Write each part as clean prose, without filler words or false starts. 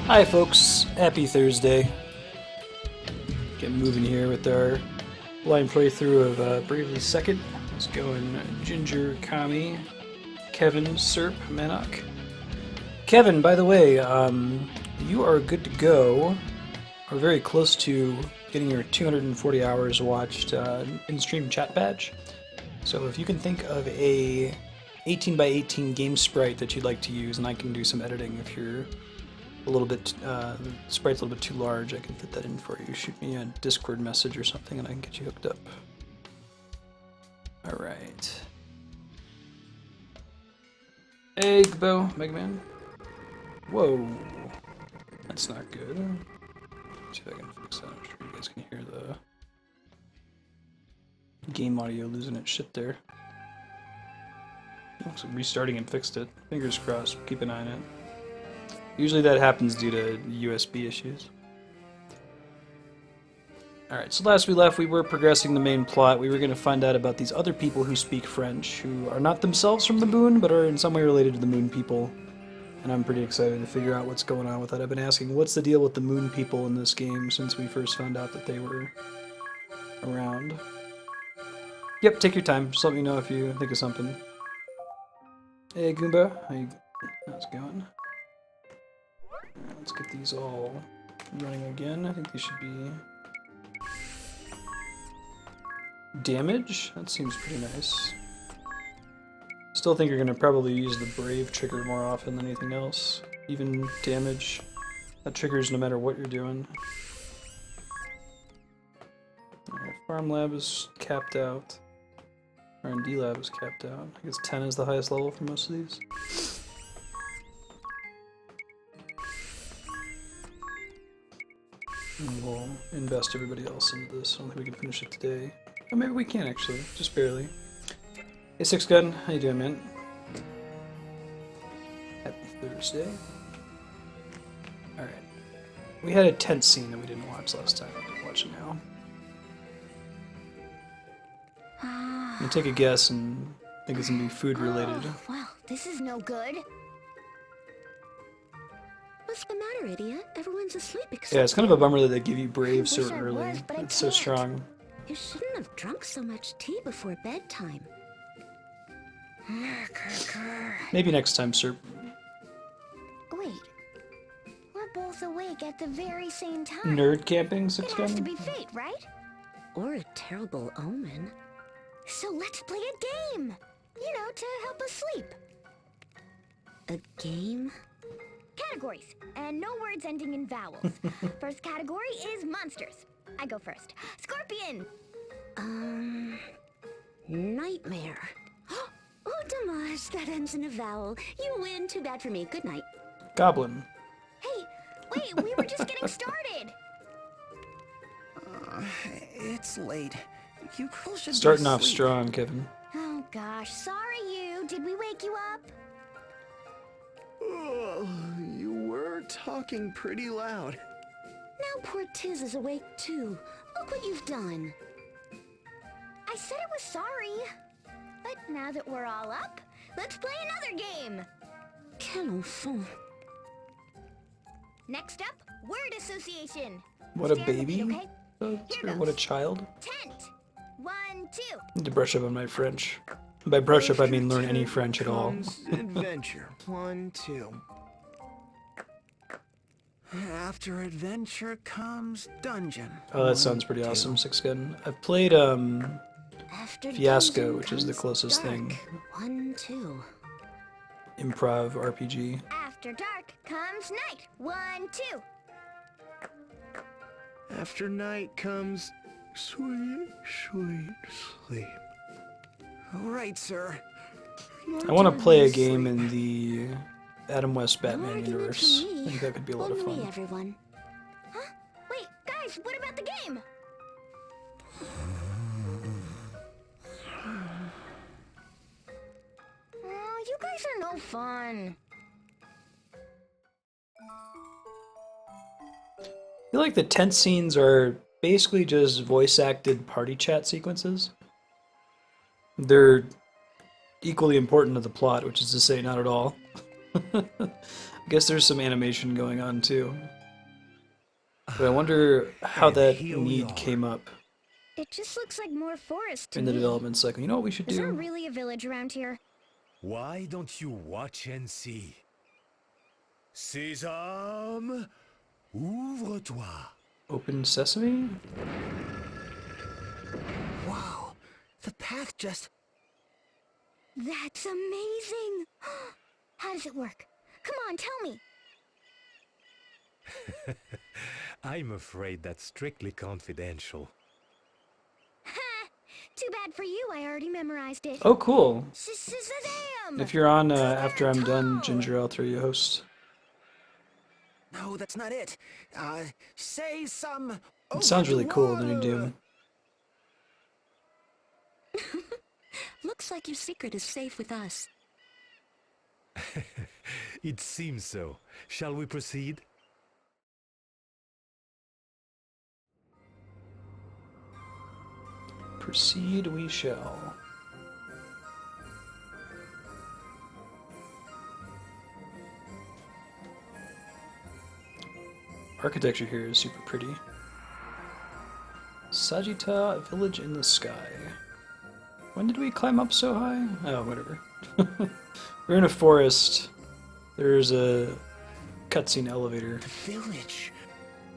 Hi folks, happy Thursday. Get moving here with our blind playthrough of Bravely Second. Let's go in Ginger, Kami, Kevin, Serp, Manok. Kevin, by the way, you are good to go. We're very close to getting your 240 hours watched in-stream chat badge. So if you can think of a 18 by 18 game sprite that you'd like to use, and I can do some editing if you're a little bit, sprite's a little bit too large, I can fit that in for you. Shoot me a Discord message or something and I can get you hooked up. Alright. Hey, Gbo, Mega Man. Whoa. That's not good. Let's see if I can fix that. I'm sure you guys can hear the game audio losing its shit there. Looks like restarting and fixed it. Fingers crossed. Keep an eye on it. Usually that happens due to USB issues. Alright, so last we left, we were progressing the main plot. We were going to find out about these other people who speak French, who are not themselves from the moon, but are in some way related to the moon people. And I'm pretty excited to figure out what's going on with that. I've been asking, what's the deal with the moon people in this game since we first found out that they were around. Yep, take your time. Just let me know if you think of something. Hey, Goomba. How's it going? Let's get these all running again. I think these should be damage. That seems pretty nice. Still think you're going to probably use the Brave trigger more often than anything else. Even damage. That triggers no matter what you're doing. Farm lab is capped out. R&D lab is capped out. I guess 10 is the highest level for most of these. And we'll invest everybody else into this. I don't think we can finish it today. Or maybe we can actually, just barely. Hey Six Gun, how you doing, man? Happy Thursday. Alright. We had a tent scene that we didn't watch last time. We're gonna watch it now. I'm gonna take a guess and think it's gonna be food related. Oh, well, this is no good. What's the matter, idiot? Everyone's asleep except Yeah, it's kind of a bummer that they give you Brave so wish I early. was, but I It's so can't. strong. You shouldn't have drunk so much tea before bedtime. Maybe next time, sir. Wait. We're both awake at the very same time. Nerd camping, Six It has to Gun? be fate, right? Or a terrible omen. So let's play a game. You know, to help us sleep. A game? Categories, and no words ending in vowels. First category is monsters. I go first. Scorpion! Nightmare. Oh, Damage, that ends in a vowel. You win. Too bad for me. Good night. Goblin. Hey, wait, we were just getting started. It's late. You girls should Starting be off asleep. strong, Kevin. Oh, gosh, sorry you. Did we wake you up? Oh, you were talking pretty loud. Now poor Tiz is awake too. Look what you've done. I said I was sorry. But now that we're all up, let's play another game. Quel enfant. Next up, word association. What a Stand with baby. me, okay? Here What a goes. child. Tent. 1, 2. Need to brush up on my French. By brush up, I mean learn any French at all. Comes adventure. 1, 2. After adventure comes dungeon. Oh, that 1, sounds pretty 2. awesome, Six Gun. I've played, After Fiasco, dungeon which is the comes closest dark. thing. 1, 2. improv RPG. After dark comes night. 1, 2. After night comes sweet, sweet sleep. All right, sir. I want to play a game in the Adam West Batman argument universe. to me. I think that could be a lot of Bon nuit, fun. everyone. Huh? Wait, guys, what about the game? Oh, you guys are no fun. I feel like the tent scenes are basically just voice acted party chat sequences. They're equally important to the plot, which is to say, not at all. I guess there's some animation going on too. But I wonder how And that here we need are. came up It just looks like more forest to in the me. development cycle. You know what we should Is there do? really a village around here? Why don't you watch and see? Sésame, ouvre-toi. Open Sesame? Wow, the path just... That's amazing! How does it work? Come on, tell me! I'm afraid that's strictly confidential. Ha! Too bad for you, I already memorized it. Oh, cool. Shazam! If you're on after I'm done, Ginger, I'll throw you a host. No, that's not it. Say some... It sounds really cool, the new Doom. Looks like your secret is safe with us. It seems so. Shall we proceed? Proceed we shall. Architecture here is super pretty. Sagitta Village in the Sky. When did we climb up so high? Oh, whatever. We're in a forest. There's a cutscene elevator. The village.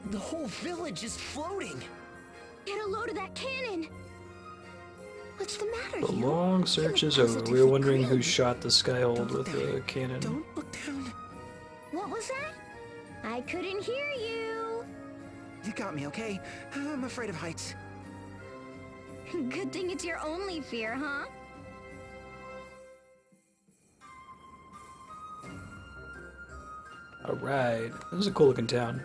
The whole village is floating. Get a load of that cannon! What's the matter, The you? long search is over. We were wondering who shot the Skyhold with a cannon. Don't look down. What was that? I couldn't hear you! You got me, okay? I'm afraid of heights. Good thing it's your only fear, huh? Alright. This is a cool looking town.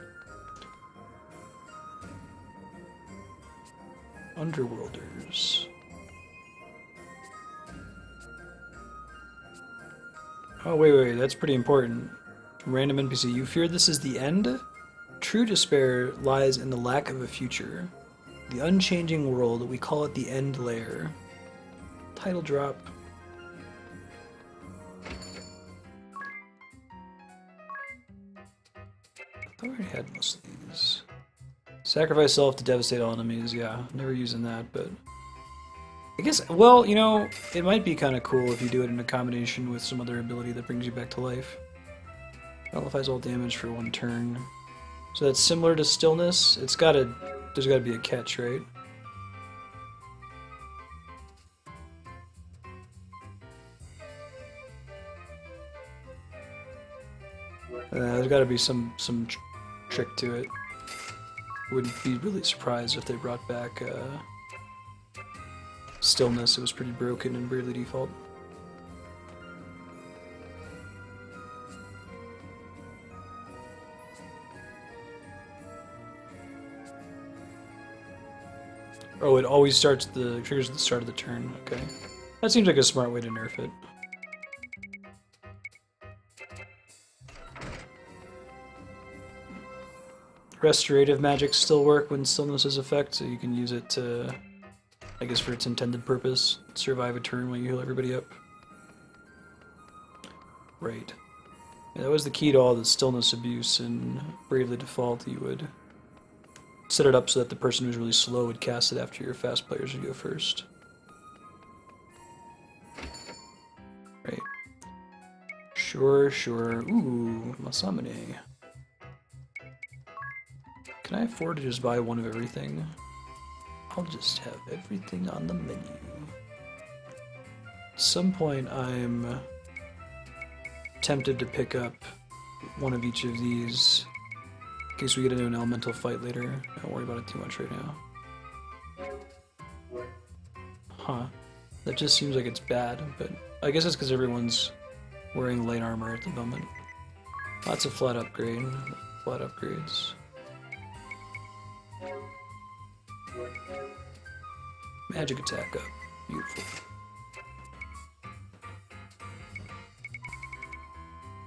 Underworlders. Oh, wait, that's pretty important. Random NPC. You fear this is the end? True despair lies in the lack of a future. The unchanging world, we call it the End Layer. Title drop. I thought I already had most of these. Sacrifice self to devastate all enemies. Yeah, never using that, but... I guess, well, you know, it might be kind of cool if you do it in a combination with some other ability that brings you back to life. Nullifies all damage for 1 turn. So that's similar to Stillness. It's gotta... There's gotta be a catch, right? There's gotta be some trick to it. Wouldn't be really surprised if they brought back Stillness. It was pretty broken in Bravely Default. Oh, it always starts the triggers at the start of the turn. Okay, that seems like a smart way to nerf it. Restorative magics still work when Stillness is effect, so you can use it to, I guess, for its intended purpose, survive a turn when you heal everybody up. Right. Yeah, that was the key to all the Stillness abuse in Bravely Default. You would set it up so that the person who's really slow would cast it after your fast players would go first. Right. Sure. Ooh, Masamune. Can I afford to just buy one of everything? I'll just have everything on the menu. At some point I'm tempted to pick up one of each of these in case we get into an elemental fight later. Don't worry about it too much right now. Huh. That just seems like it's bad, but I guess it's because everyone's wearing light armor at the moment. Lots of flat upgrades. Magic attack up. Beautiful.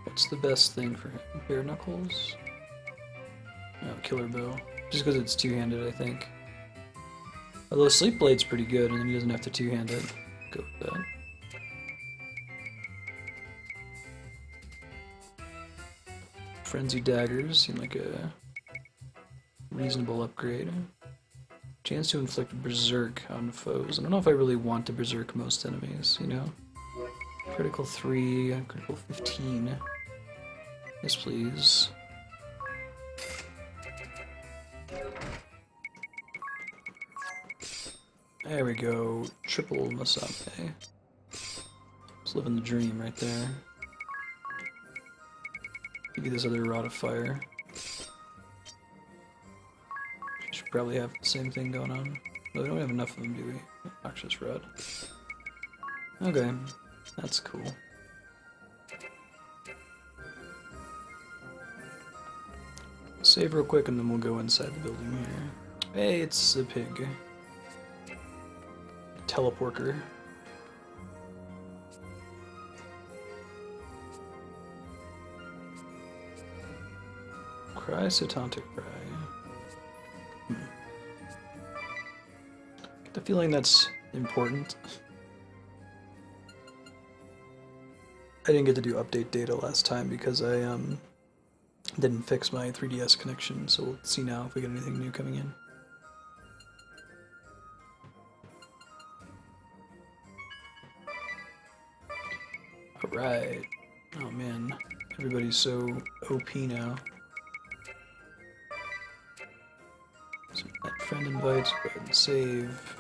What's the best thing for him? Bare Knuckles? No, Killer Bow. Just because it's two-handed, I think. Although Sleep Blade's pretty good, and then he doesn't have to two-hand it. Go with that. Frenzy daggers seem like a reasonable upgrade. Chance to inflict berserk on foes. I don't know if I really want to berserk most enemies, you know? Critical 3, critical 15. Yes, please. There we go. Triple Masabe. Just living the dream right there. Give you this other Rod of Fire. Should probably have the same thing going on. But we don't have enough of them, do we? Noxious Rod. Okay, that's cool. Save real quick and then we'll go inside the building here. Hey, it's a pig. Teleporter. Cry Satanta Cry. Get the feeling that's important. I didn't get to do update data last time because I didn't fix my 3DS connection, so we'll see now if we get anything new coming in. Alright. Oh man, everybody's so OP now. So that friend invites, go ahead and save.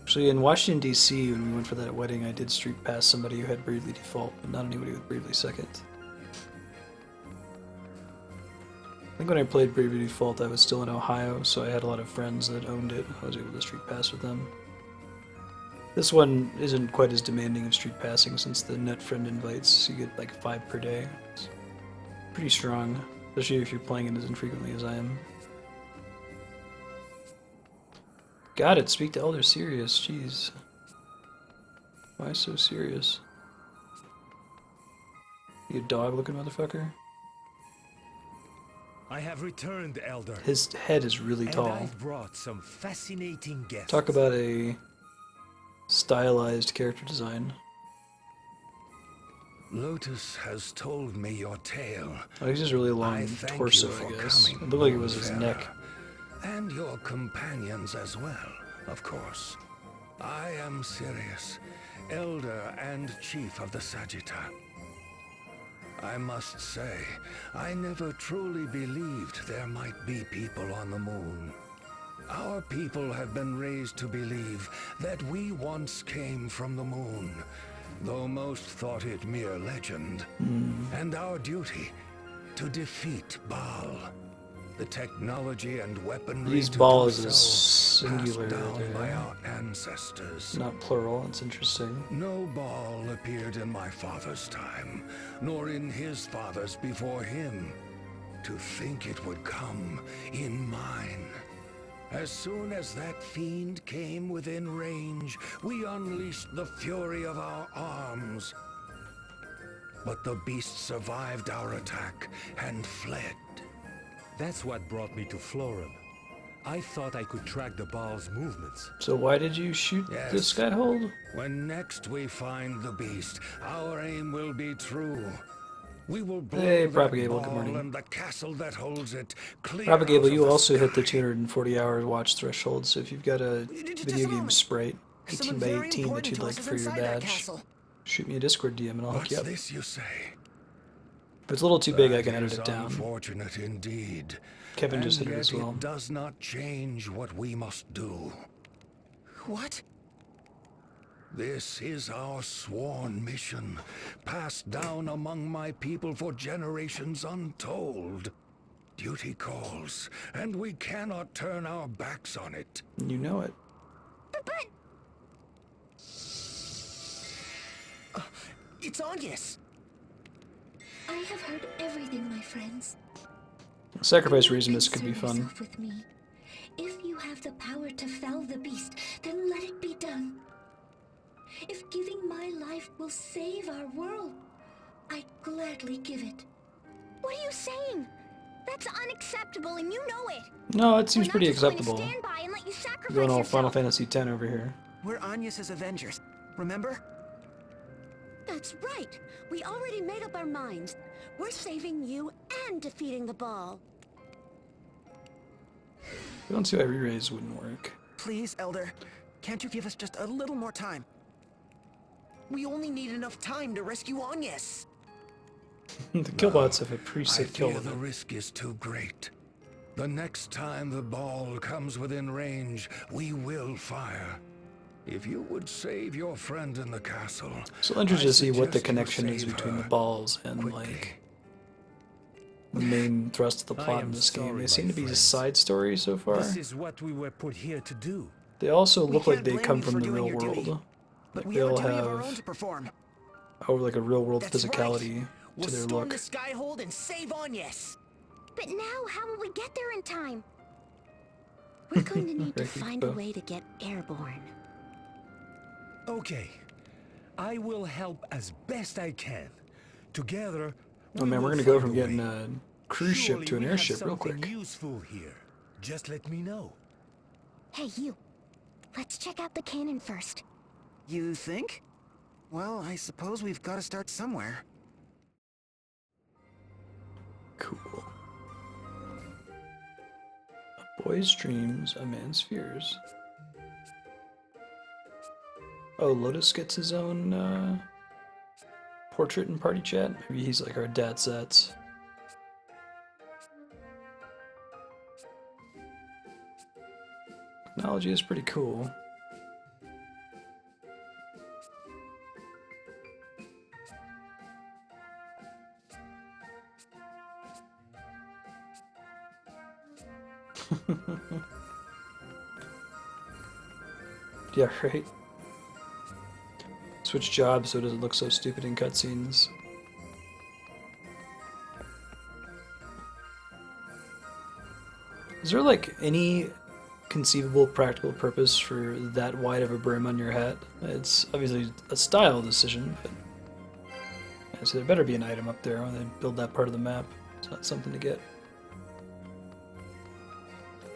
Actually, in Washington, D.C., when we went for that wedding, I did street pass somebody who had Bravely Default, but not anybody with Bravely Second. I think when I played Bravely Default, I was still in Ohio, so I had a lot of friends that owned it. I was able to street pass with them. This one isn't quite as demanding of street passing since the net friend invites, you get like 5 per day. It's pretty strong, especially if you're playing it as infrequently as I am. Got it, speak to Elder Sirius, jeez. Why so serious? You a dog looking motherfucker? I have returned, Elder. His head is really tall. And I've brought some fascinating guests. Talk about a stylized character design. Lotus has told me your tale. Oh, he's just really long I thank torso, you for I guess. coming, It looked like it was his Farah, neck. And your companions as well, of course. I am Sirius, Elder and Chief of the Sagitta. I must say, I never truly believed there might be people on the moon. Our people have been raised to believe that we once came from the moon, though most thought it mere legend. And our duty, to defeat Baal. The technology and weaponry These to balls do is so, singular passed down by there. our ancestors. Not plural, it's interesting. No Baal appeared in my father's time, nor in his father's before him. To think it would come in mine. As soon as that fiend came within range, we unleashed the fury of our arms. But the beast survived our attack and fled. That's what brought me to Florum. I thought I could track the Baal's movements. So why did you shoot Yes. the Skyhold? When next we find the beast, our aim will be true. We will blow Hey, that Propagable, good ball morning. and the castle that holds it clear Propagable, out of you the also hit the sky. 240-hour watch threshold, so if you've got a Just a video game moment. sprite, 18 Someone by very 18 that important you'd to like us is for your inside that badge, castle. shoot me a Discord DM and I'll hook What's you up. this you say? If it's a little too big, I That can edit is it down. Unfortunate indeed. Kevin just And hit it as yet well. It does not change what we must do. What? This is our sworn mission, passed down among my people for generations untold. Duty calls, and we cannot turn our backs on it. You know it. It's Onyas! I have heard everything, my friends. Sacrifice reason this could be Concern fun. yourself with me. If you have the power to fell the beast, then let it be done. If giving my life will save our world, I'd gladly give it. What are you saying? That's unacceptable and you know it. No, it seems We're pretty not just going to acceptable. stand by and let you sacrifice Going all Final yourself. Fantasy X over here. We're Onyas's Avengers, remember? That's right. We already made up our minds. We're saving you and defeating the ball. I don't see why re-raise wouldn't work. Please, Elder. Can't you give us just a little more time? We only need enough time to rescue Agnes. The killbots have a I preset kill fear the limit. risk is too great. The next time the ball comes within range, we will fire. If you would save your friend in the castle, So interested to see what the suggest you connection is save between the her balls and quickly. like the main thrust of the I plot am in this game. sorry, They seem my to be a friends. side story so far. This is what we were put here to do. They also We look like can't they blame come you from for the doing real your duty, world. But Like we they have a all duty of our own have to perform. like a real world That's right. physicality We'll to their storm look. the Skyhold and save Agnes. But now, how will we get there in time? We're going to need to Right, find a Bo. way to get airborne. Okay. I will help as best I can. Together, Oh we man, we're will gonna go find from a getting way. a cruise ship Surely to an we have airship real something quick. useful here. Just let me know. Hey, you. Let's check out the cannon first. You think? Well, I suppose we've got to start somewhere. Cool. A boy's dreams, a man's fears. Oh, Lotus gets his own portrait in party chat. Maybe he's like our dad sets. Technology is pretty cool. Yeah, right. Switch jobs so it doesn't look so stupid in cutscenes. Is there like any conceivable practical purpose for that wide of a brim on your hat? It's obviously a style decision, but so there better be an item up there when they build that part of the map. It's not something to get.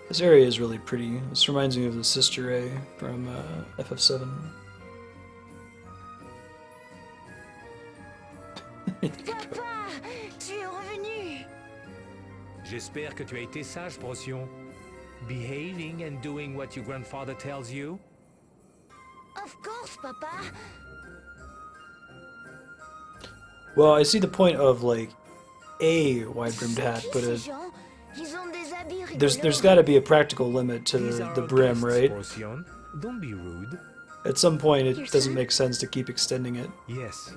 This area is really pretty. This reminds me of the Sister Ray from FF7. Papa, tu es revenu. J'espère que tu as été sage, Procyon. Behaving and doing what your grandfather tells you. Of course, Papa. Well, I see the point of like a wide-brimmed hat, but Ces gens, ils ont des habits there's rigolos. got to be a practical limit to These are the our brim, guests, right? Procyon. Don't be rude. At some point, it Your doesn't son? make sense to keep extending it. Yes,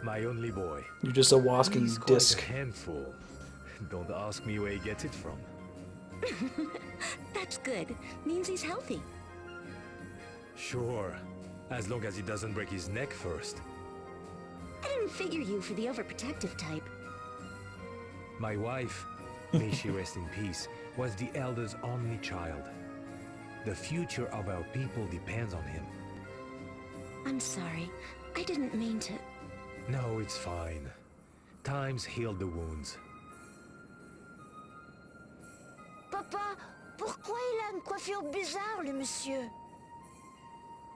my only boy. You're just a wasking He's quite disc. a handful. Don't ask me where he gets it from. That's good. Means he's healthy. Sure, as long as he doesn't break his neck first. I didn't figure you for the overprotective type. My wife, may she rest in peace, was the Elder's only child. The future of our people depends on him. I'm sorry. I didn't mean to. No, it's fine. Time's healed the wounds. Papa, pourquoi il a une coiffure bizarre, le monsieur?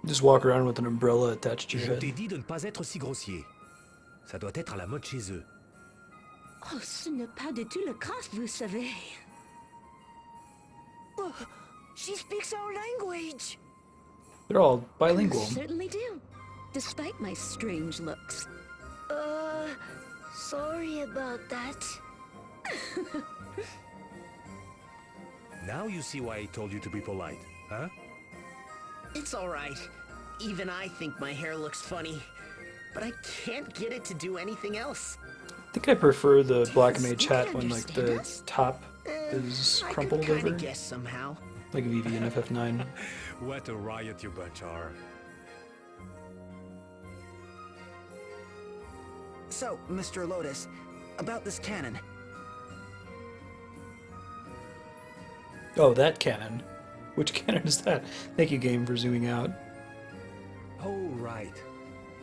Just walk around with an umbrella attached to your Je t'ai head. dit de ne pas être si grossier. Ça doit être à la mode chez eux. Oh, ce n'est pas du tout le cas, vous savez. Oh, she speaks our language. They're all bilingual. Certainly do, despite my strange looks. Sorry about that. Now you see why I told you to be polite, huh? It's all right. Even I think my hair looks funny. But I can't get it to do anything else. I think I prefer the Black Mage you can hat when like understand the us. top is I crumpled can kind over, of guess somehow. like Vivi in FF9. What a riot you bunch are. So, Mr. Lotus, about this cannon. Oh, that cannon. Which cannon is that? Thank you, game, for zooming out. Oh, right.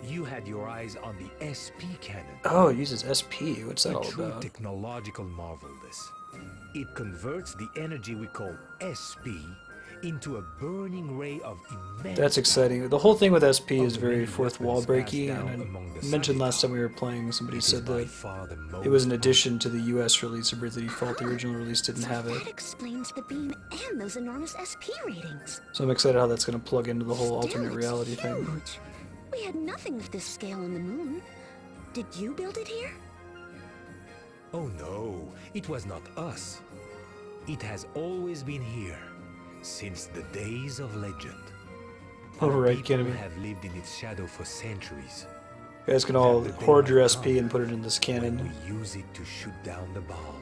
You had your eyes on the SP cannon. Oh, it uses SP. What's that A all true about? technological marvel, this. It converts the energy we call SP into a burning ray of immense That's exciting. The whole thing with SP Of is the very many fourth wall weapons passed breaky, down and among the I mentioned last Sagittars, time we were playing, somebody it is said by that far the it was an most addition to the US release of Bravely Default. The original release didn't So have it. that explains the beam and those enormous SP ratings. So I'm excited how that's going to plug into the whole Still, alternate it's reality thing. huge. We had nothing of this scale on the moon. Did you build it here? Oh no, it was not us. It has always been here, since the days of legend. Alright, People Kenemy. have lived in its shadow for centuries. You guys can all That the day hoard your might SP come and put it in this when cannon. we use it to shoot down the bomb.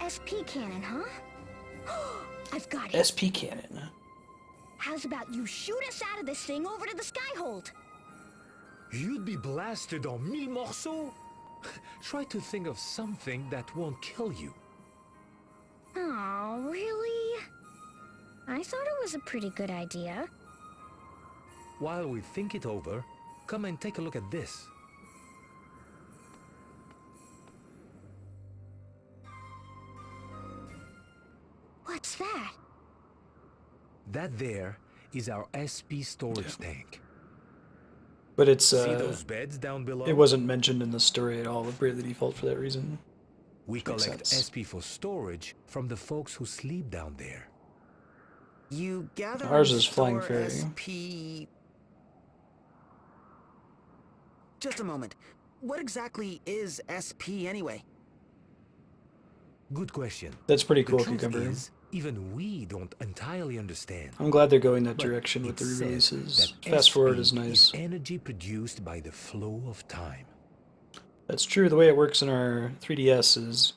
SP cannon, huh? I've got it. SP cannon. How's about you shoot us out of this thing over to the skyhold? You'd be blasted en mille morceaux? Try to think of something that won't kill you. Oh, really? I thought it was a pretty good idea. While we think it over, come and take a look at this. What's that? That there is our SP storage tank. But it's, See those beds down below? it wasn't mentioned in the story at all of Bravely Default for that reason. We Makes collect sense. SP for storage from the folks who sleep down there. You gather Ours and is Flying store Fairy. SP. Just a moment. What exactly is SP anyway? Good question. That's pretty The cool, truth Cucumber. is, even we don't entirely understand. I'm glad they're going that But direction with it the says re-releases. that Fast forward SP is nice. energy produced by the flow of time. That's true. The way it works in our 3DS is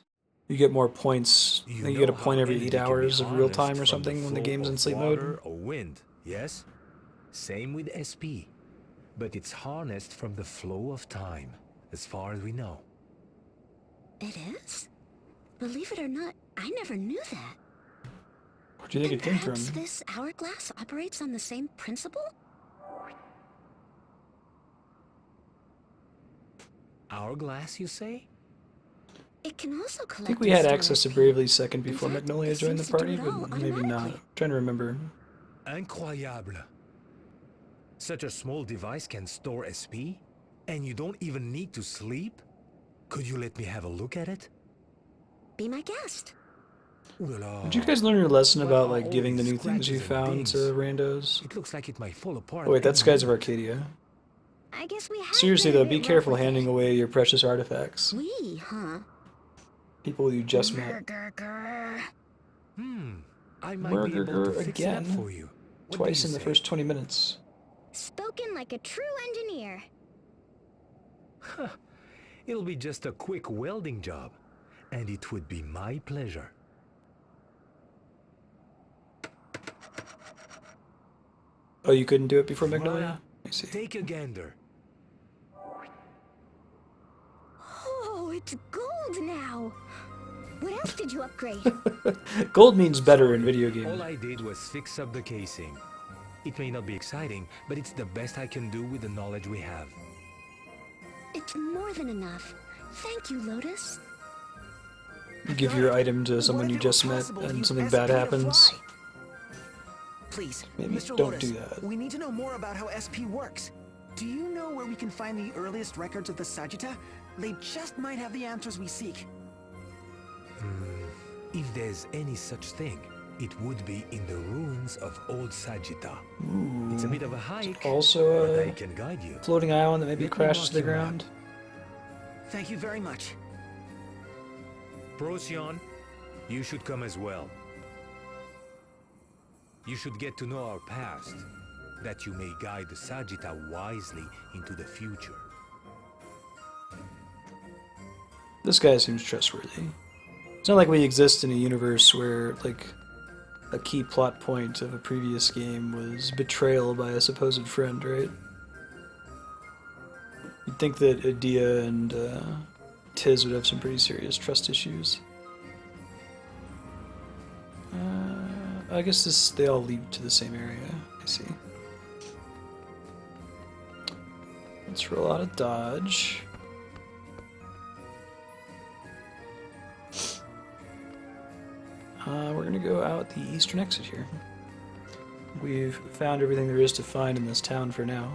you get more points. I think you get a know point how every energy 8 can be hours of real time or harnessed from something when the flow game's in of sleep water mode. or wind, yes? Same with SP. But it's harnessed from the flow of time, as far as we know. It is? Believe it or not, I never knew that. Where do you think Then it came perhaps from? this hourglass operates on the same principle? Hourglass, you say? It can also I collect. think we and had store access to SP. Bravely second In before fact, Magnolia it joined the seems to do party, it all but maybe not. automatically. I'm trying to remember. Incroyable. Such a small device can store SP, and you don't even need to sleep? Could you let me have a look at it? Be my guest. Ooh la la. Did you guys learn your lesson What about are like all giving the these new things you scratches and found to dings? randos? It looks like it might fall apart. Oh wait, that's any Skies of minute. Arcadia. I guess we have. Seriously been a though, be bit rough careful with handing it. away your precious artifacts. We, huh? People you just met. Grr. I might be able to Murder fix that again. for you. What do Twice you in the say? first 20 minutes. Spoken like a true engineer. It'll be just a quick welding job, and it would be my pleasure. Oh, you couldn't do it before Magnolia? Voila. I see. Take a gander. Oh, it's gold now. What else did you upgrade? Gold means better in video games. All I did was fix up the casing. It may not be exciting, but it's the best I can do with the knowledge we have. It's more than enough. Thank you, Lotus. You give your item to someone you just met and something bad happens. Please, Maybe Mr. don't Lotus, do that. we need to know more about how SP works. Do you know where we can find the earliest records of the Sagitta? They just might have the answers we seek. If there's any such thing, it would be in the ruins of Old Sagitta. It's a bit of a hike, Also but I a can guide you. floating island that maybe Let me crashed mark to the your map. ground. Thank you very much. Procyon, you should come as well. You should get to know our past, that you may guide the Sagitta wisely into the future. This guy seems trustworthy. It's not like we exist in a universe where, like, a key plot point of a previous game was betrayal by a supposed friend, right? You'd think that Adia and Tiz would have some pretty serious trust issues. I guess they all lead to the same area. I see. Let's roll out a dodge. We're gonna go out the eastern exit here. We've found everything there is to find in this town for now.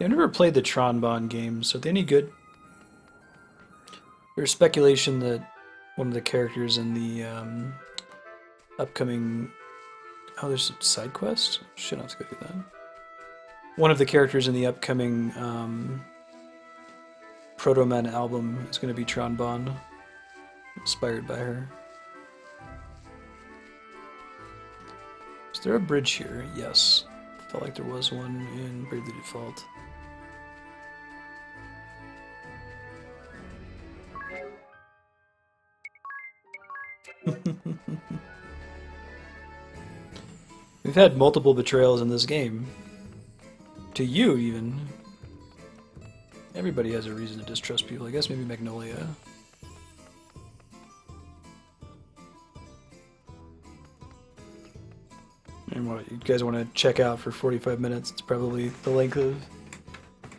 I've never played the Tron games. Are they any good? There's speculation that one of the characters in the upcoming... Oh, there's a side quest? Shouldn't have to go do that. One of the characters in the upcoming Proto Man album is going to be Tron Bonne, inspired by her. Is there a bridge here? Yes. Felt like there was one in Bravely Default. We've had multiple betrayals in this game. To you, even. Everybody has a reason to distrust people. I guess maybe Magnolia. And what, you guys want to check out for 45 minutes? It's probably the length of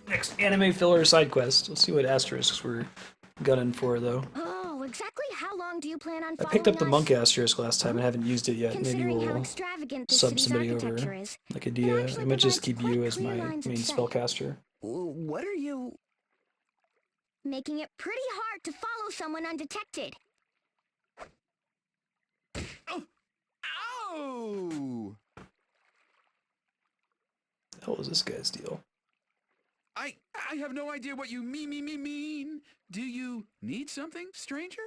next anime filler side quest. Let's see what asterisks we're gunning for, though. Oh, exactly how long do you plan on I following picked up the us? monk asterisk last time and haven't used it yet. Maybe Considering how we'll extravagant this sub city's somebody over, architecture is, like it Adia. actually I might just provides keep you quite as my clear lines of main sight. spellcaster. What are you... Making it pretty hard to follow someone undetected. Ow! The hell is this guy's deal? I have no idea what you mean. Do you need something, stranger?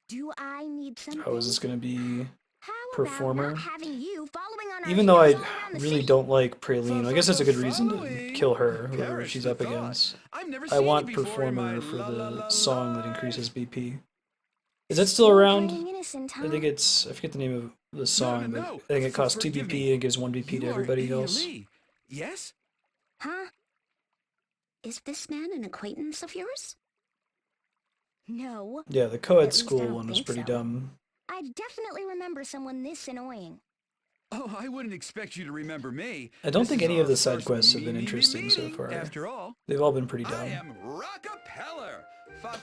Do I need something? Oh, is this gonna be How performer? about not having you following on our Even though I heels all around the really city? don't like Praline, I guess that's a good reason to Following. kill her, whoever Perish she's the up thought. against. I've never I seen want you before in performer my for la, la, the la, song that la. increases BP. Is that still Still around? playing innocent, I think huh? it's, I forget the name of the song, no. but I think it costs 2 Forgive BP me. and gives 1 BP to You are everybody Idia else. Lee, yes? Huh? Is this man an acquaintance of yours? No. Yeah, the At co-ed least I school don't one was think pretty so. dumb. I definitely remember someone this annoying. Oh, I wouldn't expect you to remember me. I don't This think is any of our the side first quests have been me interesting so meeting, far. After all, They've all been pretty I dumb. am Rockefeller. Fa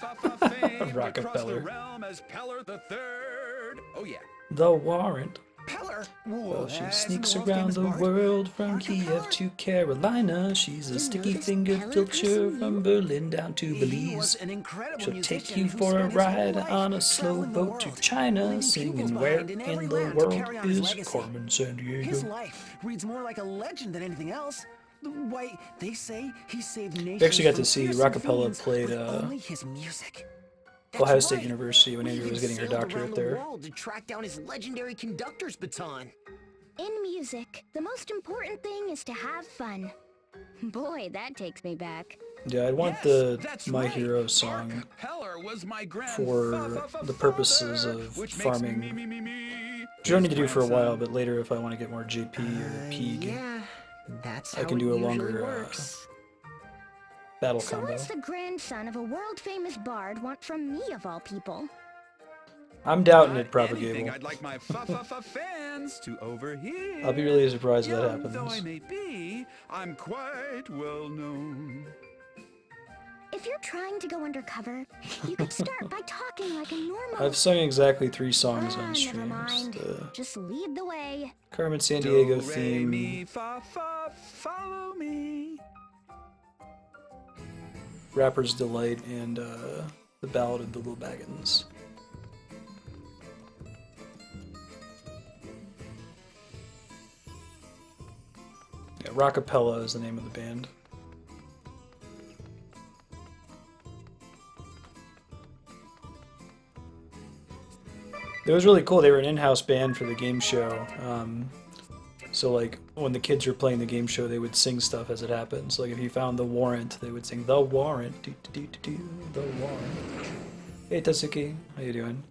famed across Rockefeller. the realm as Peller the Third. Oh yeah. The Warrant. Peller? Well, she sneaks around the world from Kiev to Carolina. She's a You know sticky-fingered this Peller filcher person, from you? Berlin down to He was Belize. an incredible She'll musician take you who for a spent his whole ride life on a slow traveling the boat to world, China, leaving singing pupils Where behind in in every the land to World carry on his is legacy. Carmen San His Diego. life reads more like a legend than anything else. Why, they say he saved nations. We actually got to from see fearsome Rockapella fiends played with only his music. Ohio That's State right. University when We Andrew even was getting her sailed doctorate around the there. world to track down his legendary conductor's baton. In music, the most important thing is to have fun. Boy, that takes me back. Yeah, I'd want Yes, the that's My right. Hero song Peller was my for the purposes of which makes farming. me. Which I don't need to do for a while, but later if I want to get more JP or Peeg, Yeah, that's I how can do it a usually longer works. battle So combo. what's the grandson of a world-famous bard want from me, of all people? I'm doubting it, Not anything Propagable. I'd like my fans to overhear. I'll be really surprised if that Young though I happens. may be, I'm quite well known. If you're trying to go undercover, you could start by talking like a normal... I've sung exactly 3 songs on never streams. mind. The Just lead the way. Carmen San Diego Do, re, theme, mi, fa, follow me. Rapper's Delight, and the Ballad of the Little Baggins. Yeah, Rockapella is the name of the band. It was really cool. They were an in-house band for the game show. So like when the kids were playing the game show, they would sing stuff as it happened. So like if you found the warrant, they would sing the warrant, do do do do do, the warrant. Hey Tatsuki, how you doing?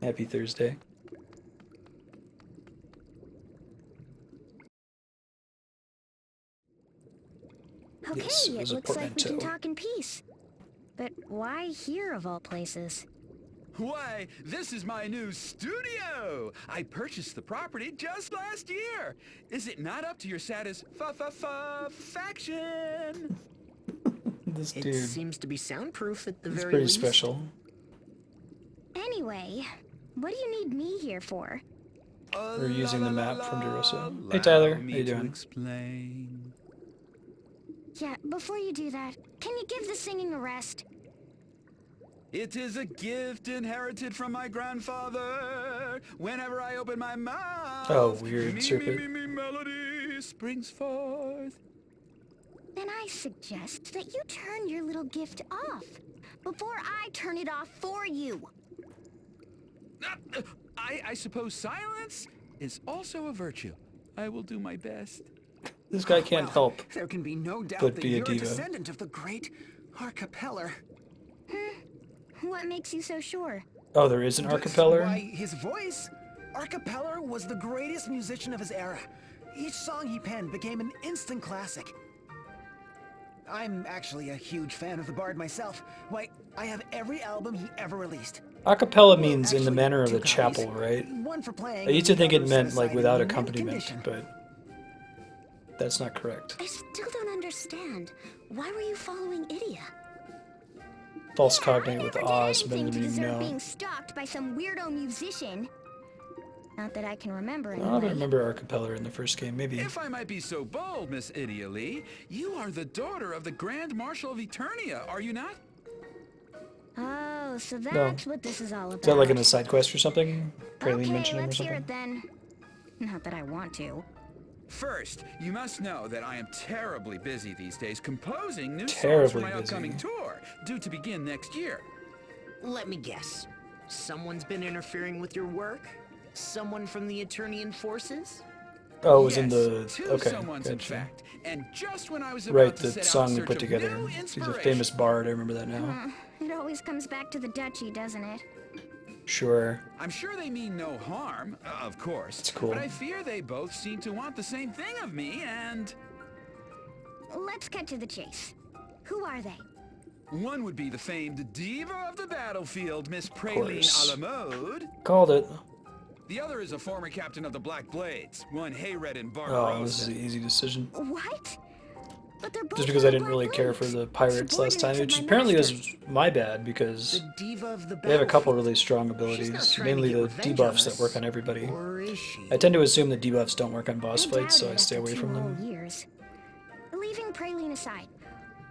Happy Thursday. Okay, Yes, it it was a looks like we can portmanteau. talk in peace. But why here, of all places? Why, this is my new studio! I purchased the property just last year! Is it not up to your satisfaction? This It dude, seems to be soundproof at the he's very pretty least. special. Anyway, what do you need me here for? We're using the map from DeRosa. Hey Allow Tyler, how me you to doing? Explain. Yeah, before you do that, can you give the singing a rest? It is a gift inherited from my grandfather. Whenever I open my mouth, Oh, weird me, circuit. me, me, me, melody springs forth. Then I suggest that you turn your little gift off before I turn it off for you. I suppose silence is also a virtue. I will do my best. This guy can't Well, help. There can be no doubt but that be a you're a diva. descendant of the great Arcapeller. What makes you so sure? Oh, there is an archipeller? Why, his voice. Arcapeller was the greatest musician of his era. Each song he penned became an instant classic. I'm actually a huge fan of the Bard myself. Why, I have every album he ever released. Acapella Well, means in the actually, manner of 2 a chapel, copies. right? One for playing. I used to and the think it other set meant like aside without in mint accompaniment, condition. but that's not correct. I still don't understand. Why were you following Idia? False I cognate with never did Oz, anything to meaning deserve no. being stalked by some weirdo musician. Not that I can remember I anyway. don't remember Arcapeller in the first game, maybe. If I might be so bold, Miss Idia Lee, you are the daughter of the Grand Marshal of Eternia, are you not? Oh, so that's what this is all about. Is that like in a side quest or something? Praline Okay, mentioned him or let's hear something? it then. Not that I want to. First, you must know that I am terribly busy these days composing new songs for Terribly my busy. upcoming tour, due to begin next year. Let me guess. Someone's been interfering with your work? Someone from the Eternian forces? Oh, it was yes, in the... two Okay, someones in gotcha. fact. And just when I was about Right, to the set song out in we search put of together. new He's a inspiration. famous bard, I remember that now. It always comes back to the duchy, doesn't it? Sure. I'm sure they mean no harm, of course. It's cool. But I fear they both seem to want the same thing of me, and Let's cut to the chase. Who are they? one would be the famed diva of the battlefield, Miss Praline course. Alamode. Called it. The other is a former captain of the Black Blades, one Hayred and Oh, this is Barbarossa. an easy decision. What? But they're both Just because I from didn't Black really care for Blades. the pirates last time, Subordinates of which my apparently master. was my bad because The diva of the they have a couple battlefield. really strong She's not abilities, trying to mainly get the revenge on debuffs that us. work on everybody. Or is she? I tend to assume the debuffs don't work on boss I fights, so doubt I it stay after away 2 from whole them. years. Leaving Praline aside,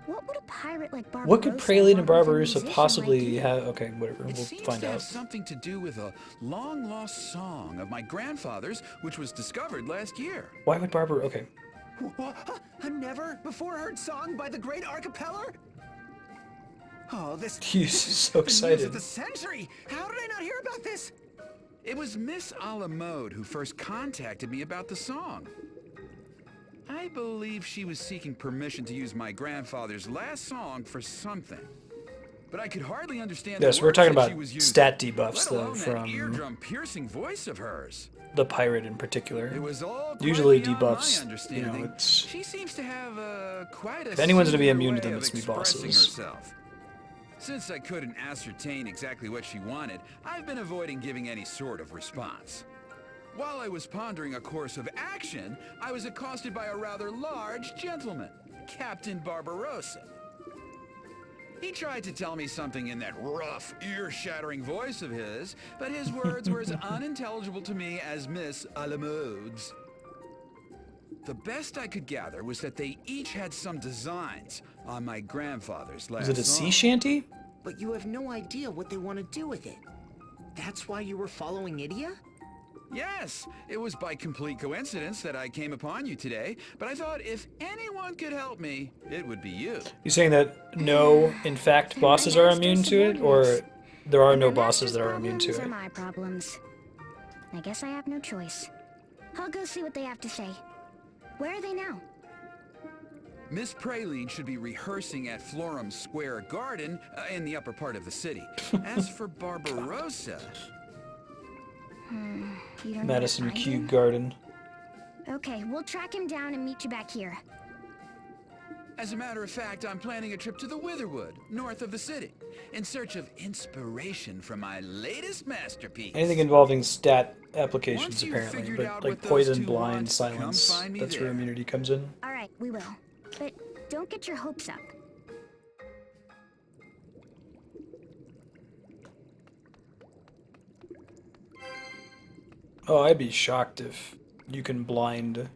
what would a pirate like Barbarossa What could Praline and want with a Barbarossa musician possibly like you? have? Okay, whatever, It we'll seems find to have out. something to do with a long-lost song of my grandfather's, which was discovered last year. Why would Barbar... Okay. A never before heard song by the great Arcapeller? Oh, this He's this is so the news excited. of the century. How did I not hear about this? It was Miss Alamode who first contacted me about the song. I believe she was seeking permission to use my grandfather's last song for something. But I could hardly understand Yes, the we're words talking that about she was using, stat debuffs, let though, alone that from eardrum-piercing voice of hers. the pirate in particular. It was all quite Usually beyond debuffs, my understanding. it's... She seems to have quite a If anyone's gonna be singular immune to way them, of it's me expressing bosses. herself. Since I couldn't ascertain exactly what she wanted, I've been avoiding giving any sort of response. While I was pondering a course of action, I was accosted by a rather large gentleman, Captain Barbarossa. He tried to tell me something in that rough, ear-shattering voice of his, but his words were as unintelligible to me as Miss Alamode's. The best I could gather was that they each had some designs on my grandfather's last Is it a song. sea shanty? But you have no idea what they want to do with it. That's why you were following Idia? Yes, it was by complete coincidence that I came upon you today, but I thought if anyone could help me, it would be you. You saying that no, in fact, They're my bosses are master's immune to it, or subordinates. there are And no my bosses master's that are immune to problems it? are my problems. I guess I have no choice. I'll go see what they have to say. Where are they now? Miss Praline should be rehearsing at Florum Square Garden in the upper part of the city. As for Barbarossa, You don't know Madison where to find Cube him? Garden. Okay, we'll track him down and meet you back here. as a matter of fact, I'm planning a trip to the Witherwood, north of the city, in search of inspiration from my latest masterpiece. Anything involving stat Once applications, you've apparently, figured but out like what those poison, two blind, want, silence, come find me that's where there. immunity comes in. All right, we will. But don't get your hopes up. Oh, I'd be shocked if you can blind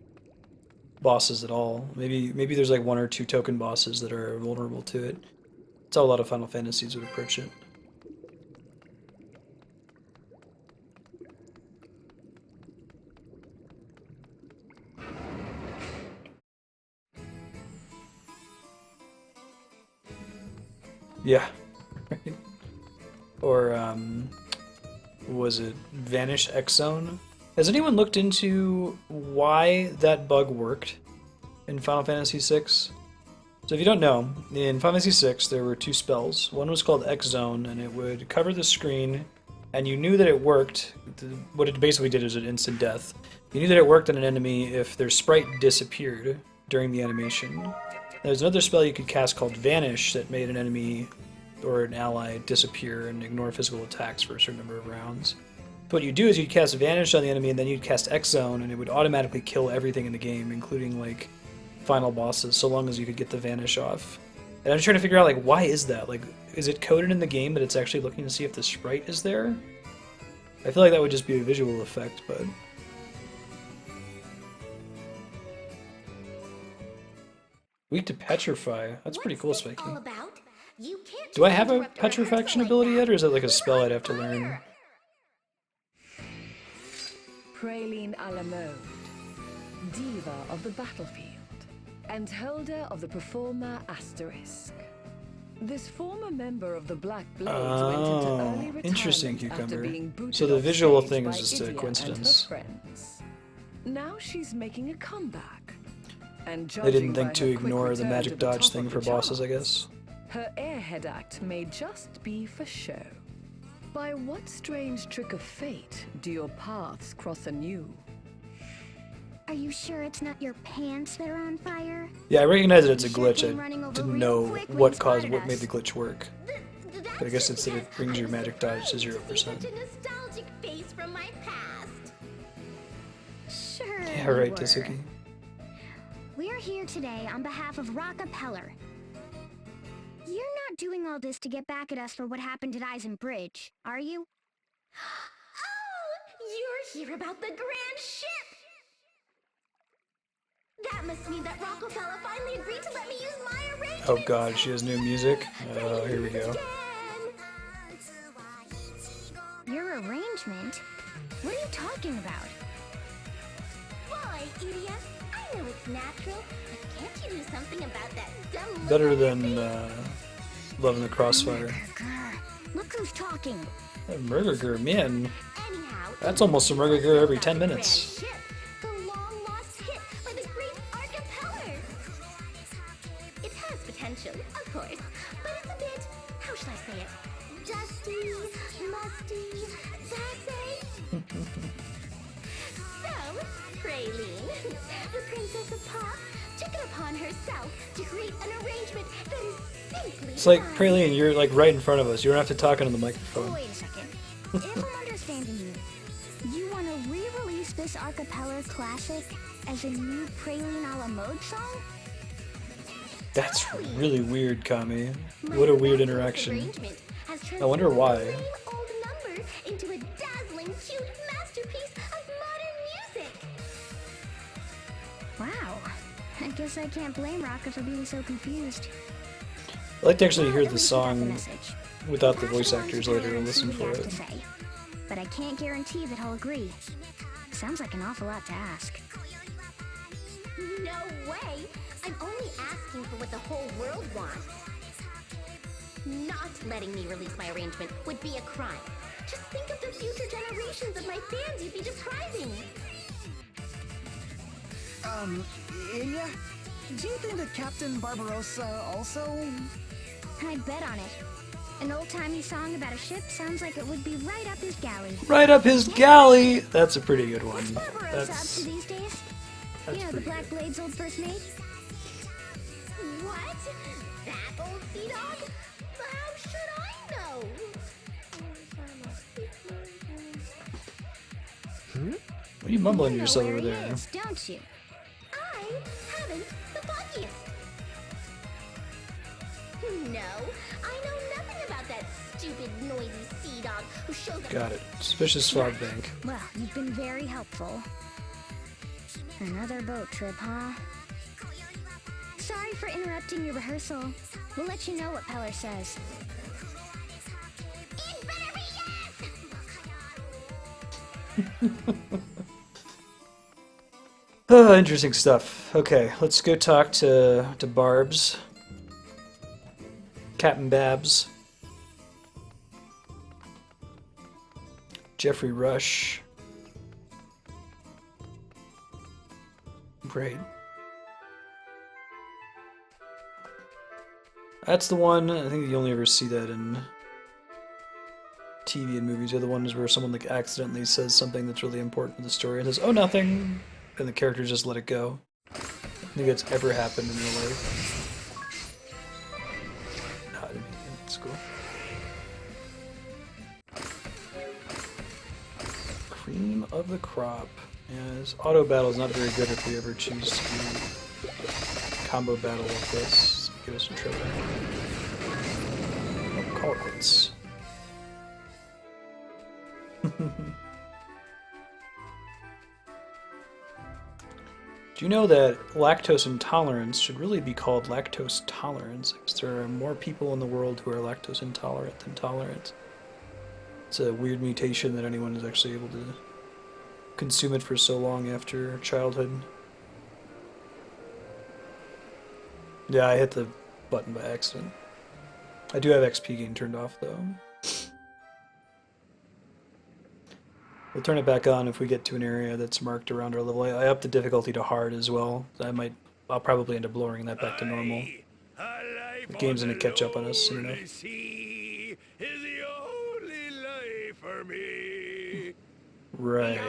bosses at all. Maybe there's like one or two token bosses that are vulnerable to it. That's how a lot of Final Fantasies would approach it. Yeah. Or, was it Vanish X Zone? Has anyone looked into why that bug worked in Final Fantasy VI? So if you don't know, in Final Fantasy VI there were two spells. One was called X Zone, and it would cover the screen, and you knew that it worked. What it basically did is an instant death. You knew that it worked on an enemy if their sprite disappeared during the animation. There's another spell you could cast called Vanish that made an enemy or an ally disappear and ignore physical attacks for a certain number of rounds. So what you do is you'd cast Vanish on the enemy, and then you'd cast X Zone, and it would automatically kill everything in the game, including like final bosses, so long as you could get the Vanish off. And I'm just trying to figure out, like, why is that? Like, is it coded in the game that it's actually looking to see if the sprite is there? I feel like that would just be a visual effect, but... Weak to Petrify. That's pretty cool, Spiky. Do I have a Petrifaction ability yet, or is it like a spell I'd have to learn? Praline a la mode, diva of the battlefield, and holder of the Performer Asterisk. This former member of the Black Blades went into early retirement interesting, after Cucumber. being booted So the off visual stage thing by is just a Idia and her coincidence. friends. Now she's making a comeback. And They didn't judging think by to her quick ignore the return magic to the dodge top thing of for the bosses, I charts, guess. her airhead act may just be for show. By what strange trick of fate do your paths cross anew? Are you sure it's not your pants that are on fire? Yeah, I recognize that it's a You sure glitch. came running I over didn't real know quick when what you caused, spotted what made us. the glitch work. That's But I guess it's that it just brings your because magic I dodge to was 0%. Such a nostalgic face from my past. Sure. Yeah, you right, were. Tisuki. We're here today on behalf of Rockapeller. You're not doing all this to get back at us for what happened at Eisen Bridge, are you? Oh, you're here about the grand ship! That must mean that Rockefeller finally agreed to let me use my arrangement. Oh god, she has new music. Oh, here we go. Your arrangement? What are you talking about? Boy, Idia, I know it's natural, but can't you do something about that dumb look Better on your than face? Love in the Crossfire. Grr, look who's talking. Murder man. Anyhow, That's almost a Murder every 10 minutes. Grand Ship, the long-lost hit by the great Arcapeller. It has potential, of course, but it's a bit, how should I say it? Dusty, musty, sassy. So, Praline, the Princess of Pop, took it upon herself to create an arrangement that is simply It's like, fine. Praline, you're like right in front of us. You don't have to talk into the microphone. Wait a second. If I'm understanding you want to re-release this Arcapeller classic as a new Praline a la mode song? That's really weird, Kami. What a weird interaction. I wonder why. Old number into a dazzling, cute masterpiece of modern music. Wow. I guess I can't blame Rocka for being so confused. I'd like to actually hear Well, the at least we got song message. without the Pass it voice along to actors Tyler later and and listen see for what he it. has to say. But I can't guarantee that he'll agree. Sounds like an awful lot to ask. No way! I'm only asking for what the whole world wants. Not letting me release my arrangement would be a crime. Just think of the future generations of my fans you'd be depriving. Idia? Do you think that Captain Barbarossa also... I'd bet on it. An old-timey song about a ship sounds like it would be right up his galley. Right up his galley! That's a pretty good one. What's Barbarossa up to That's these days? that's You know, the pretty Black good. Blade's old first mate? What? That old sea dog? How should I know? What are you mumbling to You know yourself where over he there? is, don't you? I haven't the foggiest. No, I know nothing about that stupid, noisy sea dog who shows up. Got it. Suspicious fog bank. Well, you've been very helpful. Another boat trip, huh? Sorry for interrupting your rehearsal. We'll let you know what Peller says. It better be yes! Oh, interesting stuff. Okay, let's go talk to Barbs. Captain Babs. Jeffrey Rush. Great. That's the one, I think you only ever see that in TV and movies. The other one is where someone like accidentally says something that's really important to the story and says, oh, nothing, and the characters just let it go. I don't think that's ever happened in real life. No, I didn't mean that's cool. Cream of the crop. Yeah, this auto battle is not very good if we ever choose to do combo battle like this. Get us in trouble. Oh, call it quits. Do you know that lactose intolerance should really be called lactose tolerance? Because there are more people in the world who are lactose intolerant than tolerant. It's a weird mutation that anyone is actually able to consume it for so long after childhood. Yeah, I hit the button by accident. I do have XP gain turned off though. We'll turn it back on if we get to an area that's marked around our level. I upped the difficulty to hard as well. I'll probably end up lowering that back to normal. The game's gonna catch up on us soon enough. Right.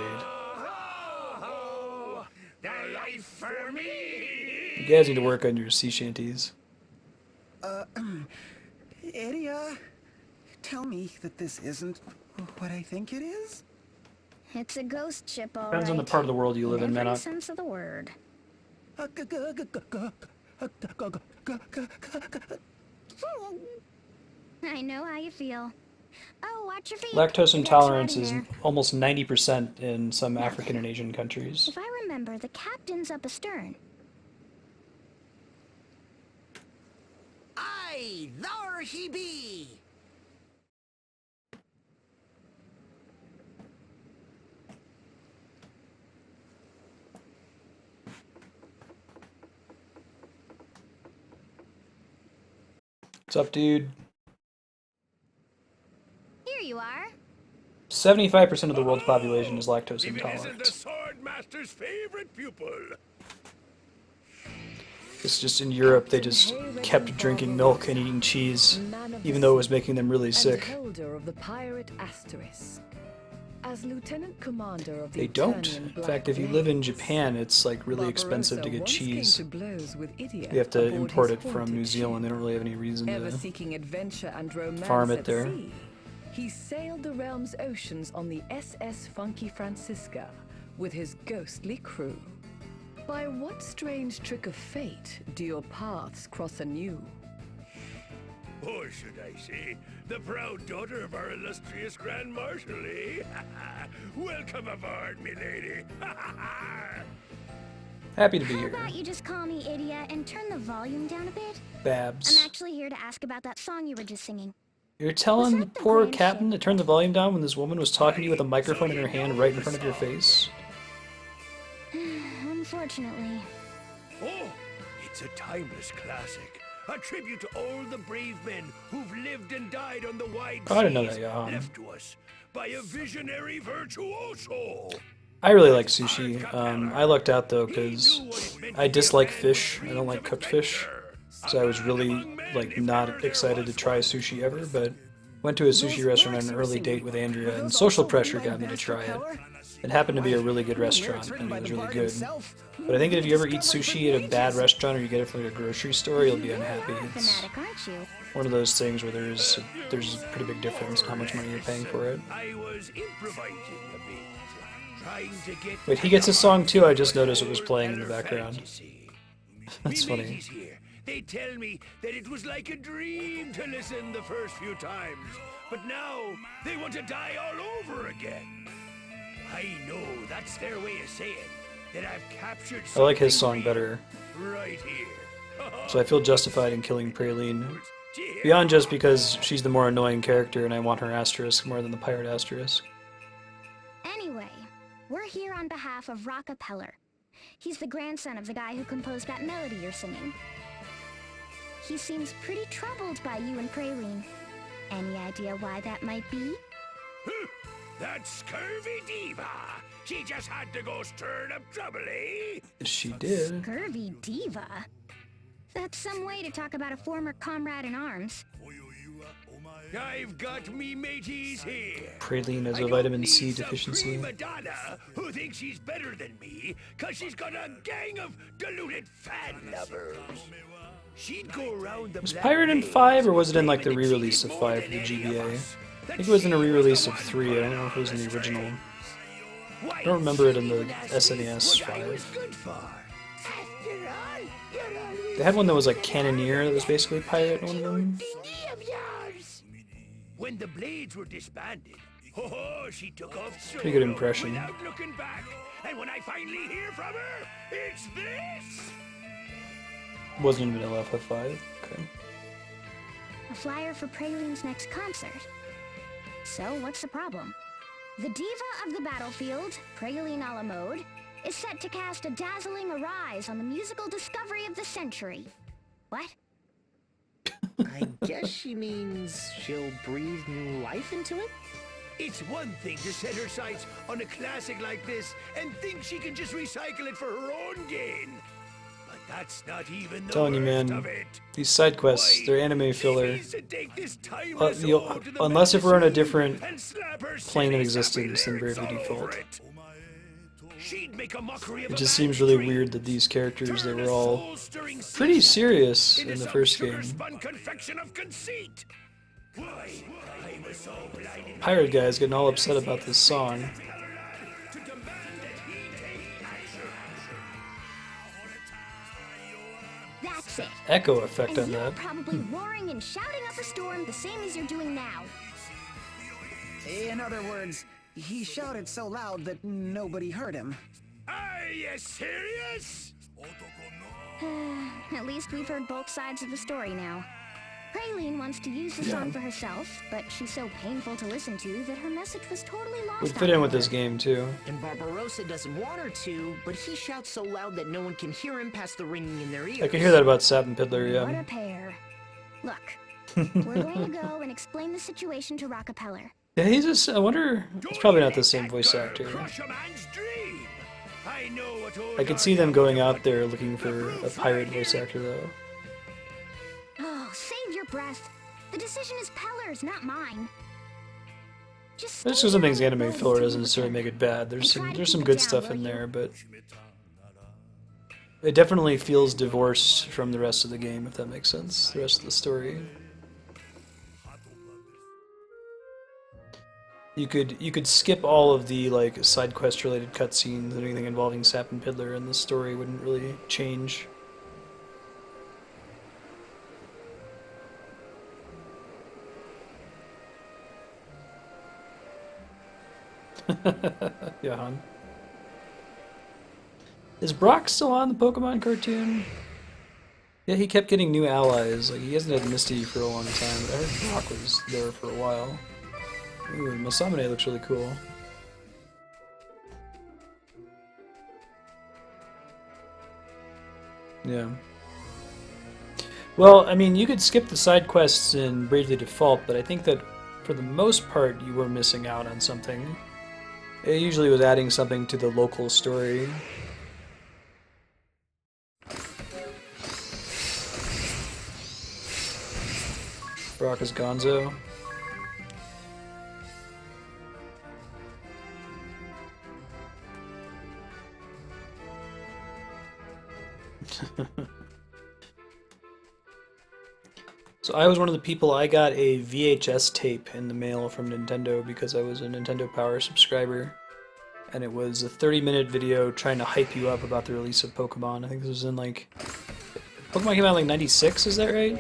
You guys need to work on your sea shanties. Idia, tell me that this isn't what I think it is? It's a ghost ship, all Depends on the right. part of the world you live in, every Manok. sense of the word. I know how you feel. Oh, watch your feet. Lactose The duck's intolerance right is in there. almost 90% in some African and Asian countries. If I remember, the captain's up astern. Aye, there he be! What's up, dude? Here you are. 75% of the world's population is lactose If it isn't the intolerant. Sword Master's favorite pupil. It's just in Europe they just kept drinking milk and eating cheese, even though it was making them really sick. And holder of the pirate Asterisk. As lieutenant commander of the They don't. Eternian In Black fact, if you live in Blades, Japan, it's like really expensive to Barbarossa get once cheese. came to blows with Idia You have to aboard import his it from haunted New ship. Zealand. They don't really have any reason Ever to. seeking adventure and romance farm it at there. sea, he sailed the realm's oceans on the SS Funky Francisca with his ghostly crew. By what strange trick of fate do your paths cross anew? Or should I say, the proud daughter of our illustrious Grand Marshal, eh? Welcome aboard, milady. Happy to be How here. about you just call me Idia and turn the volume down a bit? Babs. I'm actually here to ask about that song you were just singing. You're telling the that the poor grand captain ship? to turn the volume down when this woman was talking to you with a microphone in her hand right in front of your face? Unfortunately. Oh, it's a timeless classic. A tribute to all the brave men who've lived and died on the wide Oh, I didn't know seas, that, Johan. left to us by a visionary virtuoso. I really like sushi. I lucked out though because I dislike fish. I don't like cooked fish. So I was really like not excited to try sushi ever, but went to a sushi restaurant on an early date with Andrea and social pressure got me to try it. It happened to be a really good restaurant and it was really good. But I think that if you ever eat sushi at a bad restaurant or you get it from like a grocery store, you'll be unhappy. It's Fanatic, aren't you? one of those things where there's a pretty big difference in how much money you're paying for it. I was improvising a bit, trying to get. Wait, he gets a song too? I just noticed it was playing in the background. Fantasy. That's Me funny. mateys here, They tell me that it was like a dream to listen the first few times, but now they want to die all over again. I know that's their way of saying that I've captured I like his something song better, right here. so I feel justified in killing Praline. Beyond just because she's the more annoying character and I want her asterisk more than the pirate asterisk. Anyway, we're here on behalf of Rockapeller. He's the grandson of the guy who composed that melody you're singing. He seems pretty troubled by you and Praline. Any idea why that might be? That scurvy diva! She just had to go stirring up trouble, eh? She did. Scurvy diva? That's some way to talk about a former comrade in arms. I've got me mateys here. Praline has I a don't vitamin C need some deficiency. prima donna who thinks she's better than me because she's got a gang of deluded fan lovers. She'd go around the Was Black Pirate in Maze 5 or was it in like the claiming that re-release she of did 5 more for the than any of GBA? us, I that think it was in a she re-release the of one 3, I don't know if it was in the pulling original. the strings. I don't remember it in the Why, SNES what I was 5. good for. After all, you're always They had one that was like Cannoneer that was basically Pirate in one of them. thingy of yours. When the Blades were disbanded, she took off solo Pretty good impression. without looking back. And when I finally hear from her, it's this. Wasn't even LFF5. Okay. A flyer for Praline's next concert. So, what's the problem? The diva of the battlefield, Praline a la mode, is set to cast a dazzling arise on the musical discovery of the century. What? I guess she means she'll breathe new life into it? It's one thing to set her sights on a classic like this and think she can just recycle it for her own gain. But that's not even the Telling you, worst man, of it. these side quests, Why, they're anime she filler. needs to take this timeless You'll- ode to the unless if we're in a medicine different and slap her plane of silly, existence sappy than lyrics Bravely all Default. over it. She'd make a mockery of It a just man's seems really dream, weird that these characters, they turn were a all soul-stirring pretty sea serious into in the some first game. sugar-spun confection of conceit. Why, I was so blinded by Pirate guy's getting all upset about this song. to demand that he take action. That's it. Echo effect And on you're that. probably roaring and shouting up a storm the same as you're doing now. In other words, he shouted so loud that nobody heard him. Are you serious? At least we've heard both sides of the story now. Praline wants to use the song for herself, but she's so painful to listen to that her message was totally lost. Would on fit in with her. this game too. And Barbarossa doesn't want her to, but he shouts so loud that no one can hear him past the ringing in their ears. I can hear that about Satin Piddler, What a yeah. pair. Look, we're going to go and explain the situation to Rockapeller. Yeah, he's just, I wonder, it's probably not the same voice actor. Crush a man's dream. I know what old I could see them Arthur going would out want. there looking for a pirate voice actor though. Oh, save your breath. The decision is Peller's, not mine. Just Just stay because something's down and anime roll filler through doesn't with necessarily him. make it bad. And try to There's some keep it good down, stuff will in you? there, but it definitely feels divorced from the rest of the game, if that makes sense. The rest of the story. You could skip all of the like side quest related cutscenes and anything involving Sap and Piddler, and the story wouldn't really change. Yeah, hon. Is Brock still on the Pokemon cartoon? Yeah, he kept getting new allies. Like, he hasn't had Misty for a long time, but I heard Brock was there for a while. Ooh, Masamune looks really cool. Yeah. Well, I mean, you could skip the side quests in Bravely Default, but I think that for the most part you were missing out on something. It usually was adding something to the local story. Brock is Gonzo. So I was one of the people, I got a VHS tape in the mail from Nintendo because I was a Nintendo Power subscriber. And it was a 30-minute video trying to hype you up about the release of Pokemon. I think this was in like Pokemon came out in like 96, is that right?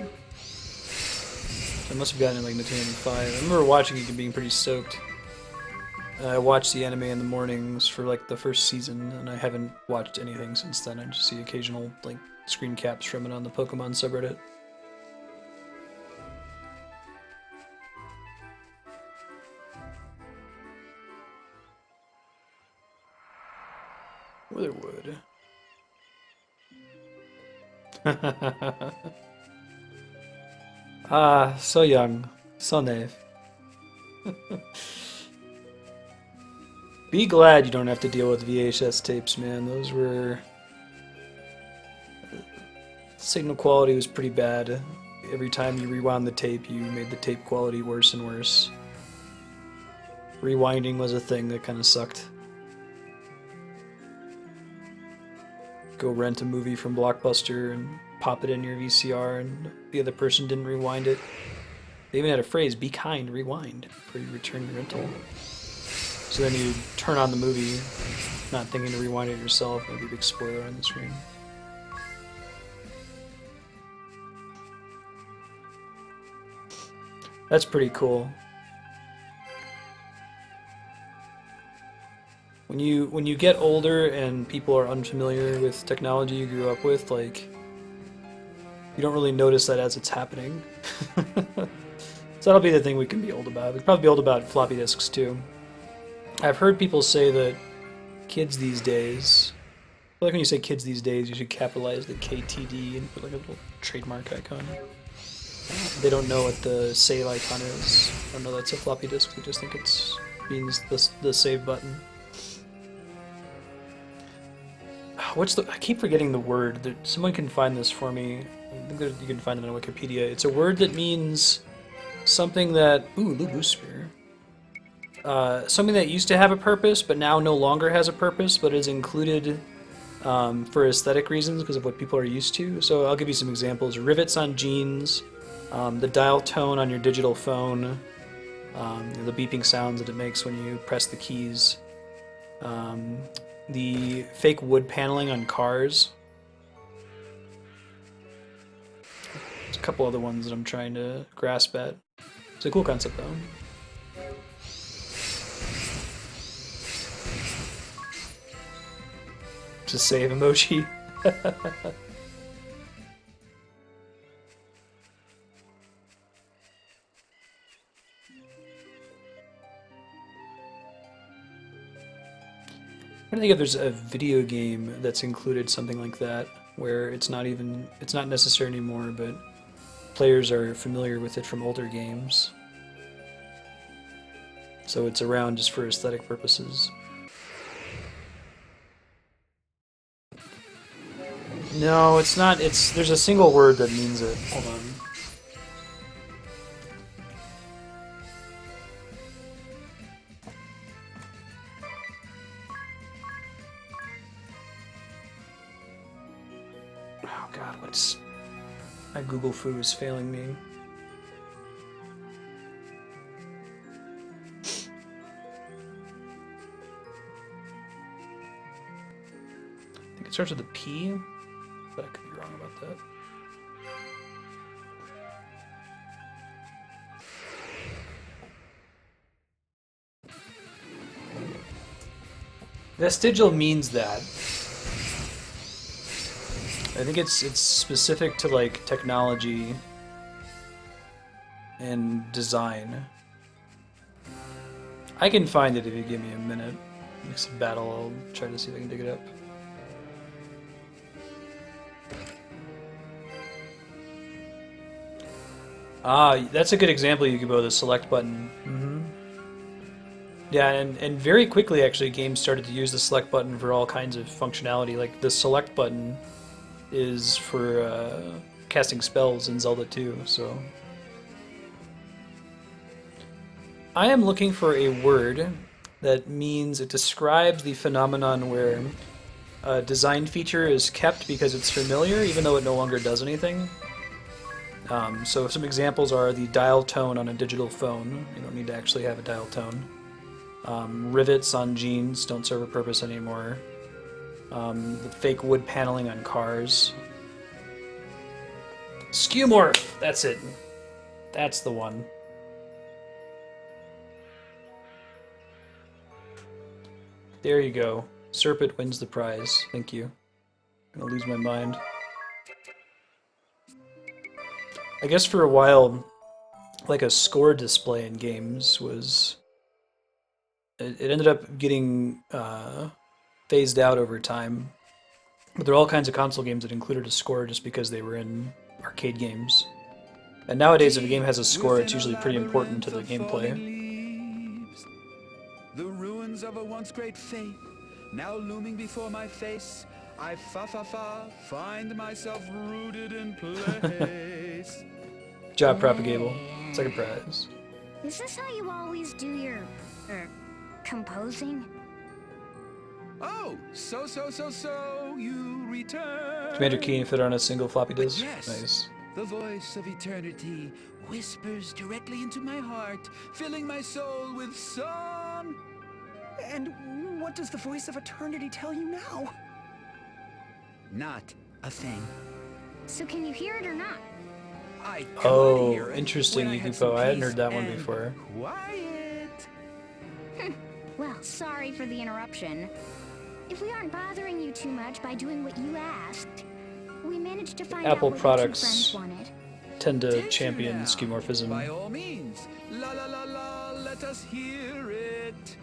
I must have gotten it in like 1995. I remember watching it and being pretty stoked. I watched the anime in the mornings for like the first season, and I haven't watched anything since then. I just see occasional like screen caps from it on the Pokemon subreddit. Witherwood. Ah, so young, so naive. Be glad you don't have to deal with VHS tapes, man. Those were... Signal quality was pretty bad. Every time you rewound the tape, you made the tape quality worse and worse. Rewinding was a thing that kind of sucked. Go rent a movie from Blockbuster and pop it in your VCR, and the other person didn't rewind it. They even had a phrase, "Be kind, rewind," before you return your rental. So then you turn on the movie, not thinking to rewind it yourself, maybe a big spoiler on the screen. That's pretty cool. When you get older and people are unfamiliar with technology you grew up with, like, you don't really notice that as it's happening. So that'll be the thing we can be old about. We can probably be old about floppy disks too. I've heard people say that kids these days, I feel like when you say kids these days, you should capitalize the KTD and put like a little trademark icon. They don't know what the save icon is. I don't know that's a floppy disk. They just think it means the save button. I keep forgetting the word. Someone can find this for me. I think you can find it on Wikipedia. It's a word that means something that... Ooh, Lubu Spear. Something that used to have a purpose, but now no longer has a purpose, but is included for aesthetic reasons because of what people are used to. So I'll give you some examples. Rivets on jeans, the dial tone on your digital phone, the beeping sounds that it makes when you press the keys, the fake wood paneling on cars. There's a couple other ones that I'm trying to grasp at. It's a cool concept though. It's a save emoji. I don't think if there's a video game that's included something like that, where it's not necessary anymore, but players are familiar with it from older games. So it's around just for aesthetic purposes. No, it's not. There's a single word that means it. Hold on. Oh god, my Google Foo is failing me. I think it starts with a P, but I could be wrong about that. Vestigial means that. I think it's specific to like technology and design. I can find it if you give me a minute. Next battle, I'll try to see if I can dig it up. Ah, that's a good example, Yukibo, the select button. Yeah, and very quickly, actually, games started to use the select button for all kinds of functionality. Like, the select button is for casting spells in Zelda 2, so... I am looking for a word that means it describes the phenomenon where a design feature is kept because it's familiar, even though it no longer does anything. So some examples are the dial tone on a digital phone. You don't need to actually have a dial tone. Rivets on jeans don't serve a purpose anymore. The fake wood paneling on cars. Skewmorph! That's it. That's the one. There you go. Serpent wins the prize. Thank you. I'm gonna lose my mind. I guess for a while, like a score display in games was... It ended up getting phased out over time. But there are all kinds of console games that included a score just because they were in arcade games. And nowadays, if a game has a score, it's usually pretty important to the gameplay. Leaves, the ruins of a once great faith, now looming before my face. I find myself rooted in place. Good job, Propagable. Second prize. Is this how you always do your, composing? Oh, so you return. Commander Keen fit on a single floppy disk. Yes. Nice. The voice of eternity whispers directly into my heart, filling my soul with song. And what does the voice of eternity tell you now? Not a thing. So can you hear it or not? I could Oh, hear it interesting, when I had some Yukipo. I hadn't peace heard that one and before. Quiet. Well, sorry for the interruption. If we aren't bothering you too much by doing what you asked, we managed to find Apple out what products your two friends wanted. tend to Did you champion now? skeuomorphism. By all means. La la la la, let us hear it.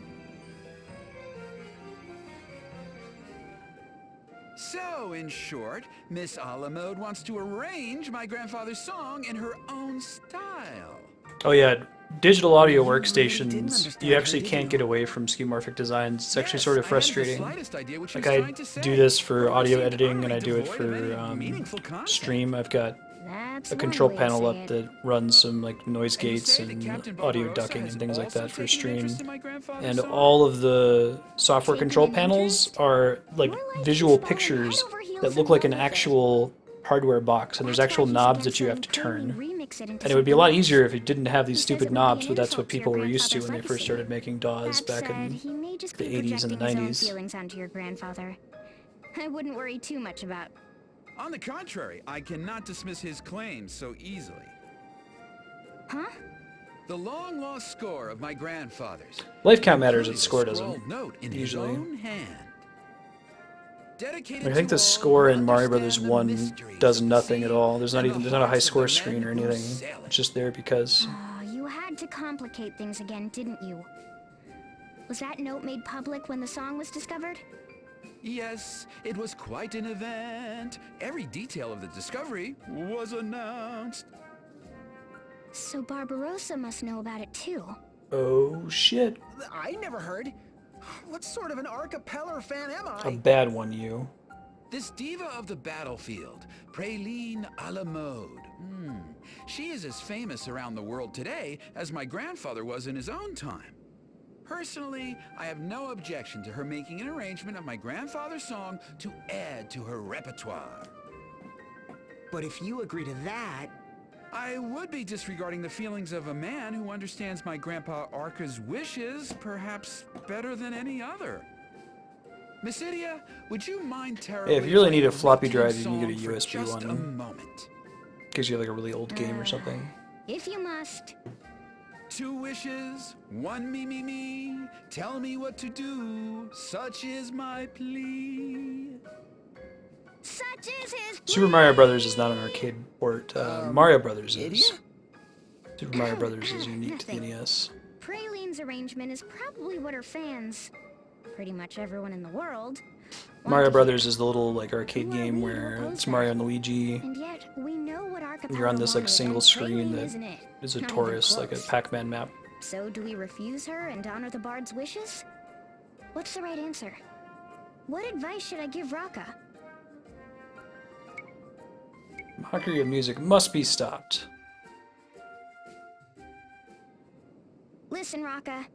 So, in short, Miss Alamode wants to arrange my grandfather's song in her own style. Oh yeah, digital audio didn't workstations, understand you her, actually did can't you? get away from skeuomorphic designs. It's actually Yes, sort of I hadn't the frustrating. slightest idea what she Like was I trying to say, do this for or audio seemed editing, and I utterly do it devoid of for any meaningful content. Stream. I've got That's a one control way to panel say up it. that runs some like noise And you gates say that and Captain audio Barbarossa ducking has and things like also that for taken stream. interest in my grandfather's And song? all of the software Taking control an panels interest? are like More like visual he's fallen pictures head over heels that in look like an love with it. actual hardware box, and there's That's actual why he's knobs against that you have letting to Crowley turn. remix it into And it would be a lot something else. easier if it didn't have these He says stupid it would be knobs, an but that's what insult to your people were used to when they grandfather's first started legacy. making DAWs That back said, in he may just the be 80s and the projecting his 90s. own feelings onto your grandfather. I wouldn't worry too much about. On the contrary, I cannot dismiss his claims so easily. Huh? The long-lost score of my grandfather's. Life count matters, including the score a scrawled doesn't. note in Usually. his own hand. Dedicated I think to the all score who in Mario Brothers understand the 1 mysteries does of the nothing at sea all. There's not and the even a high hearts of score the screen men or who anything. sail it. It's just there because Oh, you had to complicate things again, didn't you? Was that note made public when the song was discovered? Yes, it was quite an event. Every detail of the discovery was announced. So Barbarossa must know about it too. oh shit, I never heard. What sort of an Arcapeller fan am a I? bad one, you. This diva of the battlefield, Praline a la mode. She is as famous around the world today as my grandfather was in his own time. Personally, I have no objection to her making an arrangement of my grandfather's song to add to her repertoire. But if you agree to that, I would be disregarding the feelings of a man who understands my grandpa Arca's wishes perhaps better than any other. Miss Idia, would you mind terribly... If you really need a playing the floppy routine drive, you can get a song for USB just a one. moment? Gives you like a really old game or something. If you must. 2 wishes, 1 me. Tell me what to do, such is my plea. Such is his. Super Mario Brothers is not an arcade port. Mario Brothers is. Idia? Super Mario Brothers is unique to the Nothing. NES. Praline's arrangement is probably what her fans, pretty much everyone in the world, want Mario to Brothers is the little like arcade Who are game we to where oppose it's that? Mario and Luigi. hear. And yet, we know what Arcapeller You're on this like wanted, single and screen Praline that isn't it. is a Not even torus, like a close. Pac-Man map. So do we refuse her and honor the bard's wishes? What's the right answer? What advice should I give Raka? Mockery of music must be stopped. Listen, Raka.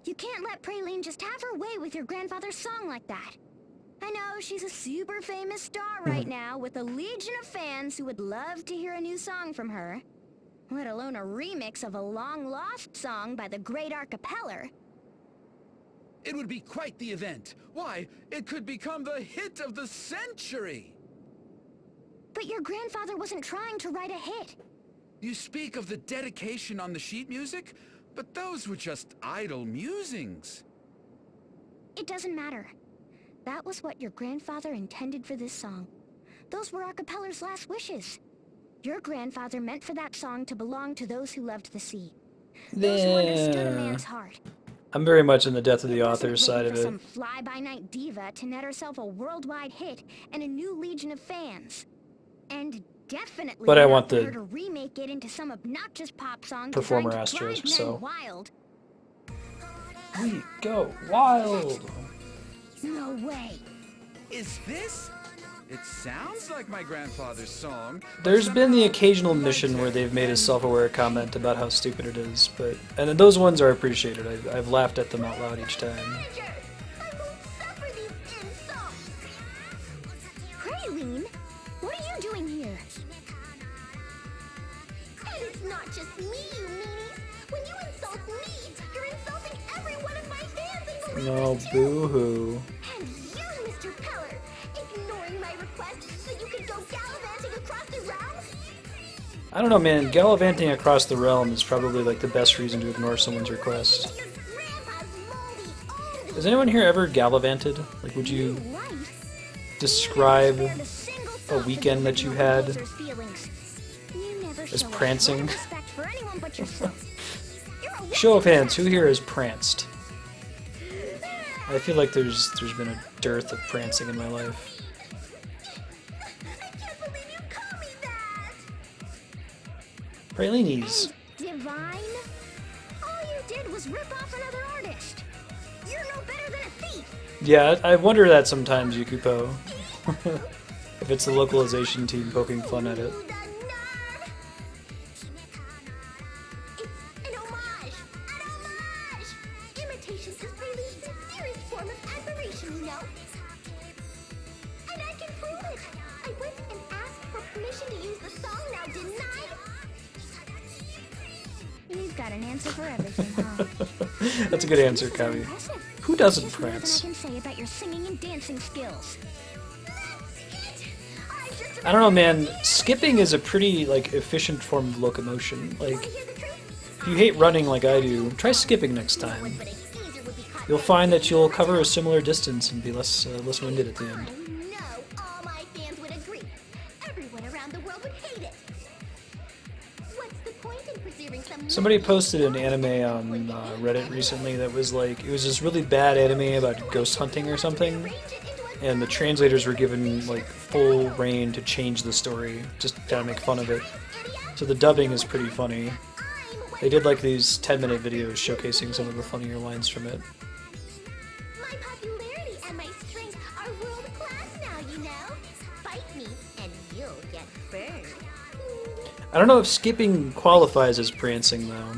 You can't let Praline just have her way with your grandfather's song like that. I know she's a super famous star right now with a legion of fans who would love to hear a new song from her. Let alone a remix of a long-lost song by the great Arcapeller. It would be quite the event. Why, it could become the hit of the century. But your grandfather wasn't trying to write a hit. You speak of the dedication on the sheet music, but those were just idle musings. It doesn't matter. That was what your grandfather intended for this song. Those were Archipela's last wishes. Your grandfather meant for that song to belong to those who loved the sea. Those who understood a man's heart. I'm very much in the death of the It wasn't author side waiting of for it. some fly-by-night diva to net herself a worldwide hit and a new legion of fans. And definitely But I not want for the her to remake it into some obnoxious pop song Performer designed to drive asterisk, men so. wild. We go wild! No way. Is this? It sounds like my grandfather's song. but There's been the somehow occasional the mission where lights they've made a and- self-aware comment about how stupid it is, and those ones are appreciated. I've laughed at them out loud each time. Manager, I won't suffer these insults. Praline, what are you doing here? And it's not just me, you meanies. When you insult me, you're insulting every one of my fans and believers No, too. boo-hoo. And you, Mr. Peller, ignoring my request so you could go gallivanting across the realm? I don't know, man. Gallivanting across the realm is probably like the best reason to ignore someone's request. Your grandpa's moldy old Has anyone here ever gallivanted? Like, would you Right. describe Spared a single a thought to weekend that you the original had composer's feelings. You never as show a prancing? shred of respect for anyone but yourself. You're a Show of wicked hands, who bastard. here has pranced? I feel like there's been a dearth of prancing in my life. I can't believe you call me that! Pralinies. Divine? All you did was rip off another artist. You're no better than a thief. Yeah, I wonder that sometimes, Yukupo. If it's the localization team poking fun at it. Ooh, the nerve! It's an homage! An homage! Imitation is really sincerest form of admiration, you know? And I can prove it! I went and asked for permission to use the song, now didn't I? You've got an answer for everything, huh? That's a good answer, This is Kami. impressive. Who doesn't There's more than I prance? can say about your singing and dancing skills. I don't know, man. Skipping is a pretty, like, efficient form of locomotion. Like, if you hate running like I do, try skipping next time. But a Caesar would be caught You'll find that you'll cover a similar distance and be less winded at the end. I know all my fans would agree. Everyone around the world would hate it. What's the point in preserving some... Somebody posted an anime on Reddit recently that was like, it was this really bad anime about ghost hunting or something, and the translators were given like full reign to change the story, just to kind of make fun of it. So the dubbing is pretty funny. They did like these 10-minute videos showcasing some of the funnier lines from it. My popularity and my strength are world class now, you know? Fight me and you'll get burned. I don't know if skipping qualifies as prancing though.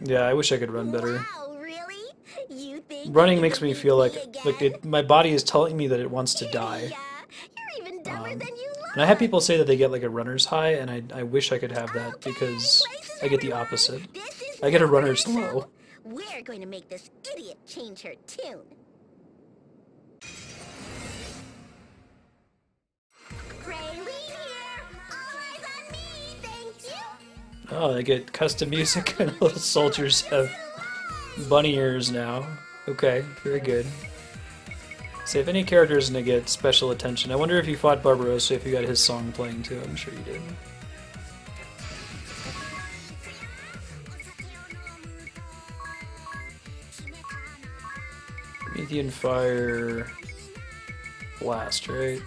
Yeah, I wish I could run better. Wow, really? You think Running you makes can me beat feel me like again? my body is telling me that it wants to die. Yeah, you're even dumber than you look. And I have people say that they get like a runner's high, and I wish I could have that because I get the opposite. This is I get a my runner's rehearsal. low. We're going to make this idiot change her tune. Praline here. All eyes on me, thank you. Oh, they get custom music, and little soldiers have bunny ears now. Okay, very good. So if any character is gonna get special attention, I wonder if you fought Barbarossa if you got his song playing too. I'm sure you did. Promethean Fire Blast, right?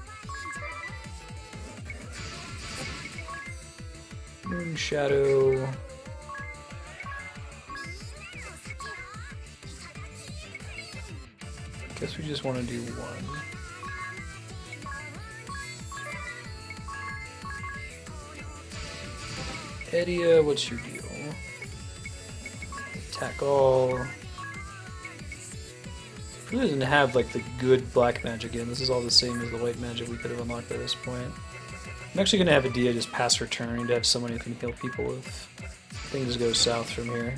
Moon Shadow. Guess we just want to do one. Edia, what's your deal? Attack all. Really doesn't have like the good black magic in. This is all the same as the white magic we could have unlocked by this point. I'm actually gonna have Adia just pass her turn. I need to have someone who can heal people if things go south from here.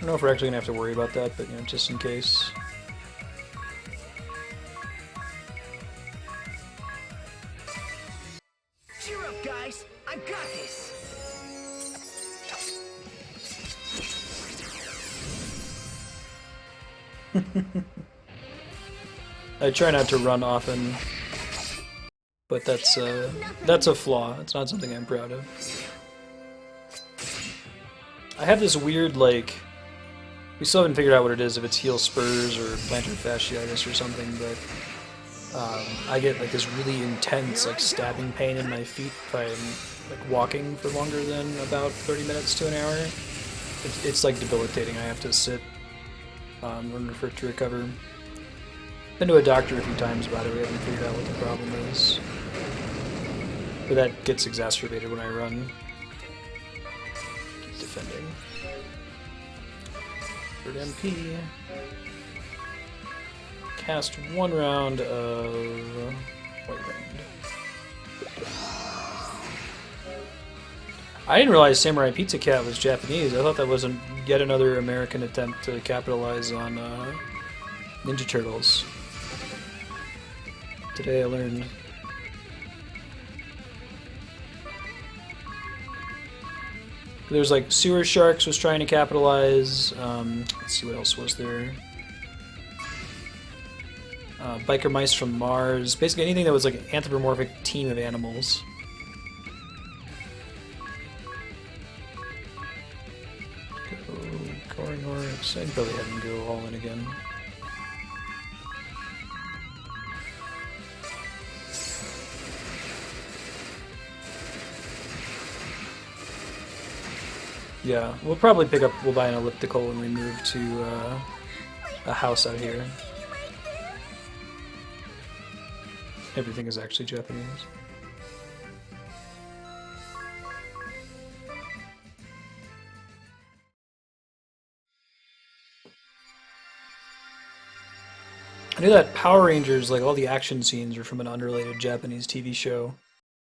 don't know if we're actually gonna have to worry about that, but you know, just in case. Cheer up, guys! I've got this! I try not to run often, but that's a flaw. It's not something I'm proud of. I have this weird, like, we still haven't figured out what it is, if it's heel spurs or plantar fasciitis or something, but I get like this really intense like stabbing pain in my feet if I'm like walking for longer than about 30 minutes to an hour. It's like debilitating. I have to sit in order for it to recover. Been to a doctor a few times about it. We haven't figured out what the problem is, but that gets exacerbated when I run. Keep defending. Third MP. Cast one round of White Wind. I didn't realize Samurai Pizza Cat was Japanese. I thought that was yet another American attempt to capitalize on Ninja Turtles. Today I learned. There's like Sewer Sharks was trying to capitalize. Let's see what else was there. Biker Mice from Mars. Basically anything that was like an anthropomorphic team of animals. Go Coring-Oryx. I'd probably have him go all in again. Yeah, we'll probably we'll buy an elliptical when we move to a house out here. Everything is actually Japanese. I knew that Power Rangers, like all the action scenes are from an unrelated Japanese TV show.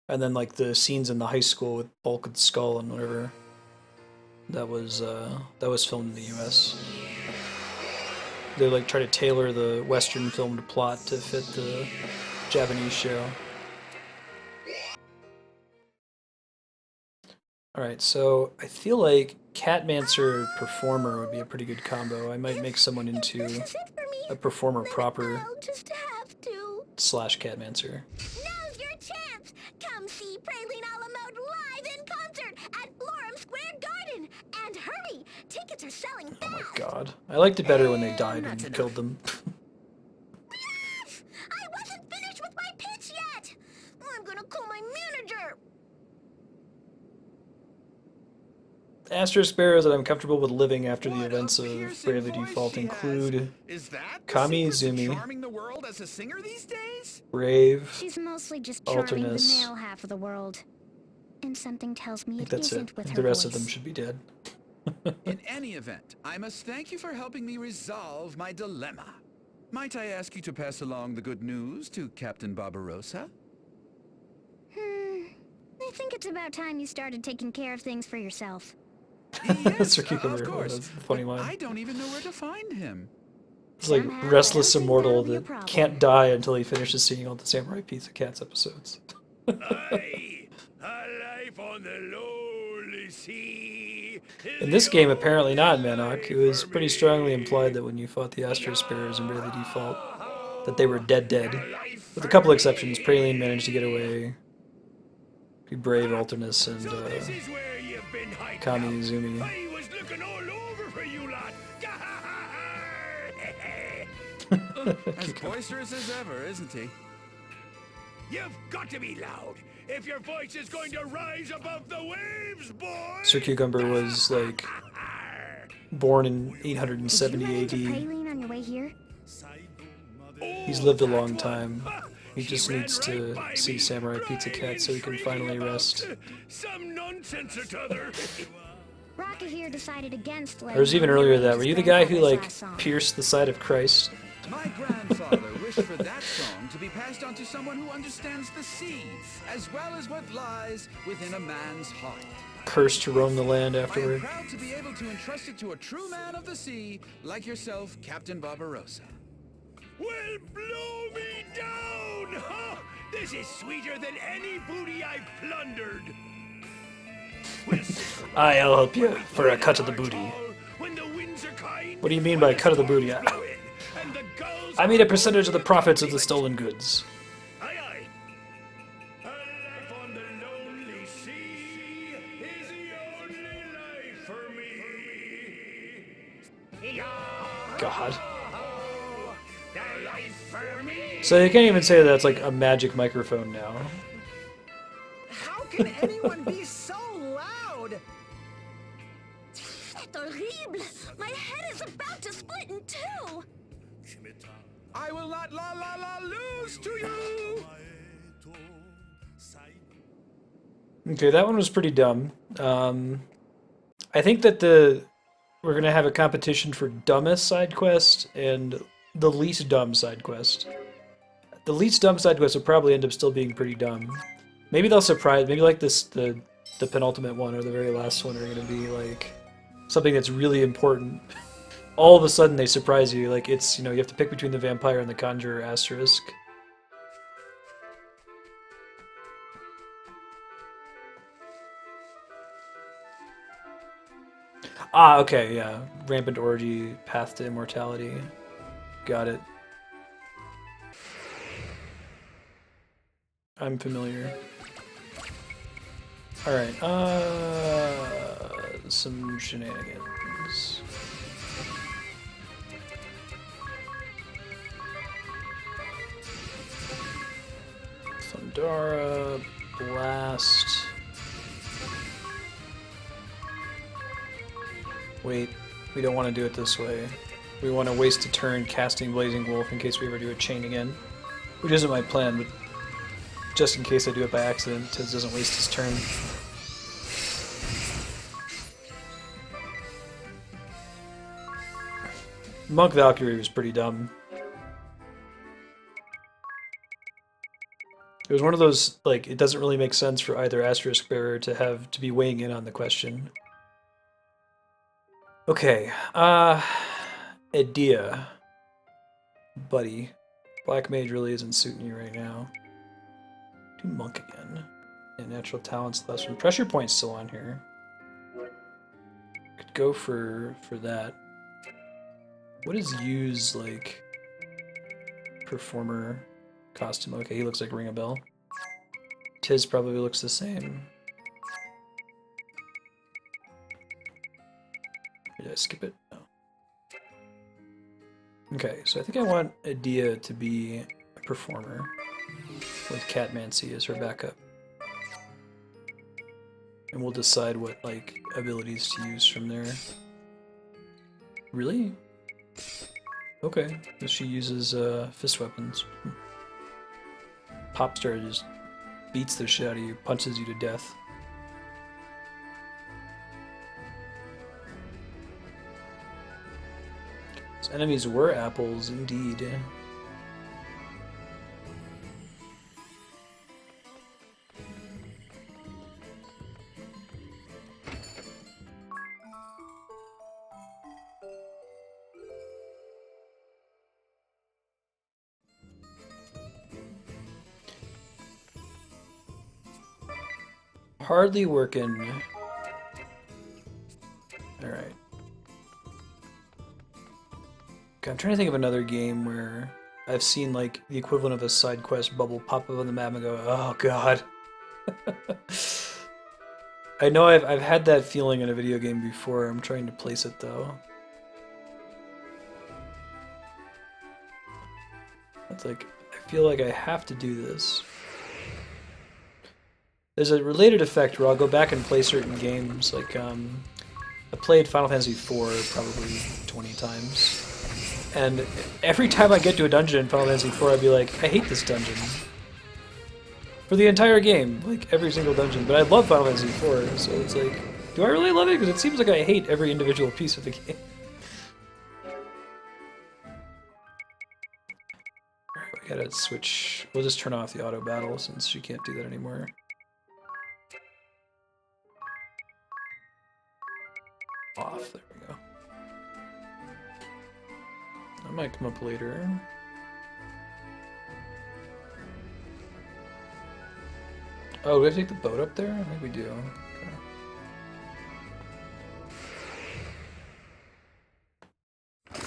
And then like the scenes in the high school with Bulk and Skull and whatever. That was filmed in the US. They like try to tailor the Western filmed plot to fit the Japanese show. Alright, so I feel like Catmancer Performer would be a pretty good combo. I might make someone into a Performer proper slash Catmancer. Now's your chance! Come see Praline a la Mode live in concert at Lorem Square Garden! And hurry! Tickets are selling fast! Oh my god. I liked it better when they died and you killed them. Yes! I wasn't finished with my pitch yet! I'm gonna call my manager! Astro Sparrows that I'm comfortable with living after the events of Bravely Default include Kami Izumi, charming the world as a singer these days? Brave, She's mostly just charming the Alternus. male half of the world. And something tells me I think it that's isn't it. with her The rest voice. of them should be dead. In any event, I must thank you for helping me resolve my dilemma. Might I ask you to pass along the good news to Captain Barbarossa? I think it's about time you started taking care of things for yourself. Yes, Sir Cucumber, of course. that's a funny But line. I don't even know where to find him. It's like Somehow, Restless I don't think Immortal that'll be a that problem. can't die until he finishes seeing all the Samurai Pizza Cats episodes. Aye, a life on the lowly sea. In this game, apparently not, Manok. It was pretty strongly implied that when you fought the Astro Sparrows in Bravely Default, that they were dead. With a couple exceptions, Praline managed to get away. Be Brave, Alternus, and This is where you've been hiding Kami out. Izumi. I was looking all over for you lot. As boisterous as ever, isn't he? You've got to be loud if your voice is going to rise above the waves, boy. Sir Cucumber was like born in 870 Did you run into AD. Praline on your way here? He's lived a long time. He just needs to see Samurai Pizza Cat so he can finally rest. Some nonsense or t'other. Raka here decided against There was even earlier that. Were you the guy who like pierced the side of Christ? My grandfather wished for that song to be passed on to someone who understands the sea, as well as what lies within a man's heart. cursed to roam the land I am afterward. proud to be able to entrust it to a true man of the sea, like yourself, Captain Barbarossa. Well, blow me down! Huh? This is sweeter than any booty I've plundered. I'll help you for a cut of the booty. When the winds are kind, What do you mean by cut of the booty? and the gulls I mean a percentage of the profits of the stolen goods. Aye, aye. A life on the lonely sea is the only life for me. God. The life for me. So you can't even say that's like a magic microphone now. How can anyone be so loud? C'est horrible! My head is about to split in two! I will not lose to you! Okay, that one was pretty dumb. I think that we're gonna have a competition for dumbest side quest and the least dumb side quest. The least dumb side quest will probably end up still being pretty dumb. Maybe they'll surprise. Maybe like the penultimate one or the very last one are gonna be like something that's really important. All of a sudden they surprise you. Like it's, you know, you have to pick between the vampire and the conjurer asterisk. Ah, okay, yeah. Rampant orgy, path to immortality. Got it. I'm familiar. Alright, some shenanigans. Thundara, Blast. Wait, we don't want to do it this way. We want to waste a turn casting Blazing Wolf in case we ever do a chain again. Which isn't my plan, but just in case I do it by accident, Tiz doesn't waste his turn. Monk Valkyrie was pretty dumb. It was one of those, like, it doesn't really make sense for either Asterisk Bearer to be weighing in on the question. Okay, Edea. Buddy. Black Mage really isn't suiting you right now. Do Monk again. And Natural Talents less one. Pressure Point's still on here. Could go for that. What is Yu's, like, performer costume? Okay, he looks like Ring a Bell. Tiz probably looks the same. Did I skip it? No. Okay, so I think I want Edea to be a performer with Catmancy as her backup. And we'll decide what, like, abilities to use from there. Really? Okay, so she uses fist weapons. Popstar just beats the shit out of you, punches you to death. His enemies were apples, indeed. Hardly working. Alright. I'm trying to think of another game where I've seen like the equivalent of a side quest bubble pop up on the map and go, oh god. I know I've had that feeling in a video game before. I'm trying to place it though. It's like, I feel like I have to do this. There's a related effect where I'll go back and play certain games, like, I played Final Fantasy IV probably 20 times, and every time I get to a dungeon in Final Fantasy IV, I'd be like, I hate this dungeon. For the entire game, like, every single dungeon, but I love Final Fantasy IV, so it's like, do I really love it? Because it seems like I hate every individual piece of the game. Alright, we gotta switch, we'll just turn off the auto battle since you can't do that anymore. off. There we go. That might come up later. Oh, do we have to take the boat up there? I think we do. Okay.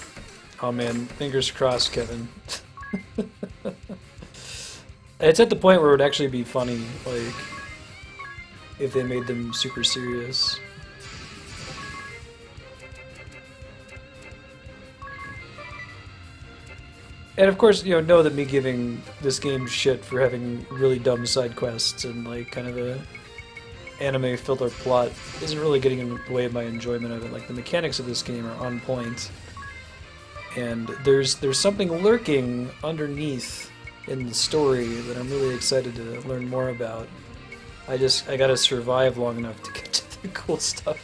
Oh man, fingers crossed, Kevin. It's at the point where it would actually be funny, like, if they made them super serious. And of course, you know that me giving this game shit for having really dumb side quests and like kind of a anime filler plot isn't really getting in the way of my enjoyment of it. Like the mechanics of this game are on point, and there's something lurking underneath in the story that I'm really excited to learn more about. I gotta survive long enough to get to the cool stuff.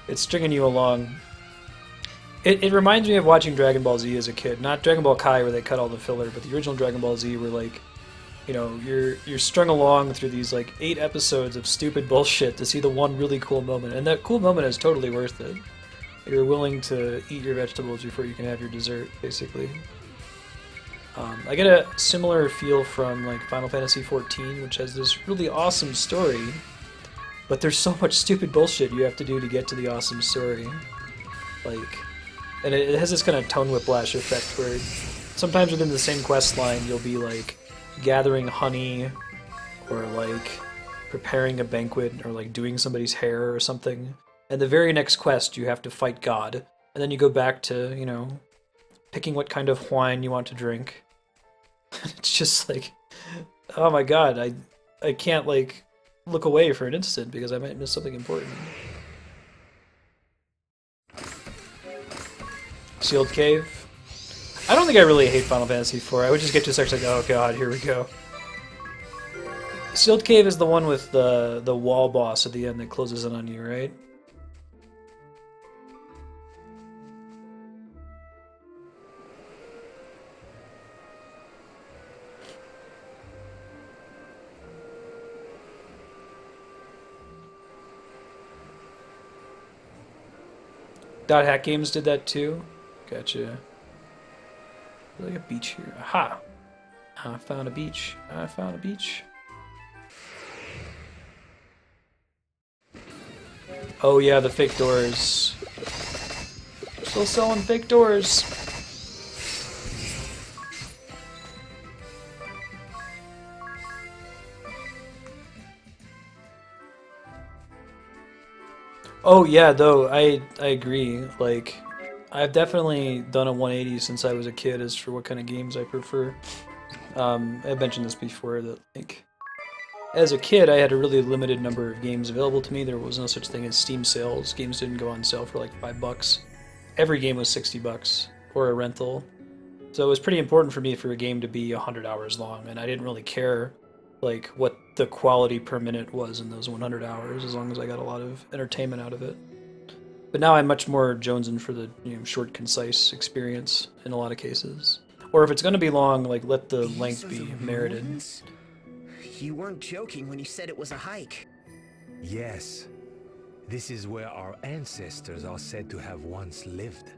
It's stringing you along. It reminds me of watching Dragon Ball Z as a kid. Not Dragon Ball Kai where they cut all the filler, but the original Dragon Ball Z where like, you know, you're strung along through these like 8 episodes of stupid bullshit to see the one really cool moment. And that cool moment is totally worth it. You're willing to eat your vegetables before you can have your dessert, basically. I get a similar feel from like Final Fantasy XIV, which has this really awesome story, but there's so much stupid bullshit you have to do to get to the awesome story. Like, and it has this kind of tone whiplash effect where sometimes within the same quest line you'll be like gathering honey or like preparing a banquet or like doing somebody's hair or something, and the very next quest you have to fight God, and then you go back to, you know, picking what kind of wine you want to drink. It's just like, oh my god, I can't like look away for an instant because I might miss something important. Sealed Cave. I don't think I really hate Final Fantasy IV. I would just get to search like, oh god, here we go. Sealed Cave is the one with the wall boss at the end that closes in on you, right? Dot Hack Games did that too. Gotcha. Like a beach here. Aha! I found a beach. I found a beach. Oh yeah, the fake doors. Still selling fake doors. Oh yeah, though, I agree. Like, I've definitely done a 180 since I was a kid as for what kind of games I prefer. I've mentioned this before that, like, as a kid I had a really limited number of games available to me. There was no such thing as Steam sales. Games didn't go on sale for like $5. Every game was $60 or a rental. So it was pretty important for me for a game to be 100 hours long, and I didn't really care like what the quality per minute was in those 100 hours, as long as I got a lot of entertainment out of it. But now I'm much more jonesing for the, you know, short, concise experience in a lot of cases. Or if it's going to be long, like let the length be merited. You weren't joking when you said it was a hike. Yes. This is where our ancestors are said to have once lived.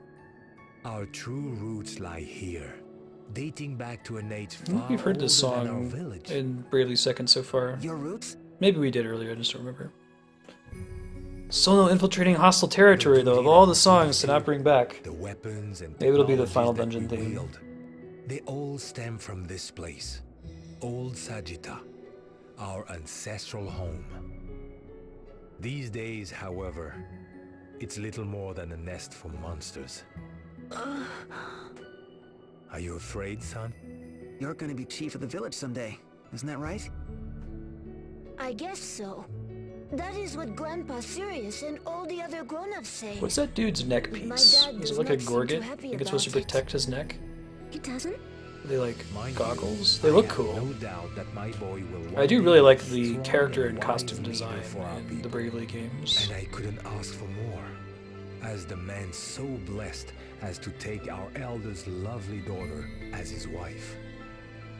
Our true roots lie here, dating back to an age far We've heard this older than our song village. in Bravely Second so far. Your roots? Maybe we did earlier, I just don't remember. Solo infiltrating hostile territory, though, of all the songs to not bring back. The weapons and maybe it'll be the technologies final that dungeon we theme. wield, they all stem from this place, Old Sagitta, our ancestral home. These days, however, it's little more than a nest for monsters. Are you afraid, son? You're gonna be chief of the village someday, isn't that right? I guess so. That is what Grandpa Sirius and all the other grown-ups say. What's that dude's neck My piece? dad Is does it like a not seem too gorget? happy Think it's supposed to about it. protect his neck? He doesn't? Are they like Mind goggles? you, They look I have cool. no doubt that my boy will I do one really day like be the strong character and and wise costume leader design for our in the people. Bravely games. And I couldn't ask for more, as the man so blessed as to take our elder's lovely daughter as his wife.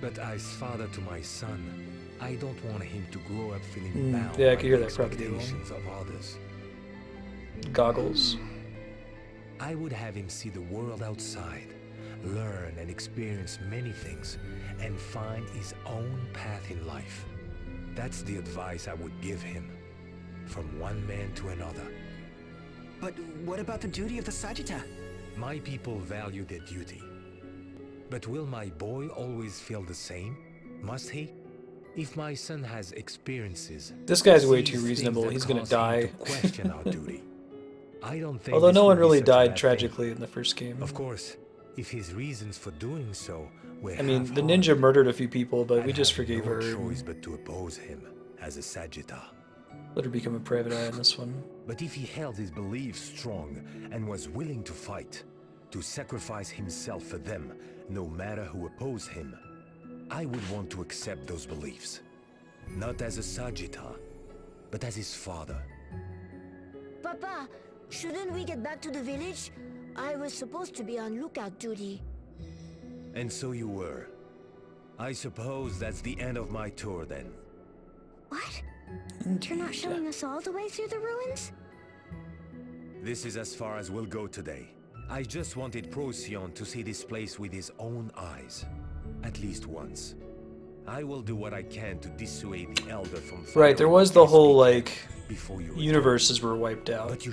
But as father to my son, I don't want him to grow up feeling bound yeah, I by could hear the that propaganda. expectations of others. goggles. I would have him see the world outside, learn and experience many things, and find his own path in life. That's the advice I would give him, from one man to another. But what about the duty of the Sagitta? My people value their duty. But will my boy always feel the same? Must he? If my son has experiences, This guy's way sees too things reasonable. that He's gonna cause him die. to question our duty. I don't think Although this no would one be really such a died bad tragically in the first game. thing. Of course, if his reasons for doing so were I mean, the half-hearted, ninja murdered a few people, but we I'd just have forgave no her choice and but to oppose him as a Sagitta. let her become a private eye in this one. But if he held his beliefs strong and was willing to fight, to sacrifice himself for them, no matter who opposed him, I would want to accept those beliefs. Not as a Sagitta, but as his father. Papa, shouldn't we get back to the village? I was supposed to be on lookout duty. And so you were. I suppose that's the end of my tour then. What? You're not showing us all the way through the ruins? This is as far as we'll go today. I just wanted Procyon to see this place with his own eyes. At least once. I will do what I can to dissuade the Elder from Right, there firing was the against whole, me like, before you return. universes were wiped out. Thank you,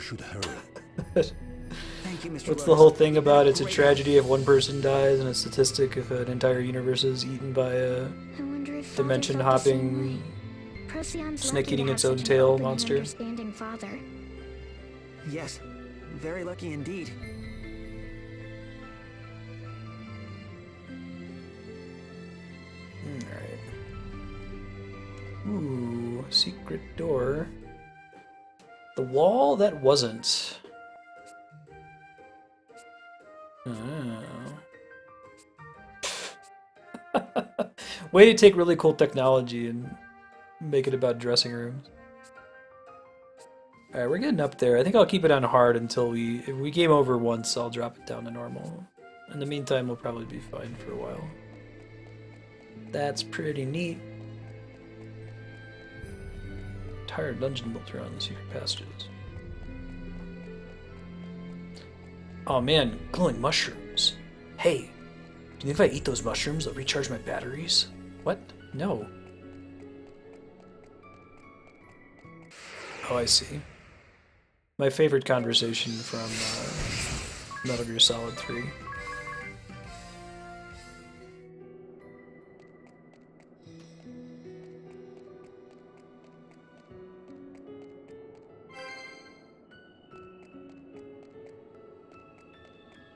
Mr. What's the Lotus. whole thing You've been about it's a great tragedy if one person dies and a statistic if an entire universe is eaten by a I wonder if Father dimension felt the same hopping way. Procyon's snake lucky eating to its have own such an tail open and monster. understanding father. help. Yes, very lucky indeed. Alright. Ooh, secret door. The wall that wasn't. Oh. Way to take really cool technology and make it about dressing rooms. Alright, we're getting up there. I think I'll keep it on hard until if we game over once, I'll drop it down to normal. In the meantime, we'll probably be fine for a while. That's pretty neat. Entire dungeon built around the secret passages. Oh man, glowing mushrooms. Hey, do you think if I eat those mushrooms, they'll recharge my batteries? What? No. Oh, I see. My favorite conversation from Metal Gear Solid 3.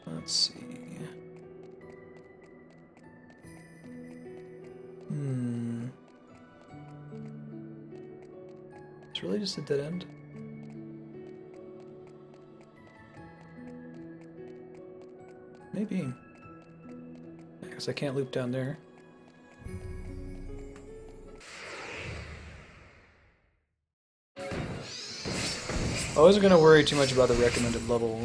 Let's see. It's really just a dead end? Maybe. I guess I can't loop down there. I wasn't gonna worry too much about the recommended level.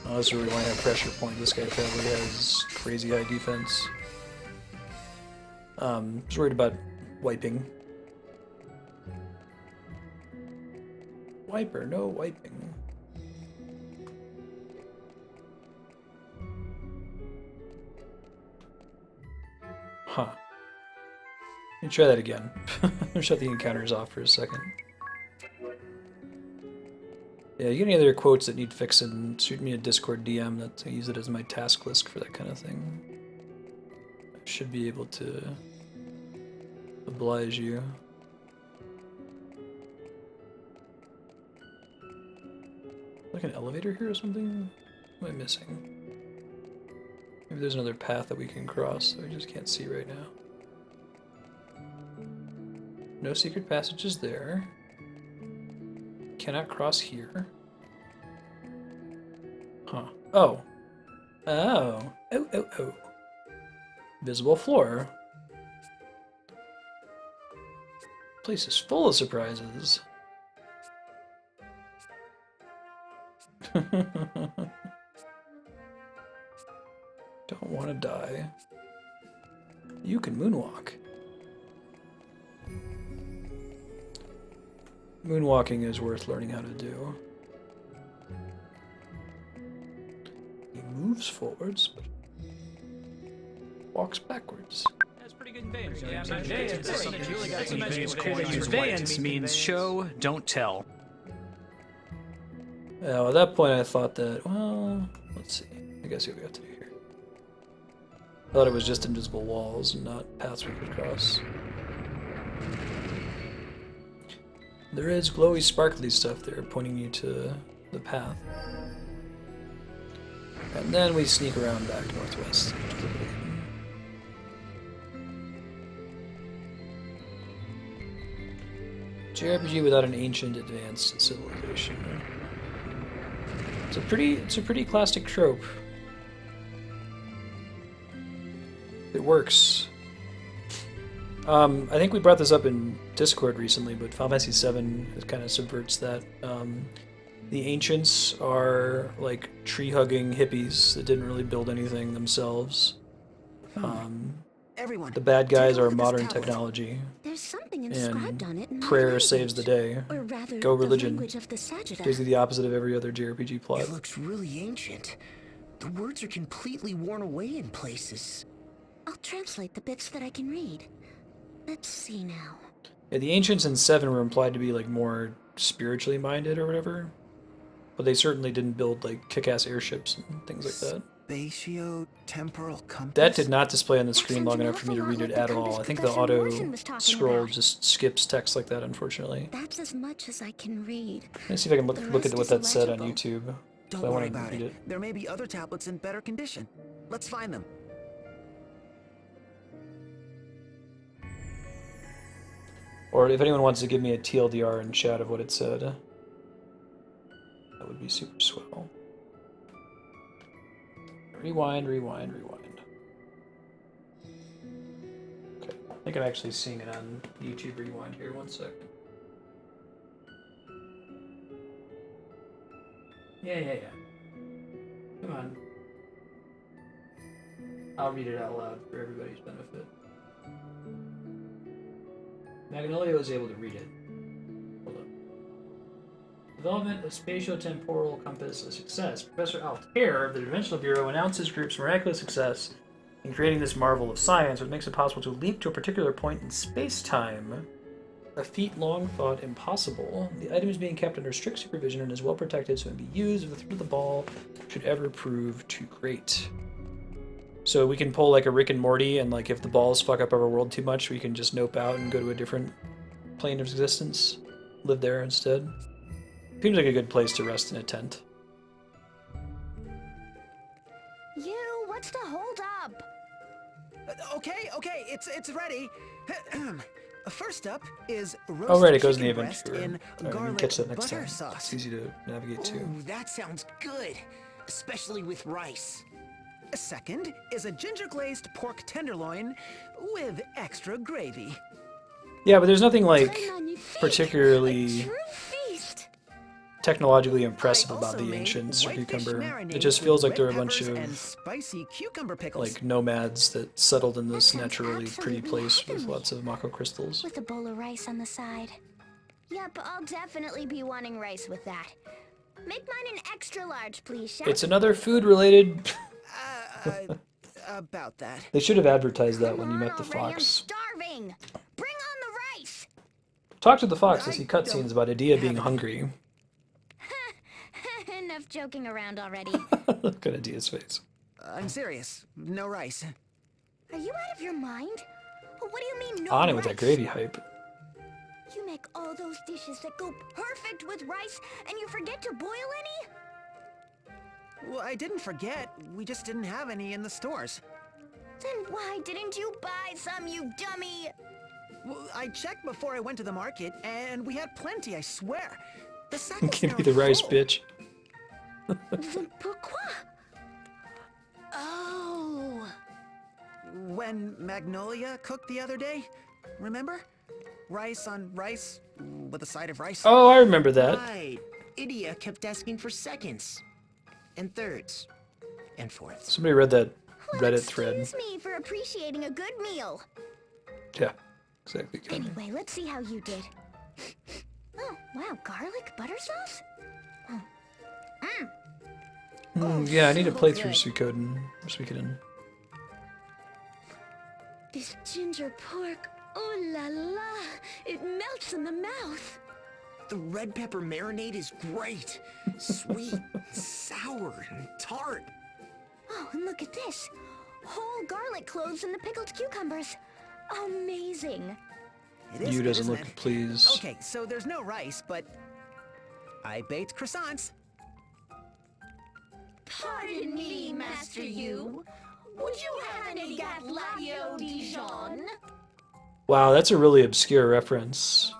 Unless we really want to have pressure point. This guy probably has crazy high defense. Just worried about wiping. Wiper, no wiping. Huh. Let me try that again. Shut the encounters off for a second. Yeah, you get any other quotes that need fixing, shoot me a Discord DM. I use it as my task list for that kind of thing. I should be able to oblige you. Like an elevator here or something? What am I missing? Maybe there's another path that we can cross that I just can't see right now. No secret passages there. Cannot cross here. Huh. Oh. Oh. Oh, oh, oh. Visible floor. Place is full of surprises. Don't want to die. You can moonwalk. Moonwalking is worth learning how to do. He moves forwards, but walks backwards. That's pretty good conveyance. Conveyance means show, don't tell. Now, at that point, I thought that, well, let's see. I guess what we got to do here. I thought it was just invisible walls and not paths we could cross. There is glowy, sparkly stuff there pointing you to the path. And then we sneak around back northwest. JRPG without an ancient advanced civilization. It's a pretty classic trope. It works. I think we brought this up in Discord recently, but Final Fantasy VII kind of subverts that. The ancients are like tree-hugging hippies that didn't really build anything themselves. Everyone, The bad guys take a are look at this modern tablet. technology, There's something inscribed on it in my prayer language. saves the day. Or rather, Go the religion. language of the Sagitta. Basically the opposite of every other JRPG plot. It looks really ancient. The words are completely worn away in places. I'll translate the bits that I can read. Let's see now. Yeah, the ancients in 7 were implied to be like more spiritually minded or whatever, but they certainly didn't build like kick-ass airships and things like that. Spatio-temporal compass? That did not display on the That screen sounds long an enough for me to awful lot read it like the at all. compass I think the Professor auto Morrison was talking scroll about. just skips text like that, unfortunately. That's as much as I can read. Let's see if I can The look at rest what is that said on illegible. YouTube. Don't So I worry wanna about read it. it. There may be other tablets in better condition. Let's find them. Or if anyone wants to give me a TLDR in chat of what it said, that would be super swell. Rewind, rewind, rewind. Okay, I think I'm actually seeing it on YouTube Rewind here. One sec. Yeah. Come on. I'll read it out loud for everybody's benefit. Magnolia was able to read it. Hold up. Development of spatio-temporal compass a success. Professor Altair of the Dimensional Bureau announced his group's miraculous success in creating this marvel of science, which makes it possible to leap to a particular point in space-time. A feat long thought impossible. The item is being kept under strict supervision and is well protected, so it can be used if the threat of the ball should ever prove too great. So we can pull like a Rick and Morty, and like if the balls fuck up our world too much, we can just nope out and go to a different plane of existence. Live there instead. Seems like a good place to rest in a tent. You, what's the hold up? Okay, it's ready. First up is roasted Oh right, it goes in the chicken event breast viewer. in Alright, we can garlic catch that next butter time. sauce. It's easy to navigate to. Ooh, that sounds good. Especially with rice. Second is a ginger glazed pork tenderloin with extra gravy. Yeah, but there's nothing like Très magnifique. particularly A true feast. technologically impressive I about also the made ancients or whitefish cucumber. marinade It just with feels like red they're a bunch peppers and of spicy cucumber pickles. like nomads that settled in this sounds naturally pretty absolutely place with heavenly. lots of mako crystals. With a bowl of rice on the side. Yep, I'll definitely be wanting rice with that. Make mine an extra large, please, Chef. It's another food related. About that. They should have advertised that when you Come met the on already, I'm fox. starving. Bring on the rice. Talk to the fox to see I cutscenes don't about Edea being have hungry. Enough joking around already. Look at Edea's face. I'm serious. No rice. Are you out of your mind? What do you mean no On it with that rice? gravy hype. You make all those dishes that go perfect with rice, and you forget to boil any? Well, I didn't forget. We just didn't have any in the stores. Then why didn't you buy some, you dummy? Well, I checked before I went to the market, and we had plenty, I swear. The sack was Give me now the rice, full. bitch. Pourquoi? Oh. When Magnolia cooked the other day, remember? Rice on rice with a side of rice. Oh, I remember that. Right. Idia kept asking for seconds. And thirds. And fourths. Somebody read that Well, Reddit thread. excuse me for appreciating a good meal. Yeah, exactly. Ken. Anyway, let's see how you did. Oh, wow, garlic butter sauce? Oh. Yeah, I need to so play through good. Suikoden. This ginger pork, oh la la, it melts in the mouth. The red pepper marinade is great. Sweet, sour, and tart. Oh, and look at this. Whole garlic cloves in the pickled cucumbers. Amazing. It is You good, doesn't isn't look it? pleased. Okay, so there's no rice, but I baked croissants. Pardon me, Master Yu. Would you have any Gatladio Dijon? Wow, that's a really obscure reference.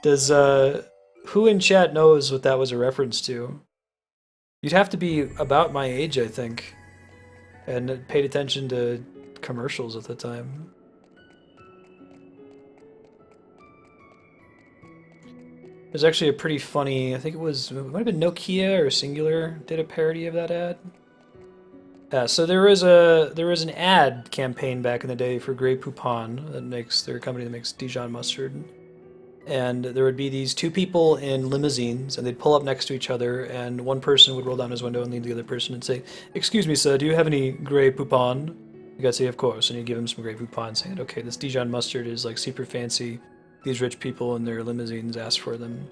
Does who in chat knows what that was a reference to? You'd have to be about my age, I think, and paid attention to commercials at the time. There's actually a pretty funny, I think it might have been Nokia or Singular did a parody of that ad. Yeah, so there was an ad campaign back in the day for Grey Poupon they're a company that makes Dijon mustard. And there would be these two people in limousines, and they'd pull up next to each other, and one person would roll down his window and lean to the other person and say, "Excuse me, sir, do you have any Grey Poupon?" The guy'd say, "Of course," and he'd give him some Grey Poupon, saying, "Okay, this Dijon mustard is like super fancy. These rich people in their limousines asked for them."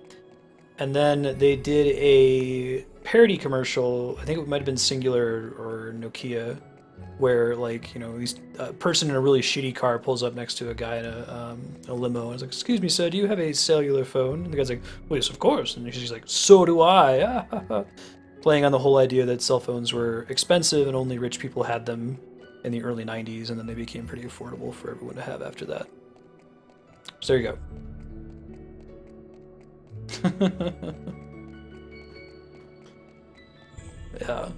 And then they did a parody commercial, I think it might have been Singular or Nokia, where, like, you know, a person in a really shitty car pulls up next to a guy in a limo and is like, "Excuse me, sir, do you have a cellular phone?" And the guy's like, "Well, yes, of course." And she's like, "So do I." Playing on the whole idea that cell phones were expensive and only rich people had them in the early 90s, and then they became pretty affordable for everyone to have after that. So there you go. Yeah.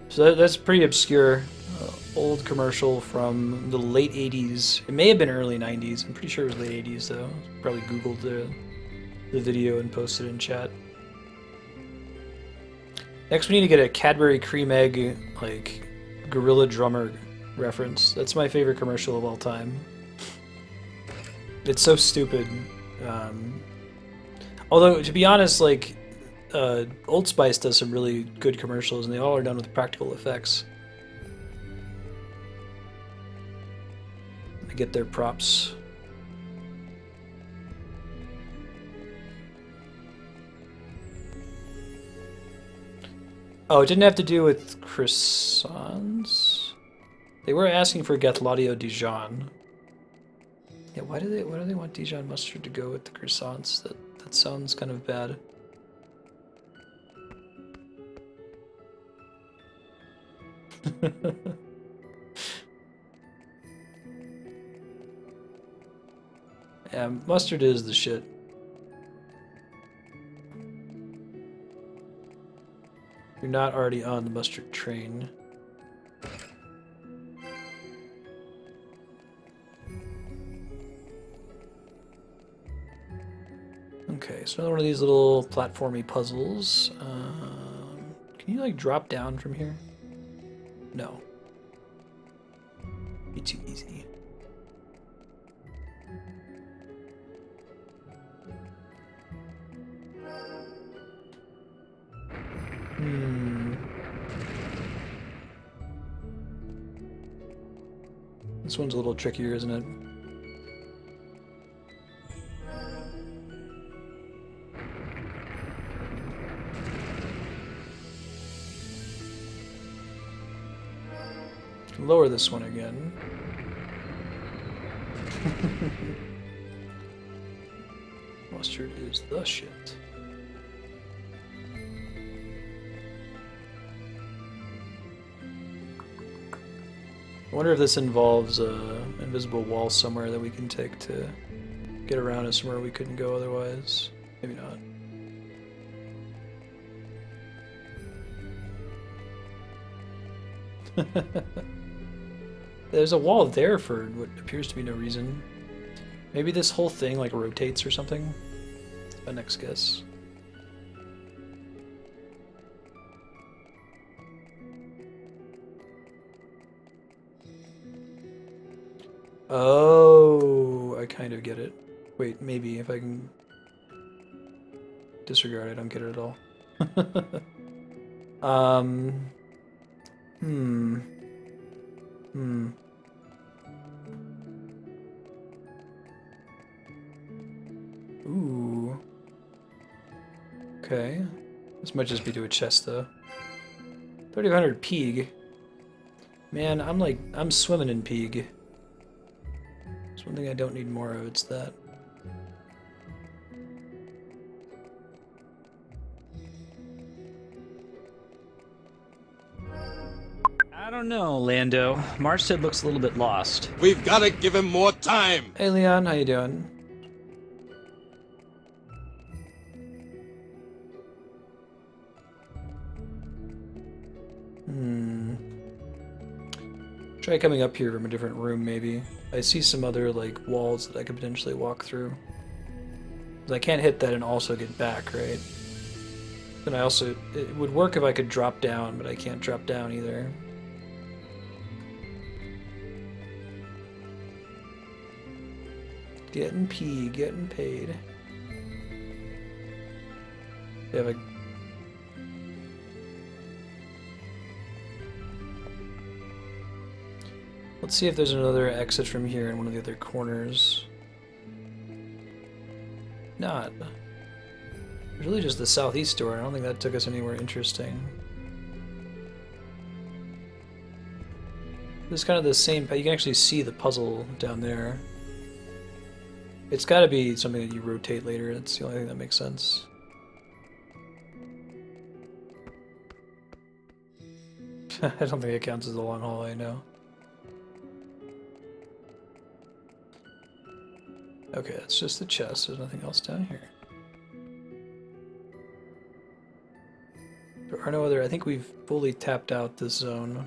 So that's pretty obscure. Old commercial from the late 80s. It may have been early 90s. I'm pretty sure it was late 80s, though. Probably Googled the video and posted it in chat. Next, we need to get a Cadbury Cream Egg, like, Gorilla Drummer reference. That's my favorite commercial of all time. It's so stupid. Although, to be honest, like, Old Spice does some really good commercials, and they all are done with practical effects. They get their props. Oh, it didn't have to do with croissants? They were asking for Gatladio Dijon. Yeah, why do they want Dijon mustard to go with the croissants? That sounds kind of bad. Yeah, mustard is the shit. You're not already on the mustard train. Okay, so another one of these little platformy puzzles. Can you, like, drop down from here? No. Be too easy. This one's a little trickier, isn't it? Lower this one again. Mustard is the shit. I wonder if this involves an invisible wall somewhere that we can take to get around to somewhere we couldn't go otherwise. Maybe not. There's a wall there for what appears to be no reason. Maybe this whole thing, like, rotates or something? My next guess. Oh, I kind of get it. Wait, maybe if I can disregard it, I don't get it at all. Ooh. Okay. This might just be to a chest, though. 3,500 Peeg. Man, I'm swimming in Peeg. There's one thing I don't need more of, it's that. I don't know, Lando. Marstead looks a little bit lost. We've got to give him more time. Hey, Leon, how you doing? Try coming up here from a different room, maybe. I see some other, like, walls that I could potentially walk through. But I can't hit that and also get back, right? Then I also... It would work if I could drop down, but I can't drop down either. Getting P, getting paid. They have a... Let's see if there's another exit from here in one of the other corners. Not. It's really just the southeast door. I don't think that took us anywhere interesting. This is kind of the same... You can actually see the puzzle down there. It's got to be something that you rotate later. That's the only thing that makes sense. I don't think it counts as a long hallway, no. Okay, that's just the chest. There's nothing else down here. There are no other... I think we've fully tapped out this zone.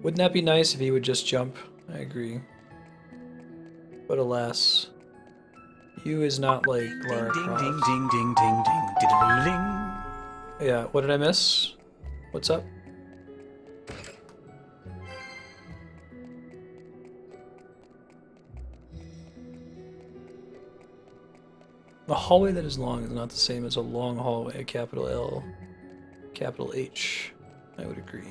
Wouldn't that be nice if he would just jump? I agree. But alas, you is not like Lara Croft. Ding, ding, ding, ding, ding, ding, ding. Yeah, what did I miss? What's up? A hallway that is long is not the same as a long hallway, capital L, capital H. I would agree.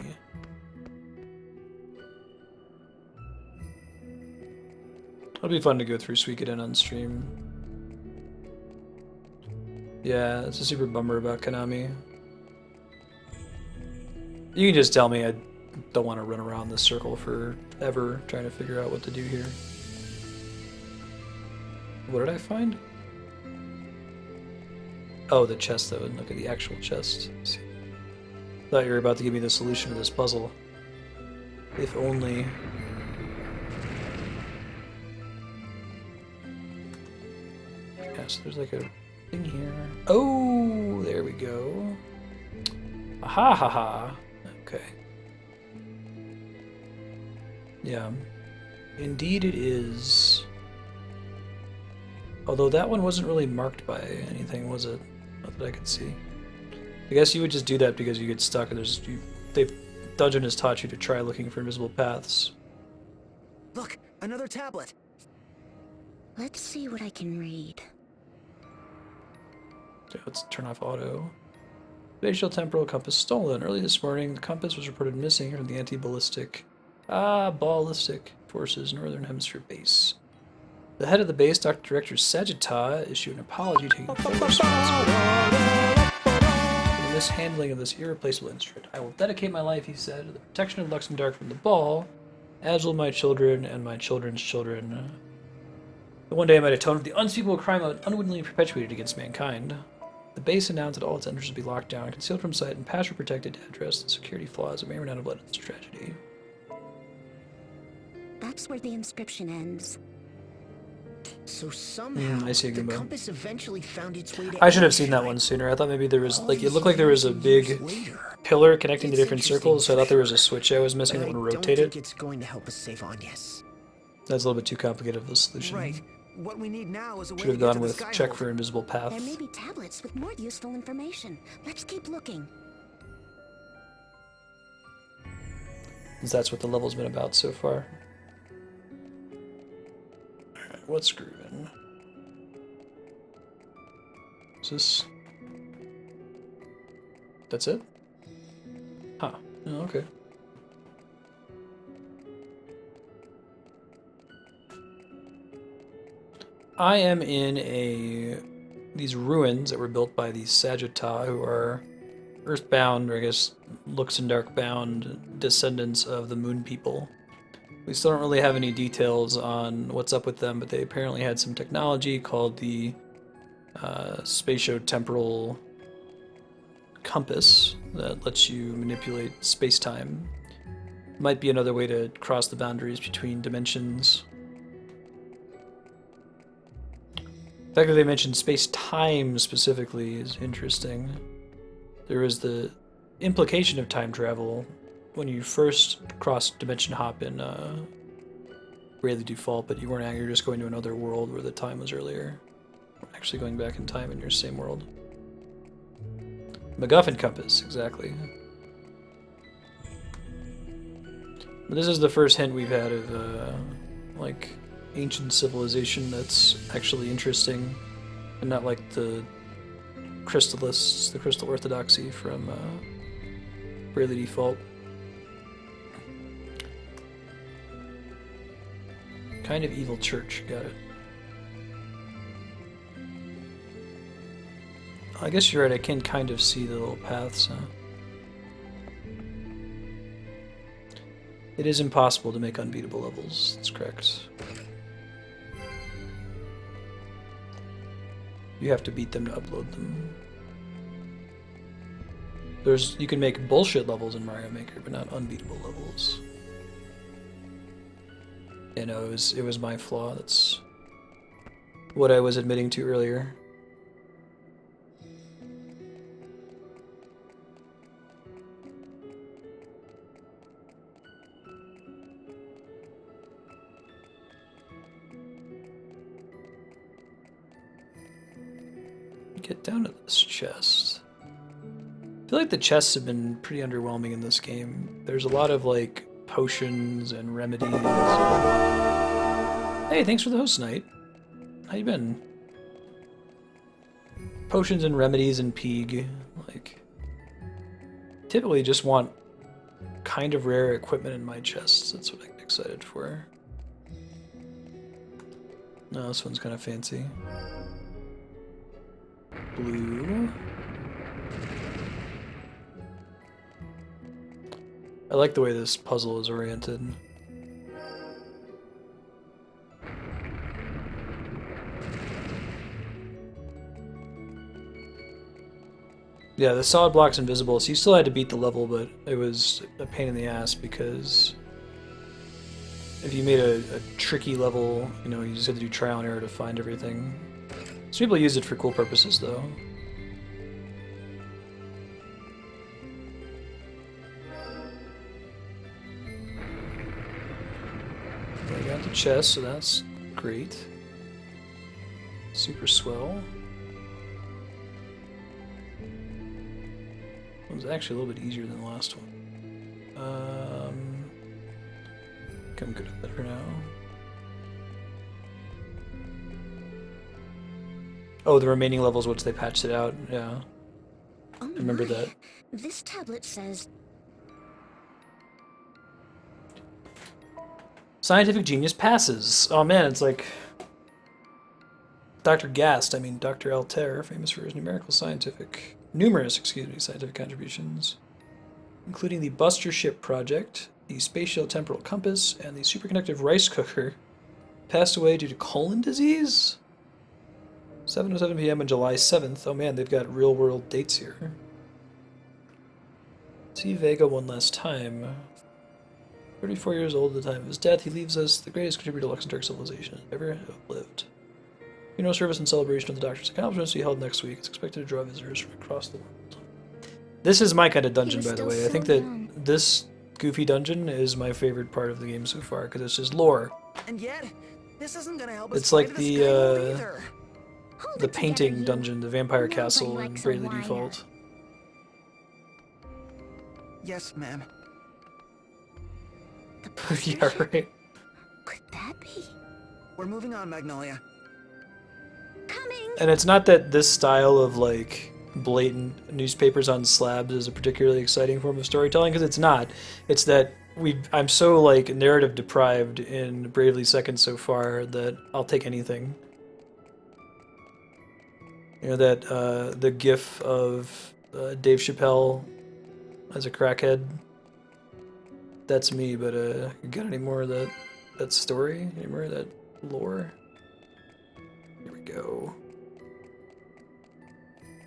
It'll be fun to go through Suikoden on stream. Yeah, it's a super bummer about Konami. You can just tell me I don't want to run around this circle forever trying to figure out what to do here. What did I find? Oh, the chest though, and look at the actual chest. See. Thought you were about to give me the solution to this puzzle. If only. Yes, there's like a thing here. Oh, there we go. Aha ha ha. Okay. Yeah. Indeed it is. Although that one wasn't really marked by anything, was it? Not that I could see. I guess you would just do that because you get stuck and Dungeon has taught you to try looking for invisible paths. Look, another tablet. Let's see what I can read. Okay, let's turn off auto. Spatial temporal compass stolen. Early this morning, the compass was reported missing from the anti-ballistic forces Northern Hemisphere base. The head of the base, Dr. Director Sagitta, issued an apology taking full responsibility for the mishandling of this irreplaceable instrument. I will dedicate my life, he said, to the protection of Luxembourg from the ball, as will my children and my children's children. But one day I might atone for the unspeakable crime I would unwittingly perpetuated against mankind. The base announced that all its entrances would be locked down, concealed from sight, and password-protected to address the security flaws that may or may not have led to this tragedy. That's where the inscription ends. So somehow I see, the Goomba. compass eventually found its way to I should have seen that one sooner. I thought maybe there was, like, it looked like there was a big pillar connecting the different circles, so I thought there was a switch I was missing that would rotate I don't it. think it's going to help us save Agnes. That's a little bit too complicated of a solution. Right. What we need now is a way Should have to get gone to the with Skyhold. check for invisible path. There may be tablets with more useful information. Let's keep looking. since that's what the level's been about so far. Alright, what's grooving? Is this... That's it? Huh. Oh, okay. I am in these ruins that were built by these Sagittah, who are Earthbound, or I guess Luxendark bound descendants of the Moon People. We still don't really have any details on what's up with them, but they apparently had some technology called the spatio-temporal compass that lets you manipulate space-time. Might be another way to cross the boundaries between dimensions. The fact that they mentioned space-time specifically is interesting. There is the implication of time travel when you first cross-dimension hop in Bravely Default, but you weren't actually just going to another world where the time was earlier. You're actually going back in time in your same world. MacGuffin compass, exactly. But this is the first hint we've had of like ancient civilization that's actually interesting, and not like the Crystalists, the Crystal Orthodoxy from Bravely Default. Kind of evil church, got it. I guess you're right, I can kind of see the little paths, huh? It is impossible to make unbeatable levels, that's correct. You have to beat them to upload them. You can make bullshit levels in Mario Maker, but not unbeatable levels. You know, it was my flaw, that's what I was admitting to earlier. Get down to this chest. I feel like the chests have been pretty underwhelming in this game. There's a lot of like potions and remedies. Hey, thanks for the host night. How you been? Potions and remedies and Peeg. Like, typically just want kind of rare equipment in my chests. That's what I get excited for. No, this one's kind of fancy. Blue. I like the way this puzzle is oriented. Yeah, the solid block's invisible, so you still had to beat the level, but it was a pain in the ass because if you made a tricky level, you know, you just had to do trial and error to find everything. Some people use it for cool purposes, though. We got the chest, so that's great. Super swell. It was actually a little bit easier than the last one. I'm good at that for now. Oh, the remaining levels once they patched it out, yeah. Oh, I remember that. This tablet says... Scientific genius passes. Oh man, it's like... Dr. Altair, famous for his numerous scientific contributions, including the Buster Ship Project, the Spatial Temporal Compass, and the Superconductive Rice Cooker, passed away due to colon disease? 7:07 p.m. on July 7th. Oh man, they've got real-world dates here. See Vega one last time. 34 years old at the time of his death, he leaves us the greatest contributor to Luxembourg civilization ever have lived. Funeral service and celebration of the Doctor's accomplishments will be held next week. It's expected to draw visitors from across the world. This is my kind of dungeon, by the way. I think that this goofy dungeon is my favorite part of the game so far, because it's just lore. And yet, this isn't gonna help us. It's like the painting dungeon, the vampire castle in Bravely Default. Yes, ma'am. The buster Yeah, ship? right. Could that be? We're moving on, Magnolia. Coming! And it's not that this style of like blatant newspapers on slabs is a particularly exciting form of storytelling, because it's not. It's that I'm so like narrative deprived in Bravely Second so far that I'll take anything. You know that the gif of Dave Chappelle as a crackhead. That's me, but you got any more of that story? Any more of that lore? Here we go.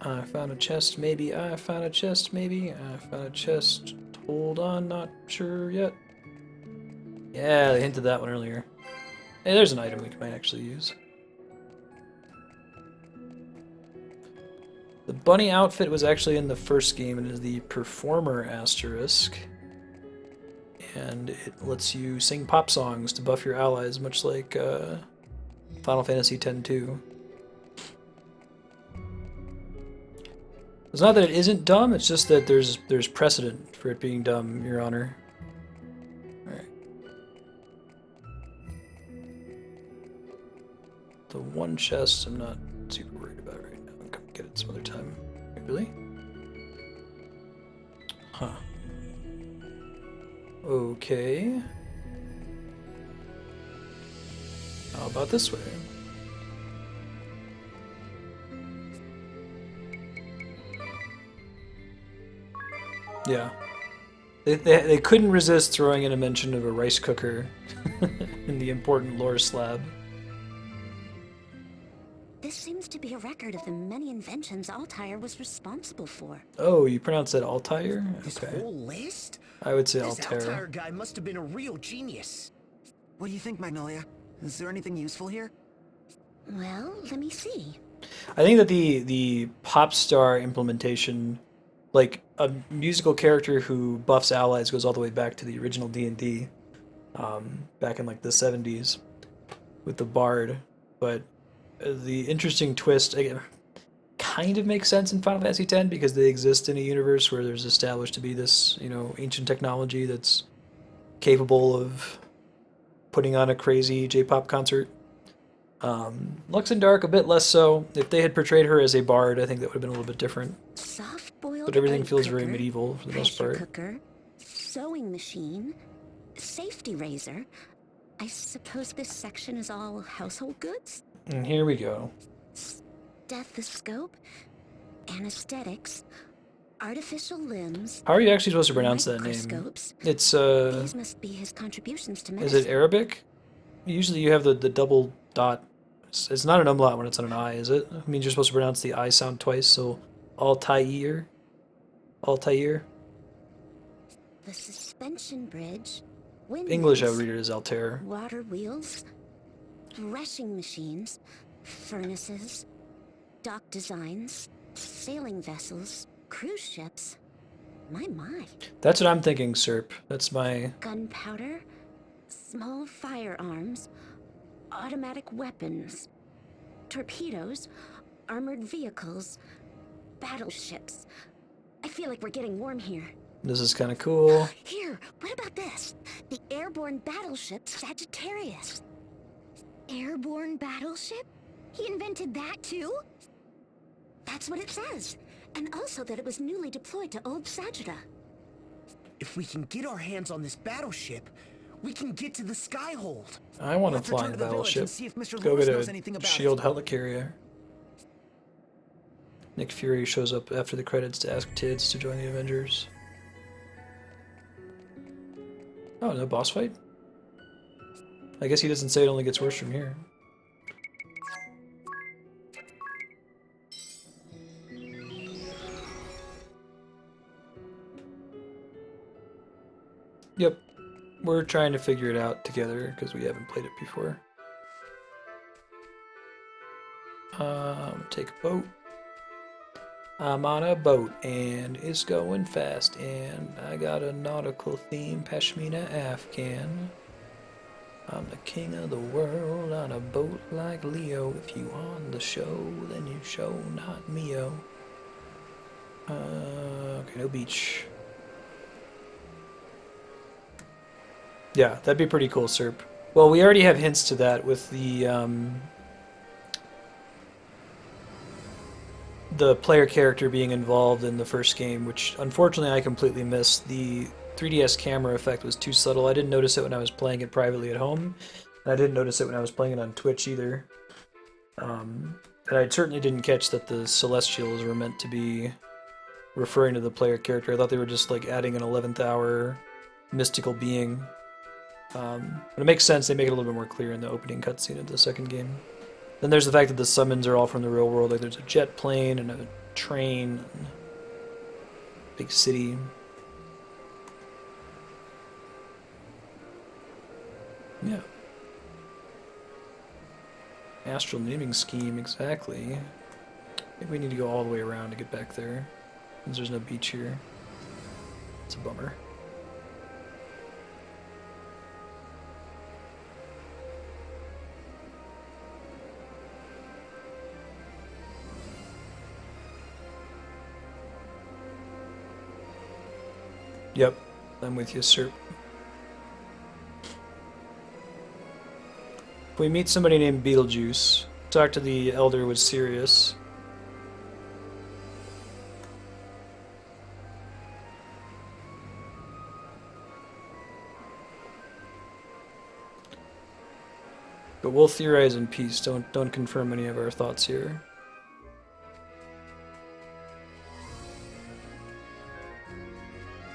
I found a chest, maybe. I found a chest, maybe. I found a chest. Hold on, not sure yet. Yeah, they hinted that one earlier. Hey, there's an item we might actually use. The bunny outfit was actually in the first game and is the Performer asterisk. And it lets you sing pop songs to buff your allies, much like Final Fantasy X-2. It's not that it isn't dumb, it's just that there's precedent for it being dumb, Your Honor. Alright. The one chest I'm not super worried about right now. I'll come get it some other time. Wait, really? Huh. Okay. How about this way? Yeah. They couldn't resist throwing in a mention of a rice cooker in the important lore slab. This seems to be a record of the many inventions Altair was responsible for. Oh, you pronounce that Altair? This Okay. whole list? I would say This Altair Altair. guy must have been a real genius. What do you think, Magnolia? Is there anything useful here? Well, let me see. I think that the pop star implementation, like a musical character who buffs allies, goes all the way back to the original D&D, back in like the 70s, with the Bard. But the interesting twist, again, kind of makes sense in Final Fantasy X because they exist in a universe where there's established to be this, you know, ancient technology that's capable of putting on a crazy J-pop concert. Lux and Dark a bit less so. If they had portrayed her as a bard, I think that would have been a little bit different. Soft-boiled But everything egg feels cooker, very medieval for the most pressure part. cooker, sewing machine, safety razor. I suppose this section is all household goods? And here we go. Stethoscope, anesthetics, artificial limbs. How are you actually supposed to pronounce that name? microscopes. It's These must be his contributions to is medicine. it Arabic? Usually you have the double dot. It's not an umlaut when it's on an I, is it? I mean, you're supposed to pronounce the I sound twice, so Altair. Altair. The suspension bridge. English, I would windmills, read it as Altair. water wheels, threshing machines, furnaces, dock designs, sailing vessels, cruise ships. My. That's what I'm thinking, Serp. That's my... Gunpowder, small firearms, automatic weapons, torpedoes, armored vehicles, battleships. I feel like we're getting warm here. This is kind of cool. Here, what about this? The airborne battleship Sagittarius. Airborne battleship? He invented that too? That's what it says. And also that it was newly deployed to Old Sagitta. If we can get our hands on this battleship, we can get to the Skyhold. I want to Let's fly return a to the village battleship. and see if Mr. Go Lewis get knows anything a about shield it. helicarrier. Nick Fury shows up after the credits to ask Tids to join the Avengers. Oh, no boss fight? I guess he doesn't say it only gets worse from here. Yep. We're trying to figure it out together because we haven't played it before. Take a boat. I'm on a boat and it's going fast and I got a nautical theme, Pashmina Afghan. I'm the king of the world on a boat like Leo. If you on the show, then you show not Mio. Okay, no beach. Yeah, that'd be pretty cool, Serp. Well, we already have hints to that with the player character being involved in the first game, which unfortunately I completely missed. The 3DS camera effect was too subtle. I didn't notice it when I was playing it privately at home, and I didn't notice it when I was playing it on Twitch either. And I certainly didn't catch that the Celestials were meant to be referring to the player character. I thought they were just like adding an 11th hour mystical being. But it makes sense, they make it a little bit more clear in the opening cutscene of the second game. Then there's the fact that the summons are all from the real world, like there's a jet plane and a train, and a big city. Yeah. Astral naming scheme, exactly. Maybe we need to go all the way around to get back there, since there's no beach here. It's a bummer. Yep, I'm with you, sir. If we meet somebody named Beetlejuice, talk to the elder with Sirius. But we'll theorize in peace. Don't confirm any of our thoughts here.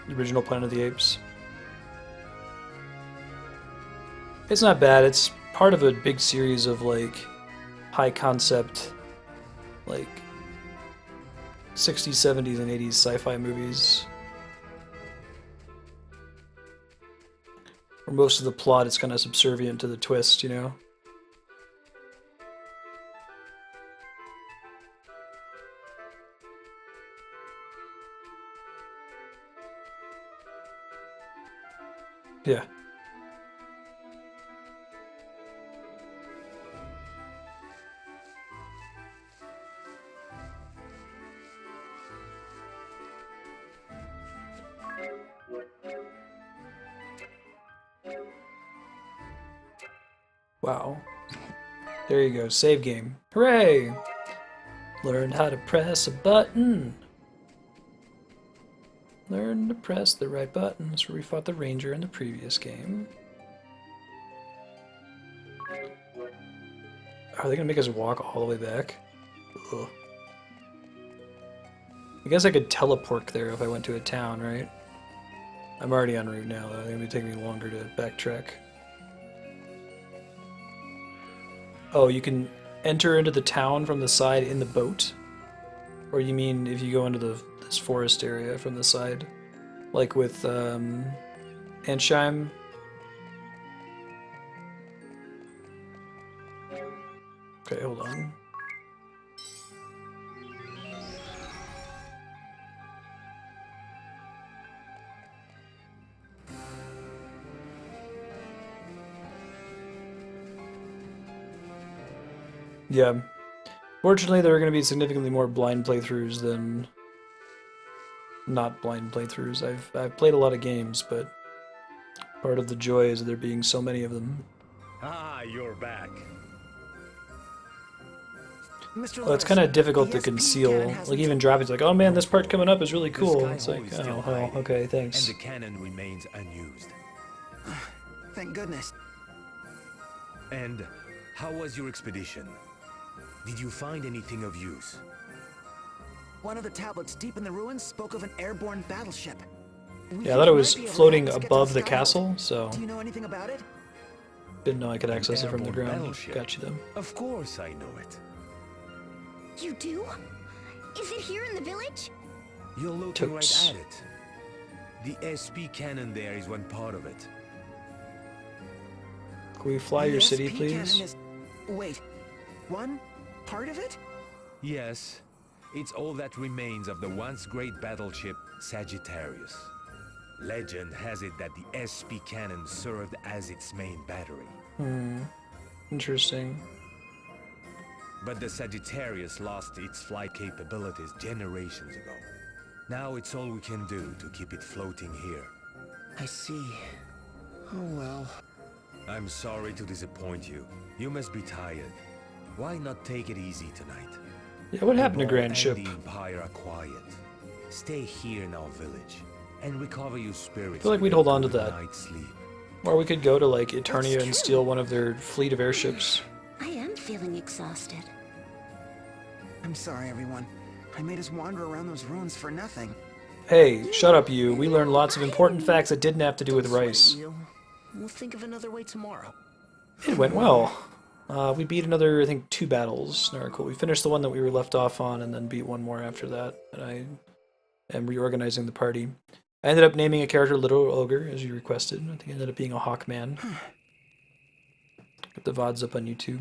The original Planet of the Apes. It's not bad. It's part of a big series of like high concept, like 60s, 70s, and 80s sci-fi movies. Where most of the plot is kind of subservient to the twist, you know? Yeah. Wow. There you go, save game. Hooray! Learn how to press a button. Learn to press the right buttons, where we fought the ranger in the previous game. Are they gonna make us walk all the way back? Ugh. I guess I could teleport there if I went to a town, right? I'm already en route now, though. It's gonna be taking me longer to backtrack. Oh, you can enter into the town from the side in the boat? Or you mean if you go into this forest area from the side? Like with, Ansheim? Okay, hold on. Yeah. Fortunately, there are going to be significantly more blind playthroughs than not blind playthroughs. I've played a lot of games, but part of the joy is there being so many of them. Ah, you're back. Mr. Well, it's kind of difficult to conceal. Like even dropping's like, oh man, this part coming up is really cool. It's like, oh, well, okay, thanks. And the cannon remains unused. Thank goodness. And how was your expedition? Did you find anything of use? One of the tablets deep in the ruins spoke of an airborne battleship. Yeah, I thought it was floating above the castle, so Do you know anything about it? didn't know I could access it from the airborne ground. battleship. Got you, though. Of course I know it. You do? Is it here in the village? You're looking Totes. right at it. The SP cannon there is one part of it. Can we fly The your city, SP please? cannon is... Wait, one part of it? Yes, it's all that remains of the once great battleship Sagittarius. Legend has it that the SP cannon served as its main battery. Interesting. But the Sagittarius lost its flight capabilities generations ago. Now it's all we can do to keep it floating here. I see. Oh well. I'm sorry to disappoint you. You must be tired. Why not take it easy tonight? Yeah, what happened to The ball Grand Ship? and the Empire are quiet. Stay here in our village and recover your spirits. I feel like with we'd a hold on to good that. night's sleep. Or we could go to, like, Eternia That's and true. steal one of their fleet of airships. I am feeling exhausted. I'm sorry, everyone. I made us wander around those ruins for nothing. Hey, shut up, you. We learned lots of important facts that didn't have to do with Don't sweat it, rice. you. We'll think of another way tomorrow. It went well. We beat another, I think, 2 battles. Narcool. We finished the one that we were left off on and then beat one more after that. And I am reorganizing the party. I ended up naming a character Little Ogre, as you requested. I think it ended up being a Hawkman. Got the VODs up on YouTube.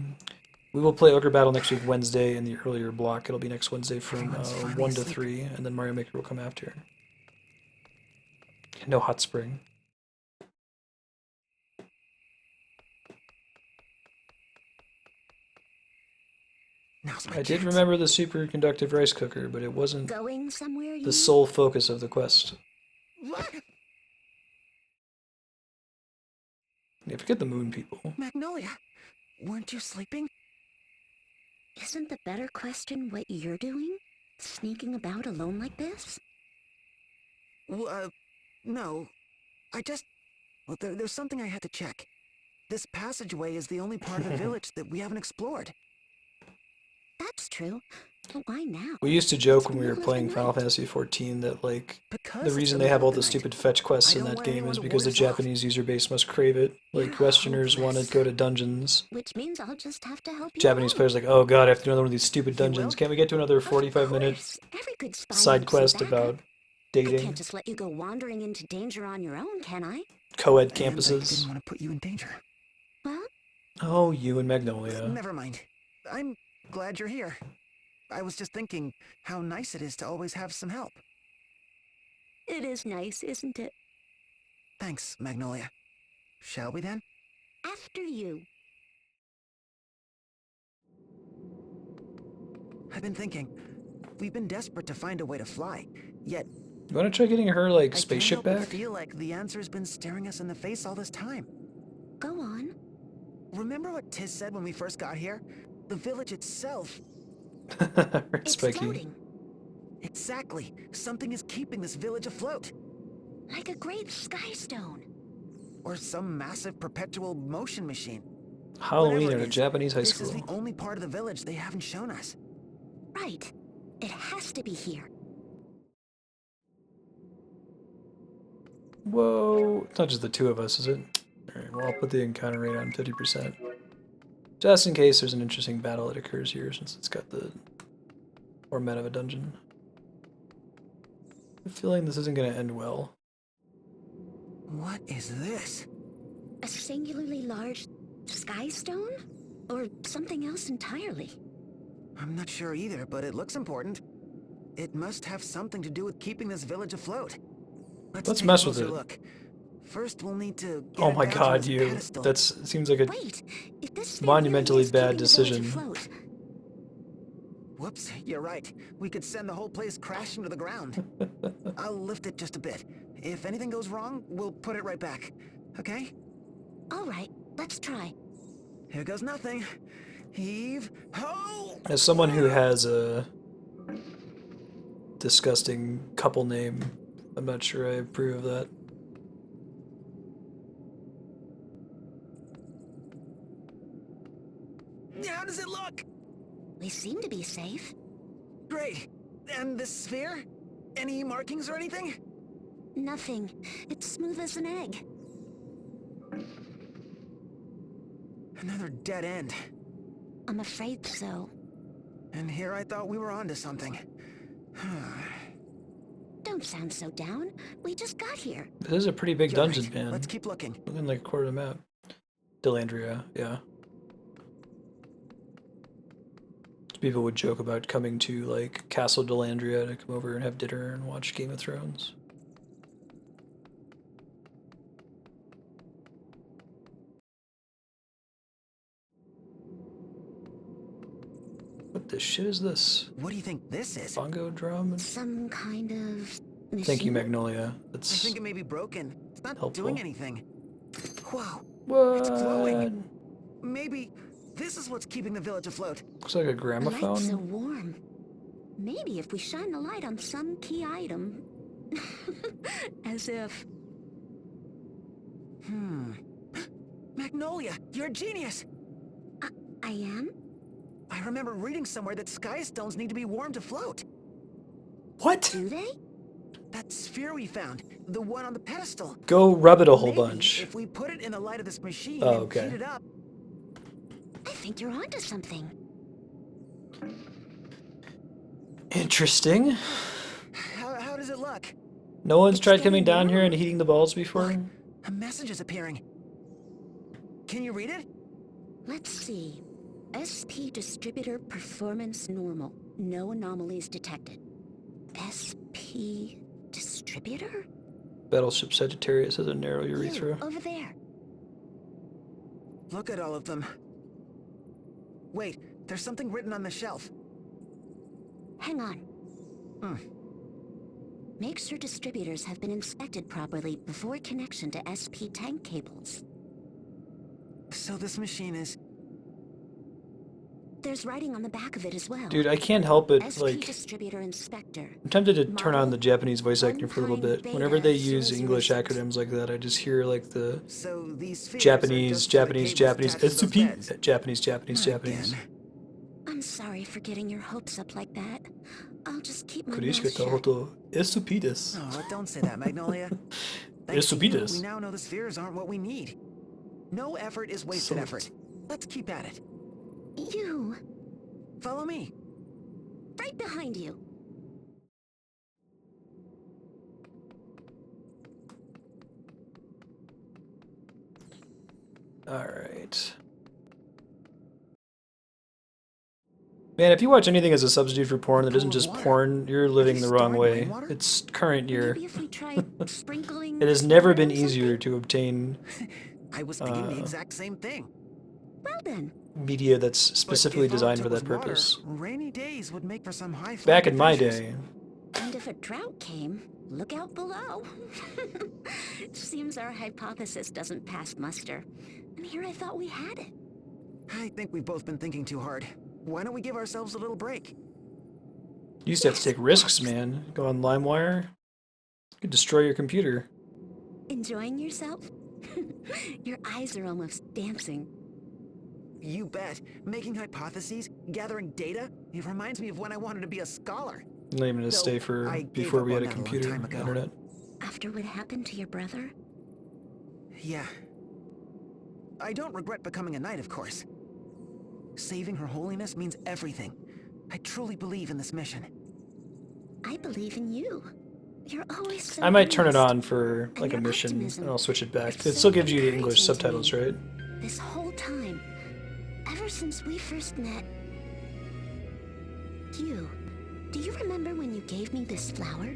We will play Ogre Battle next week, Wednesday, in the earlier block. It'll be next Wednesday from 1 to 3, and then Mario Maker will come after. No hot spring. Now's my I did chance. remember the superconductive rice cooker, but it wasn't Going somewhere, you the sole focus of the quest. What? Yeah, forget the moon people. Magnolia, weren't you sleeping? Isn't the better question what you're doing? Sneaking about alone like this? Well, no. I just... Well, there's something I had to check. This passageway is the only part of the village that we haven't explored. That's true. But why now? We used to joke when we were playing Final Fantasy XIV that, like, Because the it's reason the they have middle all of the the night. stupid fetch quests I in don't that want game anyone is to because the ward us off. Japanese user base must crave it. Like, You're Westerners want to hopeless. go to dungeons. Which means I'll just have to help you Japanese along. players are like, oh god, I have to do another one of these stupid You will? dungeons. Can't we get to another Of 45-minute course. Every good spy side needs some quest backup. about I dating, can't just let you go wandering into danger on your own, can I? co-ed And I campuses? didn't want to put you in danger. Well, Oh, you and Magnolia. Never mind. I'm glad you're here. I was just thinking how nice it is to always have some help. it is nice, isn't it? Thanks, Magnolia. Shall we then? After you. I've been thinking. We've been desperate to find a way to fly, yet You want to try getting her, like, I can't spaceship help but back? feel like the answer's been staring us in the face all this time. Go on. Remember what Tiz said when we first got here? The village itself. Right, It's Spiky. floating. Exactly. Something is keeping this village afloat. Like a great sky stone. Or some massive perpetual motion machine. Halloween Whatever at it a is, Japanese high This is school. the only part of the village they haven't shown us. Right. It has to be here. Whoa. It's not just the 2 of us, is it? Alright, well, I'll put the encounter rate on 50%. Just in case there's an interesting battle that occurs here, since it's got the format of a dungeon. I have a feeling this isn't going to end well. What is this? A singularly large sky stone? Or something else entirely? I'm not sure either, but it looks important. It must have something to do with keeping this village afloat. Let's take mess a with closer it. Look. First, we'll need to get Oh it my down to god, its you. pedestal. That seems like a Wait, if this sphere monumentally really is bad keeping the village decision. afloat, Whoops, you're right. We could send the whole place crashing to the ground. I'll lift it just a bit. If anything goes wrong, we'll put it right back. Okay? all right, let's try. Here goes nothing. Heave ho! As someone who has a disgusting couple name, I'm not sure I approve of that. How does it look? We seem to be safe. Great. And this sphere? Any markings or anything? Nothing. It's smooth as an egg. Another dead end. I'm afraid so. And here I thought we were onto something. Don't sound so down. We just got here. This is a pretty big You're dungeon, right. man. Let's keep looking. Looking like a quarter of the map. Delandria, yeah. People would joke about coming to, like, Castle Delandria to come over and have dinner and watch Game of Thrones. What the shit is this? What do you think this is? Bongo drum? Some kind of machine? Thank you, Magnolia. I That's think it may be broken. It's not helpful. doing anything. Whoa, What? it's glowing. Maybe this is what's keeping the village afloat. Looks like a The light's so gramophone. warm. Maybe if we shine the light on some key item. As if. Magnolia, you're a genius. I am? I remember reading somewhere that sky stones need to be warm to float. What? Do they? That sphere we found, the one on the pedestal. Go rub it a whole Maybe bunch. if we put it in the light of this machine Oh, and okay. heat it up. I think you're onto something. Interesting. How does it look? No one's It's tried coming getting down here and warm. heating the balls before? A message is appearing. Can you read it? Let's see. SP distributor performance normal. No anomalies detected. SP distributor? Battleship Sagittarius has a narrow You, urethra. over there. Look at all of them. Wait, there's something written on the shelf. Hang on. Make sure distributors have been inspected properly before connection to SP tank cables. So this machine is... There's writing on the back of it as well. Dude, I can't help it, SP like, distributor inspector. I'm tempted to turn on the Model Japanese voice acting for a little one-time bit. Whenever they beta use English 006. acronyms like that, I just hear, like, the So these spheres are Japanese, just for the Japanese, cables Japanese, attached to those SUP, beds. Japanese, Not Japanese. again. I'm sorry for getting your hopes up like that. I'll just keep my mouth Kurishika shut. Hoto, Estupides. Oh, don't say that, Magnolia. Thanks to you, Estupides. we now know the spheres aren't what we need. No effort is wasted So- effort. Let's keep at it. You, Follow me. right behind you. Alright. Man, if you watch anything as a substitute for porn that isn't Pool of just water. porn, you're living they the wrong storing way. rainwater? It's current year. Maybe if we tried sprinkling. It has never water been on easier something? to obtain I was thinking the exact same thing. Well then, media that's But specifically if all it designed took for that was water, purpose. Rainy days would make for some high. Back in my day, and if a drought came, look out below. Seems our hypothesis doesn't pass muster. And here I thought we had it. I think we've both been thinking too hard. Why don't we give ourselves a little break? you used to have to take risks, man. Go on LimeWire, you could destroy your computer. Enjoying yourself? Your eyes are almost dancing. You bet. Making hypotheses, gathering data, it reminds me of when I wanted to be a scholar. I'm not even gonna Though stay for I gave before up we had on a that a long computer, time ago. internet. After what happened to your brother? Yeah. I don't regret becoming a knight, of course. Saving Her Holiness means everything. I truly believe in this mission. I believe in you. You're always so I might turn it honest. on for And like a your mission, optimism. and I'll switch it back. It's It so still gives you the English encouraging to subtitles, me. right? This whole time, ever since we first met. Do you remember when you gave me this flower?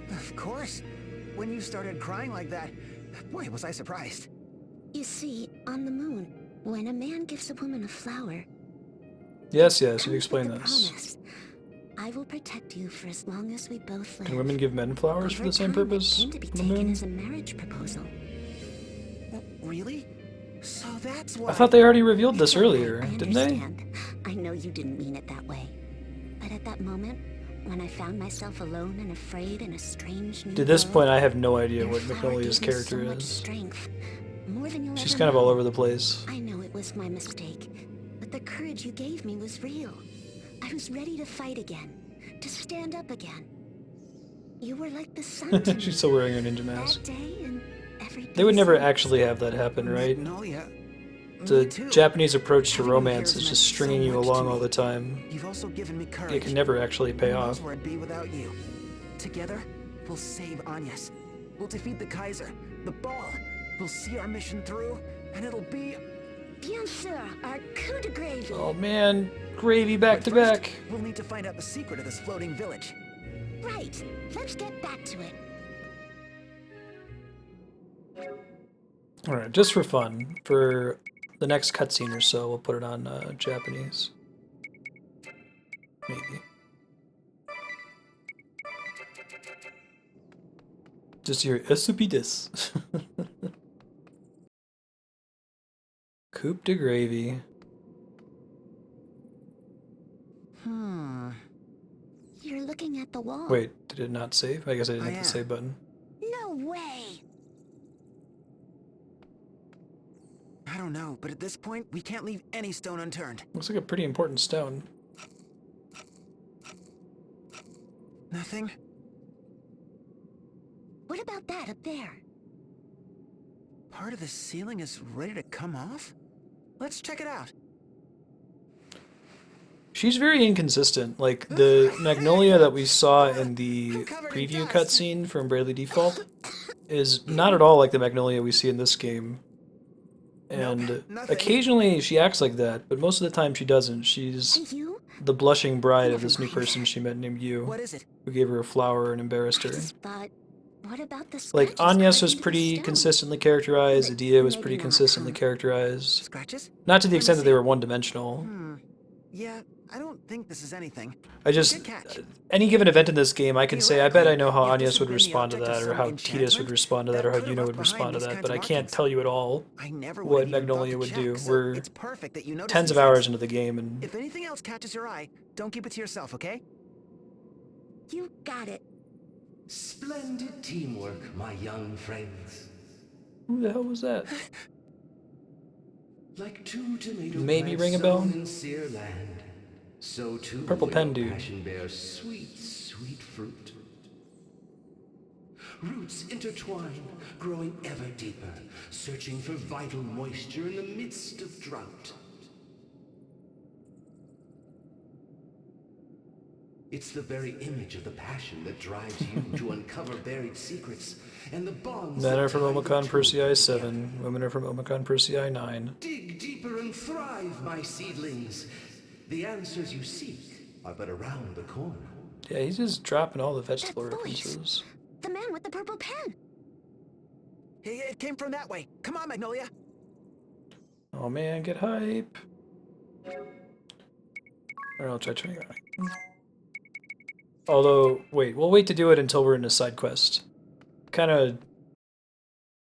Of course. When you started crying like that, boy, was I surprised. You see, on the moon, when a man gives a woman a flower, Yes, you comes with explain the this. promise, I will protect you for as long as we both live. Can women give men flowers for Over the same time, it purpose came to be on the taken moon? as a marriage proposal. Really? So that's why... I thought they already revealed this It's all right, earlier, I didn't they? understand. I know you didn't mean it that way. But at that moment, when I found myself alone and afraid in a strange new To this world, point, I have no idea your what flower Magnolia's gave me so character much is. strength, more than you'll She's ever kind of all know. over the place. I know it was my mistake, but the courage you gave me was real. I was ready to fight again, to stand up again. You were like the sun to me. She's still wearing her ninja mask. That day and every day They would never since. actually have that happen, right? Magnolia. The Me too. Japanese approach to Having you romance here is has just meant stringing so you much to along me. all the time. You've also given me courage. It can never actually pay Who off. knows where I'd be without you. Together, we'll save Agnes. We'll defeat the Kaiser, the Ball. We'll see our mission through, and it'll be... Bien sûr, our coup de gravy. Oh man, gravy back to But first, back. We'll need to find out the secret of this floating village. Right, let's get back to it. Alright, just for fun, for the next cutscene or so, we'll put it on Japanese. Maybe. Just hear Estupides. Coupe de Gravy. You're looking at the wall. Wait, did it not save? I guess I didn't hit the save button. No way! I don't know, but at this point, we can't leave any stone unturned. Looks like a pretty important stone. Nothing? What about that up there? Part of the ceiling is ready to come off? Let's check it out. She's very inconsistent. Like, the Magnolia that we saw in the preview cutscene from Bravely Default is not at all like the Magnolia we see in this game. And occasionally she acts like that, but most of the time she doesn't. She's the blushing bride of this new person she met named Yu, who gave her a flower and embarrassed her. But what about the Like, scratches Agnes carved was into the pretty stone? consistently characterized, Adia was pretty consistently characterized. Scratches? Not to the extent that they were one-dimensional. Yeah, I don't think this is anything. I just, any given event in this game, I can say, I bet I know how Agnes would respond to that, or how Tidus would respond to that, or how Yuna would respond to that, but I can't tell you at all what Magnolia would do. We're tens of hours into the game, and If anything else catches your eye, don't keep it to yourself, okay? You got it. Splendid teamwork, my young friends. who the hell was that? Like two tomato Maybe plants ring a bell? sown in sere land, so too Purple will pen your dude. passion bear sweet, sweet fruit. Roots intertwine, growing ever deeper, searching for vital moisture in the midst of drought. It's the very image of the passion that drives you to uncover buried secrets and the bonds Men that are from tie the Omicron two Persei 7, women are from Omicron Persei 9. Dig deeper and thrive, my seedlings. The answers you seek are but around the corner. Yeah, he's just dropping all the vegetable references. The man with the purple pen. Hey, it came from that way. Come on, Magnolia. Oh man, get hype. Or I'll try turning it on. Although, wait, we'll wait to do it until we're in a side quest. Kind of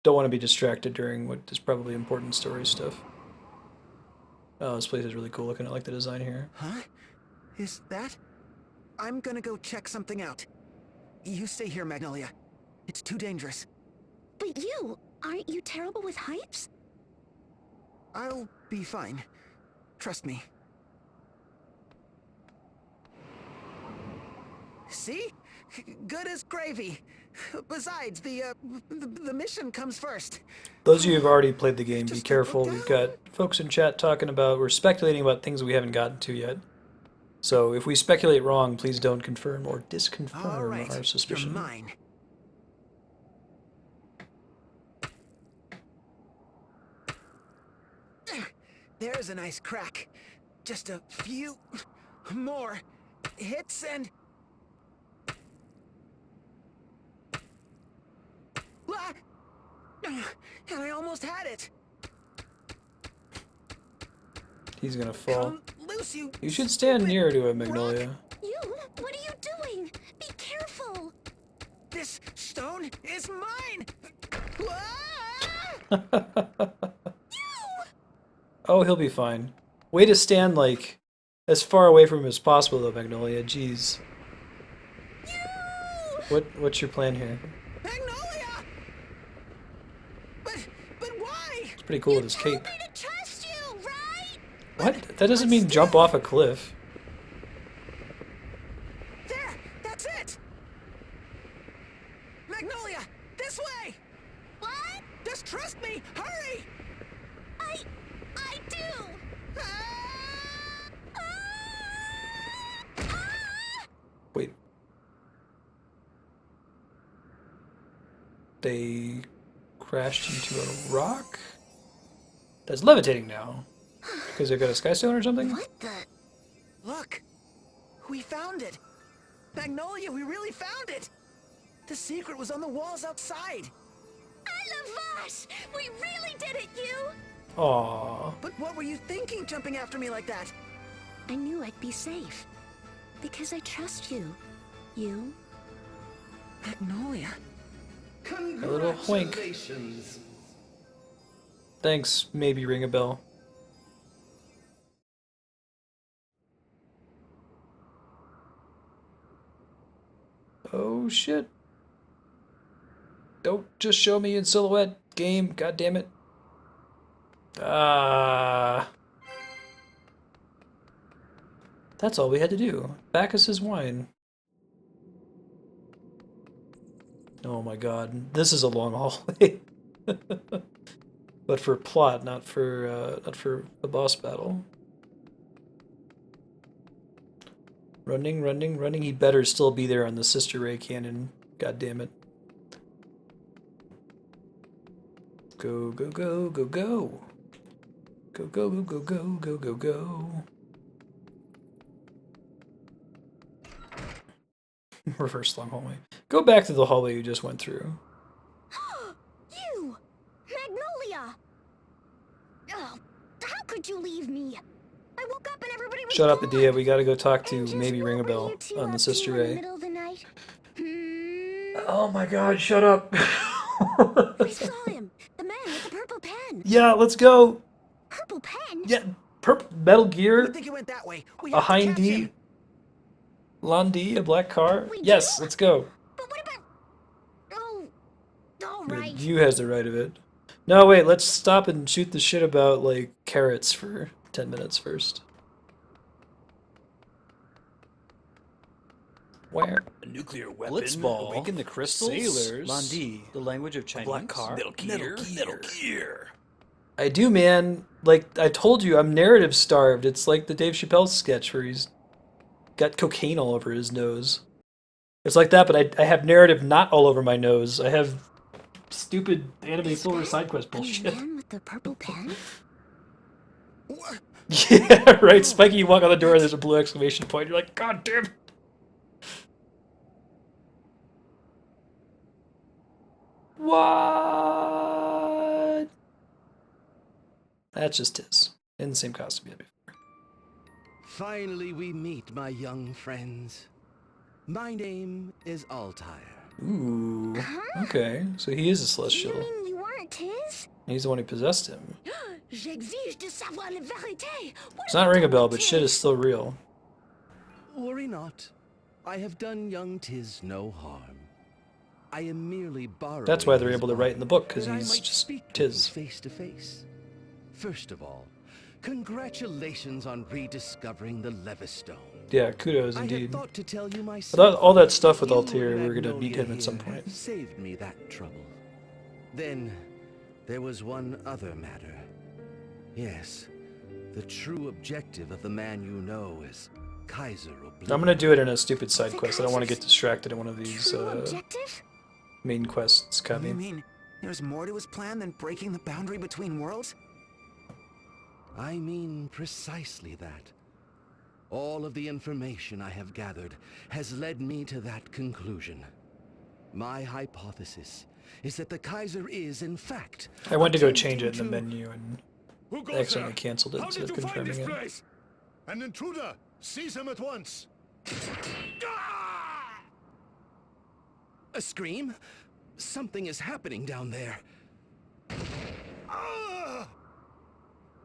don't want to be distracted during what is probably important story stuff. Oh, this place is really cool looking. I like the design here. Huh? Is that? I'm gonna go check something out. You stay here, Magnolia. It's too dangerous. But aren't you terrible with heights? I'll be fine. Trust me. See? Good as gravy. Besides, the mission comes first. Those of you who've already played the game, be careful. We've got folks in chat talking about, we're speculating about things we haven't gotten to yet. So if we speculate wrong, please don't confirm or disconfirm our suspicion. You're mine. There's a nice crack. Just a few more hits and... Ah! And I almost had it. He's gonna fall. Come loose, You should stand near to him, Magnolia. What are you doing? Be careful. This stone is mine. Oh, he'll be fine. Way to stand, like, as far away from him as possible, though, Magnolia. Jeez. What's your plan here? Magnolia! But why? It's pretty cool with his cape. To trust you, right? What? That doesn't mean jump off a cliff. There! That's it! Magnolia! This way! What? Just trust me! Hurry! I do! Wait. They crashed into a rock? That's levitating now. Because they've got a sky stone or something? What the? Look! We found it! Magnolia, we really found it! The secret was on the walls outside! I love us! We really did it, you! Aww. But what were you thinking jumping after me like that? I knew I'd be safe. Because I trust you. You? Magnolia. A little wink. Thanks, maybe ring a bell. Oh shit. Don't just show me in silhouette, game. God damn it. Ah. That's all we had to do. Bacchus's wine. Oh my god. This is a long hallway. But for plot, not for a boss battle. Running, running, running. He better still be there on the Sister Ray cannon. God damn it. Go, go, go, go, go. Go, go, go, go, go, go, go, go. Reverse long hallway. Go back to the hallway you just went through. You! Magnolia! Oh, how could you leave me? I woke up and everybody was Shut up, gone. Adia. We gotta go talk to And just maybe what ring a were bell you two on the up Sister to in the Ray. middle of the night? Oh my god, shut up. We saw him. The man with the purple pen. Yeah, let's go. Purple pen? Yeah, Metal I Gear, think it went that way. We a have to Hind catch D, him. Londi, a black car. We Yes, do? let's go. But what about... Oh, all right. You has the right of it. No, wait, let's stop and shoot the shit about, like, carrots for 10 minutes first. Where? A nuclear weapon. Blitzball. Awaken the crystals. Sailors. Londi. The language of Chinese. black car. Metal Gear. Metal Gear. I do, man. Like, I told you, I'm narrative starved. It's like the Dave Chappelle sketch where he's got cocaine all over his nose. It's like that, but I have narrative not all over my nose. I have stupid anime filler side quest bullshit. The man with the purple pen? Yeah, right. Spiky, you walk on the door, there's a blue exclamation point. You're like, God damn. What? That's just his. In the same costume yet before. Finally, we meet, my young friends. My name is Altair. Ooh. Okay, so he is a You celestial. mean you weren't his? He's the one who possessed him. J'exige de savoir la vérité. What It's not ring a bell, but shit is still real. Worry not. I have done young Tiz no harm. I am merely borrowing. That's why they're his able to write in the body book, because that I he's might just speak with Tiz. face to face. First of all, congratulations on rediscovering the Levistone. Yeah, kudos I had indeed. thought to tell you I myself. thought all that stuff with You Altair, and we were gonna meet Magnolia him at some here point. Saved me that trouble. Then there was one other matter. Yes, the true objective of the man you know is Kaiser Oblivion. I'm gonna do it in a stupid side quest. I don't want to get distracted in one of these objective? main quests, You Cubby. mean there's more to his plan than breaking the boundary between worlds? I mean precisely that. All of the information I have gathered has led me to that conclusion. My hypothesis is that the Kaiser is, in fact, I went to go attempting change it in the to- menu and Who goes accidentally there? canceled it How instead did of you find confirming this it. place? An intruder! Seize him at once! A scream? Something is happening down there.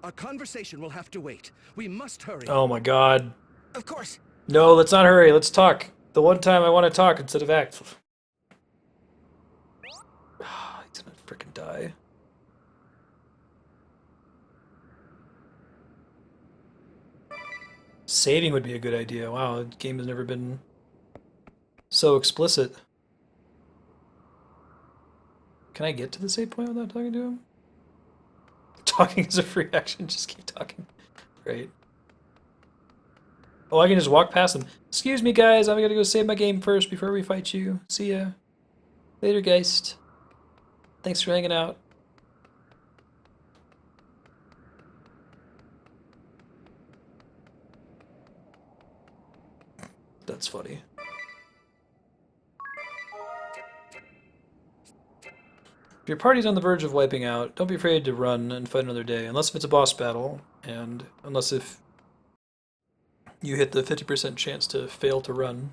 Our conversation will have to wait. We must hurry. Oh my god. Of course. No, let's not hurry. Let's talk. The one time I want to talk instead of act. He's gonna freaking die. Saving would be a good idea. Wow, the game has never been so explicit. Can I get to the save point without talking to him? Talking is a free action, just keep talking. Great. Oh, I can just walk past them. Excuse me, guys, I'm gonna go save my game first before we fight you. See ya. Later, Geist. Thanks for hanging out. That's funny. If your party's on the verge of wiping out, don't be afraid to run and fight another day, unless if it's a boss battle, and unless if you hit the 50% chance to fail to run.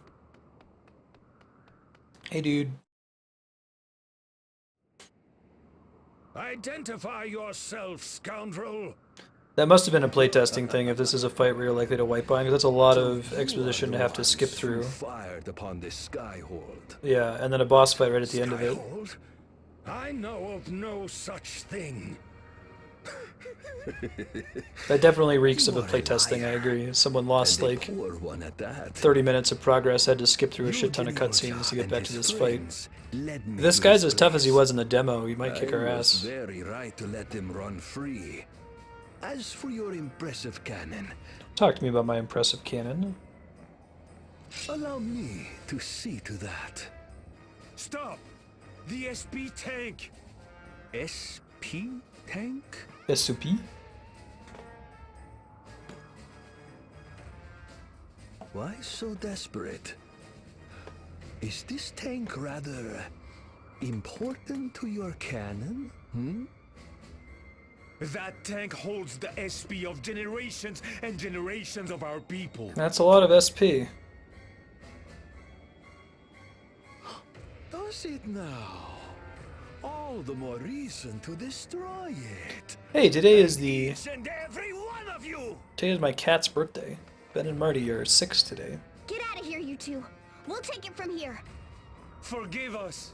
Hey, dude. Identify yourself, scoundrel! That must have been a playtesting thing if this is a fight where you're likely to wipe on, because that's a lot of exposition to have to skip through. Fired upon this Skyhold. Yeah, and then a boss fight right at the end of it. Skyhold? I know of no such thing. That definitely reeks of a playtest thing, I agree. Someone lost like 30 minutes of progress, had to skip through a shit ton of cutscenes to get back to this fight. If this guy's as tough as he was in the demo, he might kick our ass. Very right to let them run free. As for your impressive cannon, Talk to me about my impressive cannon. allow me to see to that. Stop! The SP tank! SP tank? SUP? Why so desperate? Is this tank rather important to your cannon? That tank holds the SP of generations and generations of our people. That's a lot of SP. Does it now? All the more reason to destroy it. Hey, today is the... And every one of you! Today is my cat's birthday. Ben and Marty are 6 today. Get out of here, you two. We'll take it from here. Forgive us.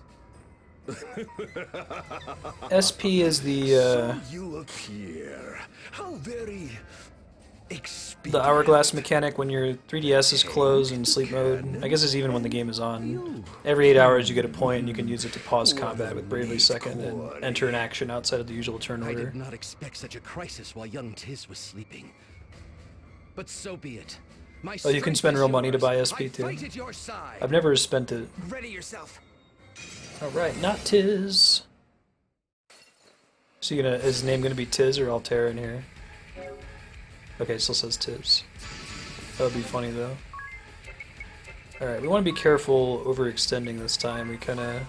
SP is the, So you appear. How very the hourglass mechanic when your 3DS is closed in sleep mode. I guess it's even when the game is on. Every 8 hours you get a point and you can use it to pause combat with Bravely Second and enter an action outside of the usual turn I order. did not expect such a crisis while young Tiz was sleeping. But so be it. My Oh, you can strength spend is real money to yours. buy I SP too. fight at your side. I've never spent it. Ready yourself. Alright, not Tiz. So is his name gonna be Tiz or Altair in here? Okay, it still says Tiz. That would be funny though. Alright, we want to be careful overextending this time. We kinda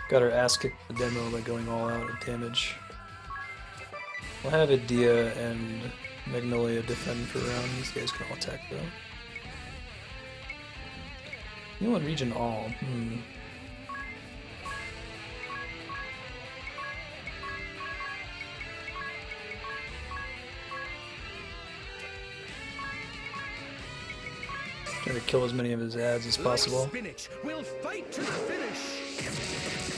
got our ass kicked in the demo by going all out with damage. We'll have Adia and Magnolia defend for a round. These guys can all attack though. You want region all. Try to kill as many of his ads as possible. Spinach will fight to the finish.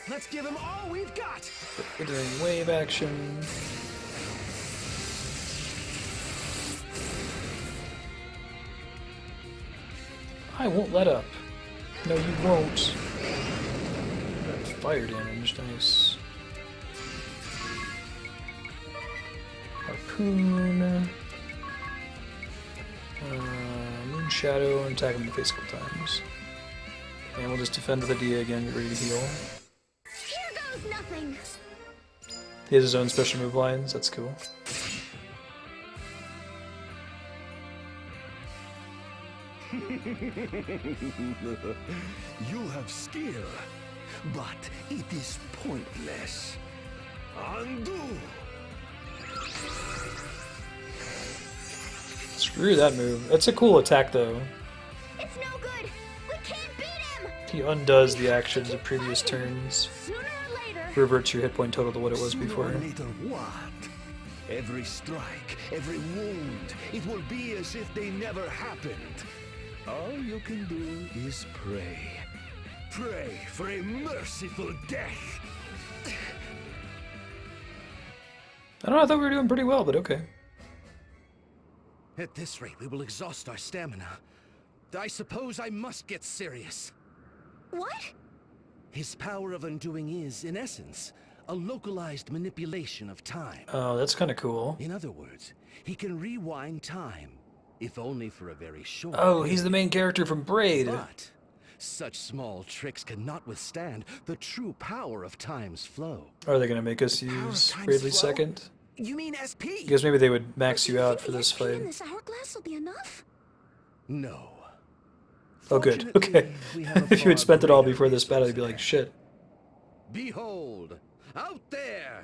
Let's give him all we've got. We're doing wave action. I won't let up. No, you won't. That fire damage, nice. Harpoon. Moon Shadow, and attack him in the face a couple times. And we'll just defend with a D again, get ready to heal. Here goes nothing. He has his own special move lines, that's cool. You have skill, but it is pointless. Undo! Screw that move. That's a cool attack though. It's no good. We can't beat him. He undoes the actions of previous turns. Sooner or later. Reverts your hit point total to what it was before. Sooner or later what? Every strike, every wound, it will be as if they never happened. All you can do is pray. Pray for a merciful death. I don't know, I thought we were doing pretty well, but okay. At this rate, we will exhaust our stamina. I suppose I must get serious. What? His power of undoing is, in essence, a localized manipulation of time. Oh, that's kind of cool. In other words, he can rewind time, if only for a very short Oh, period. he's the main character from Braid. But such small tricks cannot withstand the true power of time's flow. Are they going to make us use Bravely Second? You mean SP? Because maybe they would max you out for this And fight. this hourglass will be enough? No. Oh, good. Okay. we have a If you had far spent it all greater before this battle, resource you'd be like, ahead. shit. Behold, out there!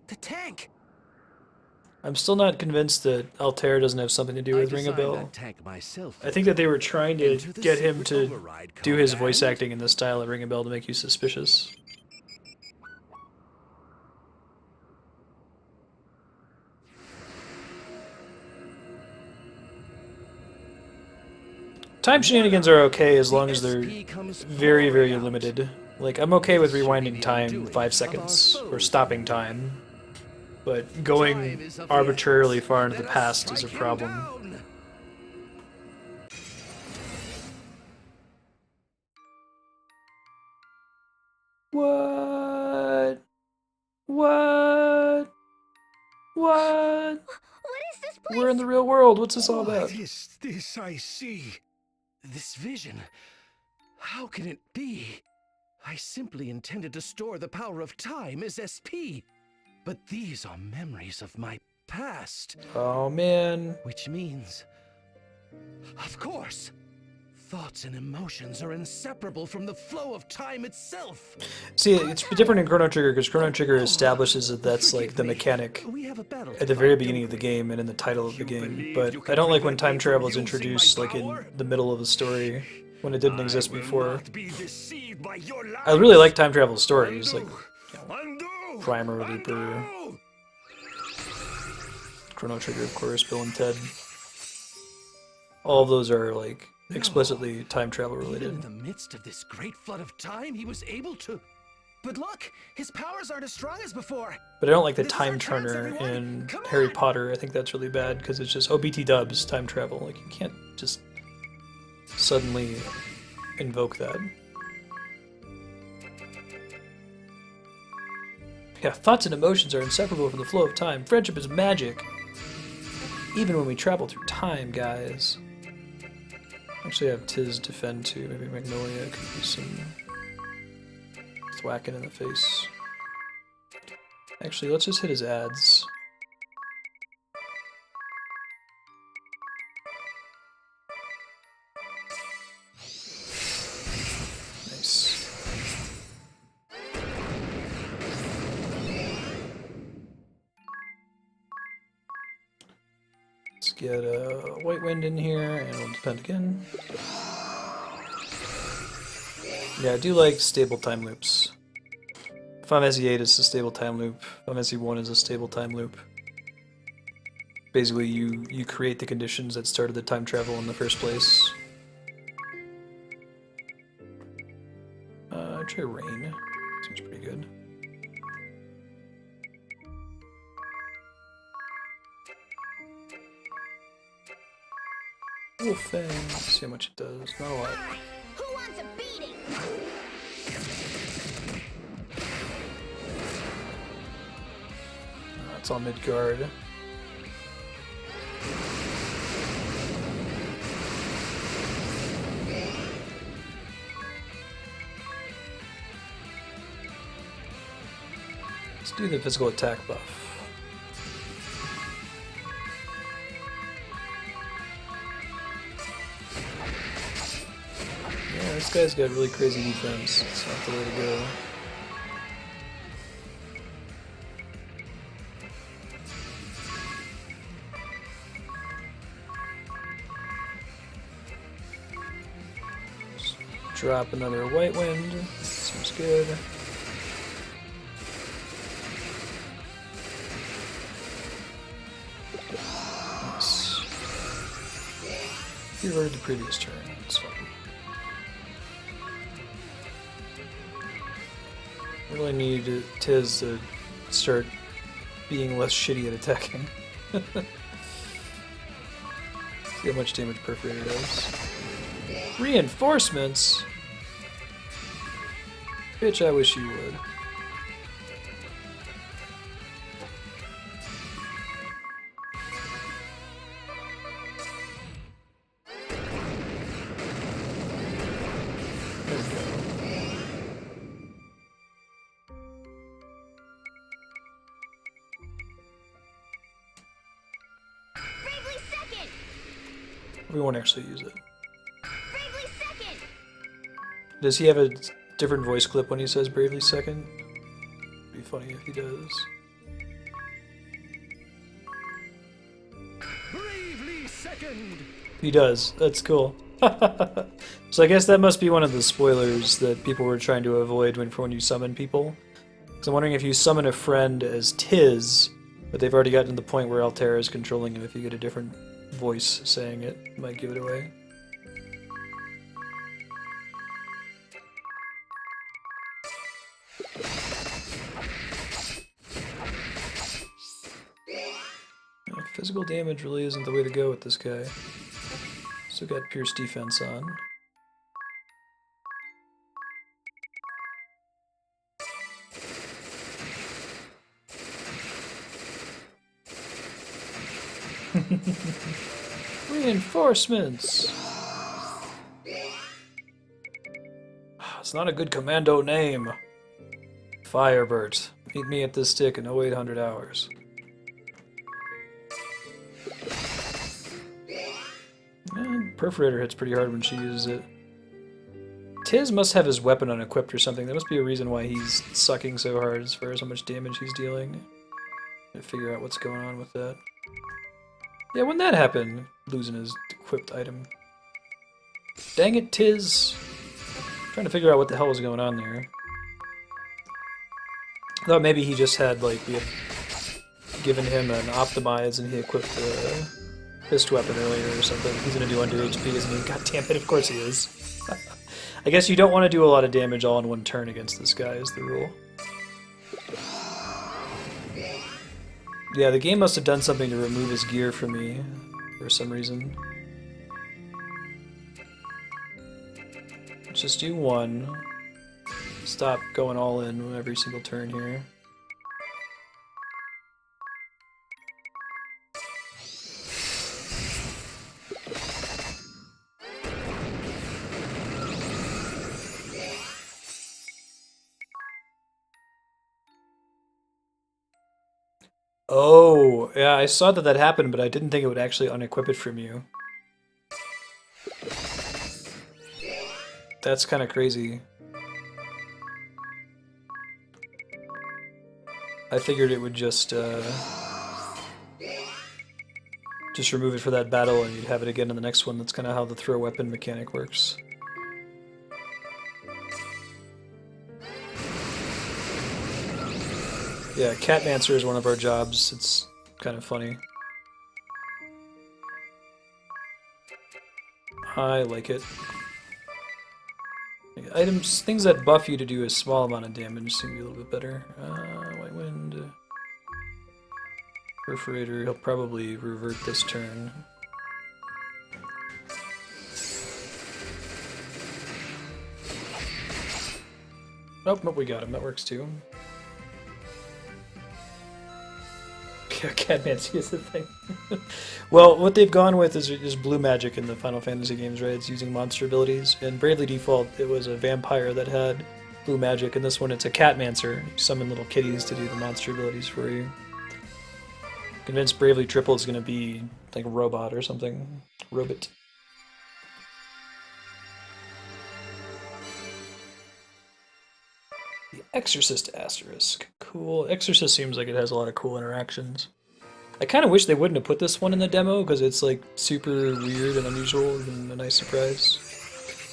The tank. I'm still not convinced that Altair doesn't have something to do with Ring a designed Bell. that tank myself. I think that they were trying to Into the get him secret to override do his code voice and- acting in the style of Ring a Bell to make you suspicious. Time shenanigans are okay as long as they're very, very limited. Like, I'm okay with rewinding time 5 seconds, or stopping time. But going arbitrarily far into the past is a problem. What? What? What? What is this place? We're in the real world. What's this all about? What is this I see? This vision. How can it be? I simply intended to store the power of time as SP. But these are memories of my past. Oh, man. Which means, of course, thoughts and emotions are inseparable from the flow of time itself. See, it's different in Chrono Trigger because Chrono Trigger establishes that that's like the mechanic at the very beginning of the game and in the title of the game. But I don't like when time travel is introduced like in the middle of the story when it didn't exist before. I really like time travel stories like Primer, Looper, Chrono Trigger, of course, Bill and Ted. All of those are like explicitly time travel related. In the midst of this great flood of time, he was able to. But look, his powers aren't as strong as before. But I don't like the This is time our chance, turner everyone. in Come Harry on. Potter. I think that's really bad because it's just OBT dubs time travel. Like you can't just suddenly invoke that. Yeah, thoughts and emotions are inseparable from the flow of time. Friendship is magic. Even when we travel through time, guys. Actually, I have Tiz defend too. Maybe Magnolia could do some thwacking in the face. Actually, let's just hit his ads. Nice. Let's get a White Wind in here, and we'll defend again. Yeah, I do like stable time loops. Final Fantasy VIII is a stable time loop. Final Fantasy 1 is a stable time loop. Basically, you create the conditions that started the time travel in the first place. Try Rain. Seems pretty good. Wolf Fang. Let's see how much it does. Not a lot. Who wants a beating? It's on Midgard. Let's do the physical attack buff. Yeah, this guy's got really crazy defense. It's not the way to go. Just drop another White Wind. Seems good. Nice. He reverted the previous turn. That's fine. I really need Tiz to start being less shitty at attacking. See how much damage Perforator does. Reinforcements? Bitch, I wish you would. There we go. Bravely second! We won't actually use it. Bravely second! Does he have a different voice clip when he says Bravely Second? It'd be funny if he does. He does. That's cool. So I guess that must be one of the spoilers that people were trying to avoid when you summon people. So I'm wondering if you summon a friend as Tiz, but they've already gotten to the point where Altera is controlling him. If you get a different voice saying it, it might give it away. Physical damage really isn't the way to go with this guy. Still got Pierce defense on. Reinforcements! It's not a good commando name. Firebert. Meet me at this stick in 0800 hours. Perforator hits pretty hard when she uses it. Tiz must have his weapon unequipped or something. There must be a reason why he's sucking so hard as far as how much damage he's dealing. To figure out what's going on with that. Yeah, when that happened, losing his equipped item. Dang it, Tiz! Trying to figure out what the hell was going on there. I thought maybe he just had, like, we had given him an optimize and he equipped the fist weapon earlier or something. He's gonna do under HP, isn't he? God damn it, of course he is. I guess you don't want to do a lot of damage all in one turn against this guy, is the rule. Yeah, the game must have done something to remove his gear from me for some reason. Let's just do one. Stop going all in every single turn here. Oh, yeah, I saw that happened, but I didn't think it would actually unequip it from you. That's kind of crazy. I figured it would just remove it for that battle and you'd have it again in the next one. That's kind of how the throw weapon mechanic works. Yeah, Catmancer is one of our jobs. It's kind of funny. I like it. Items, things that buff you to do a small amount of damage seem to be a little bit better. White Wind. Perforator, he'll probably revert this turn. Nope, we got him. That works too. Catmancy is the thing. Well, what they've gone with is blue magic in the Final Fantasy games, right? It's using monster abilities. In Bravely Default, it was a vampire that had blue magic, and this one it's a Catmancer. You summon little kitties to do the monster abilities for you. Convinced Bravely Triple is going to be like a robot or something. Robot. The Exorcist Asterisk. Cool. Exorcist seems like it has a lot of cool interactions. I kind of wish they wouldn't have put this one in the demo, because it's like super weird and unusual and a nice surprise.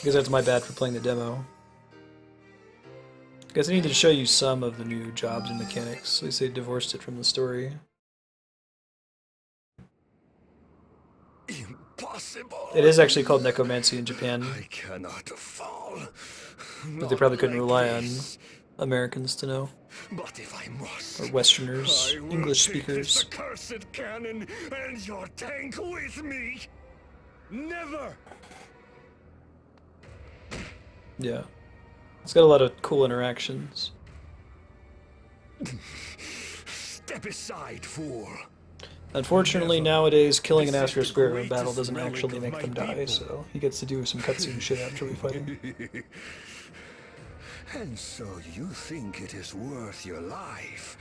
I guess that's my bad for playing the demo. I guess I need to show you some of the new jobs and mechanics. At least they divorced it from the story. Impossible. It is actually called Necromancy in Japan. I cannot fall. But they probably couldn't rely on Americans to know. But if I must, or Westerners, English speakers. This accursed cannon and your tank with me. Never. Yeah, it's got a lot of cool interactions. Step aside, fool. Unfortunately, nowadays, killing an Astro Square in a battle doesn't actually make them die, so he gets to do some cutscene shit after we fight him. And so you think it is worth your life?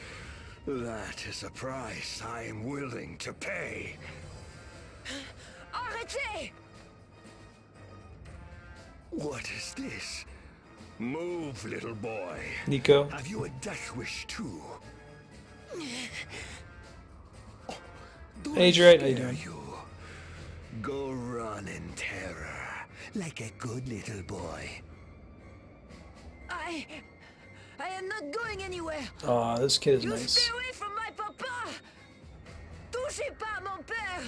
That is a price I am willing to pay. Arrêtez! What is this? Move, little boy. Nico. Have you a death wish too? Hey, Drake, how you doing? Go run. run in terror, like a good little boy. I am not going anywhere. Aw, this kid is You nice. stay away from my papa. Touchez pas mon père.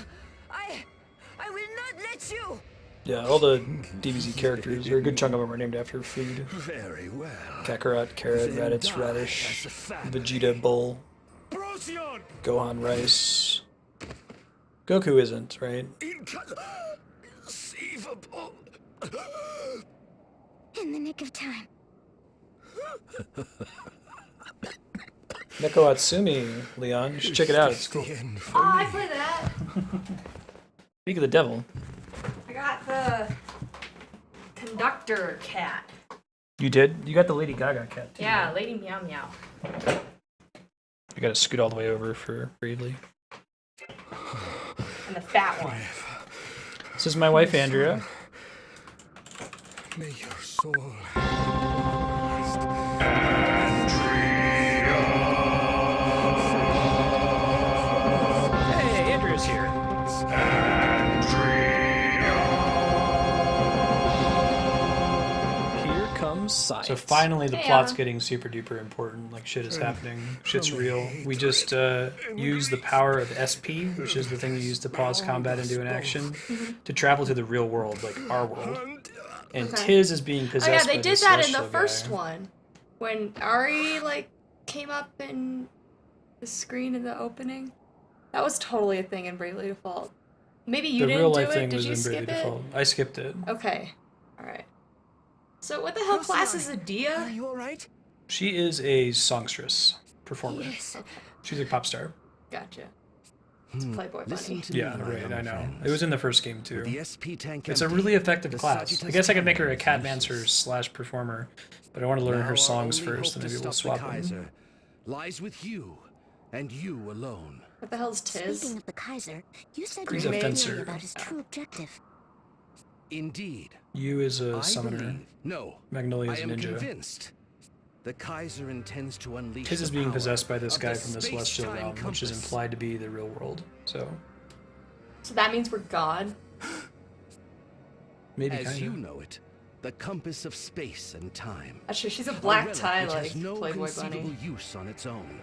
I will not let you. Yeah, all the DBZ characters, or a good chunk of them, are named after food. Very well. Kakarot, Carrot, Then Raditz, die Radish, as a family. Vegeta, Bull, Procyon! Gohan, Rice. Goku isn't, right? Inconceivable. In the nick of time. Neko Atsumi, Leon. You should check it out, it's cool. Oh, I play that. Speak of the devil. I got the conductor cat. You did? You got the Lady Gaga cat, too. Yeah, Lady Meow Meow. You gotta scoot all the way over for Bradley. And the fat one. This is my wife, Andrea. May your soul Hey, Andrea's here. Here comes science. So finally the Hey, plot's Emma. getting super duper important. Like shit is happening. Shit's real. We just use the power of SP, which is the thing you use to pause combat and do an action, to travel to the real world, like our world. And Okay. Tiz is being Oh possessed yeah, by they did this that in the celestial first guy. one. When Ari like came up in the screen in the opening. That was totally a thing in Bravely Default. Maybe you The didn't real do life it. thing Did was you in skip Bravely it? Default. I skipped it. Okay. Alright. So what the hell class is Adia? Are you alright? She is a songstress performer. Yes. She's a pop star. Gotcha. It's Playboy Listen Bunny. to Yeah, me, my right, young I know. friends. It was in the first game too. With the SP tank It's a empty, really effective the class. I Sagittarius guess I could make her a cannon Catmancer useless. / performer, but I want to learn Now her our songs only first, hope and to maybe we'll stop swap the them. Kaiser lies with you, and you alone. What the hell's Tiz? Speaking of the Kaiser, you said He's you a were fencer. theory about his true objective. Indeed. You is a I summoner. believe, no, Magnolia's I a am ninja. convinced. The Kaiser intends to unleash Tiz is the being power possessed by this of guy the from the Celestial space-time Realm, which is compass. implied to be the real world. So So that means we're God? maybe As kind you of. know it, the compass of space and time. Actually, she's a A black relic tie which like has no Playboy conceivable Bunny. use on its own.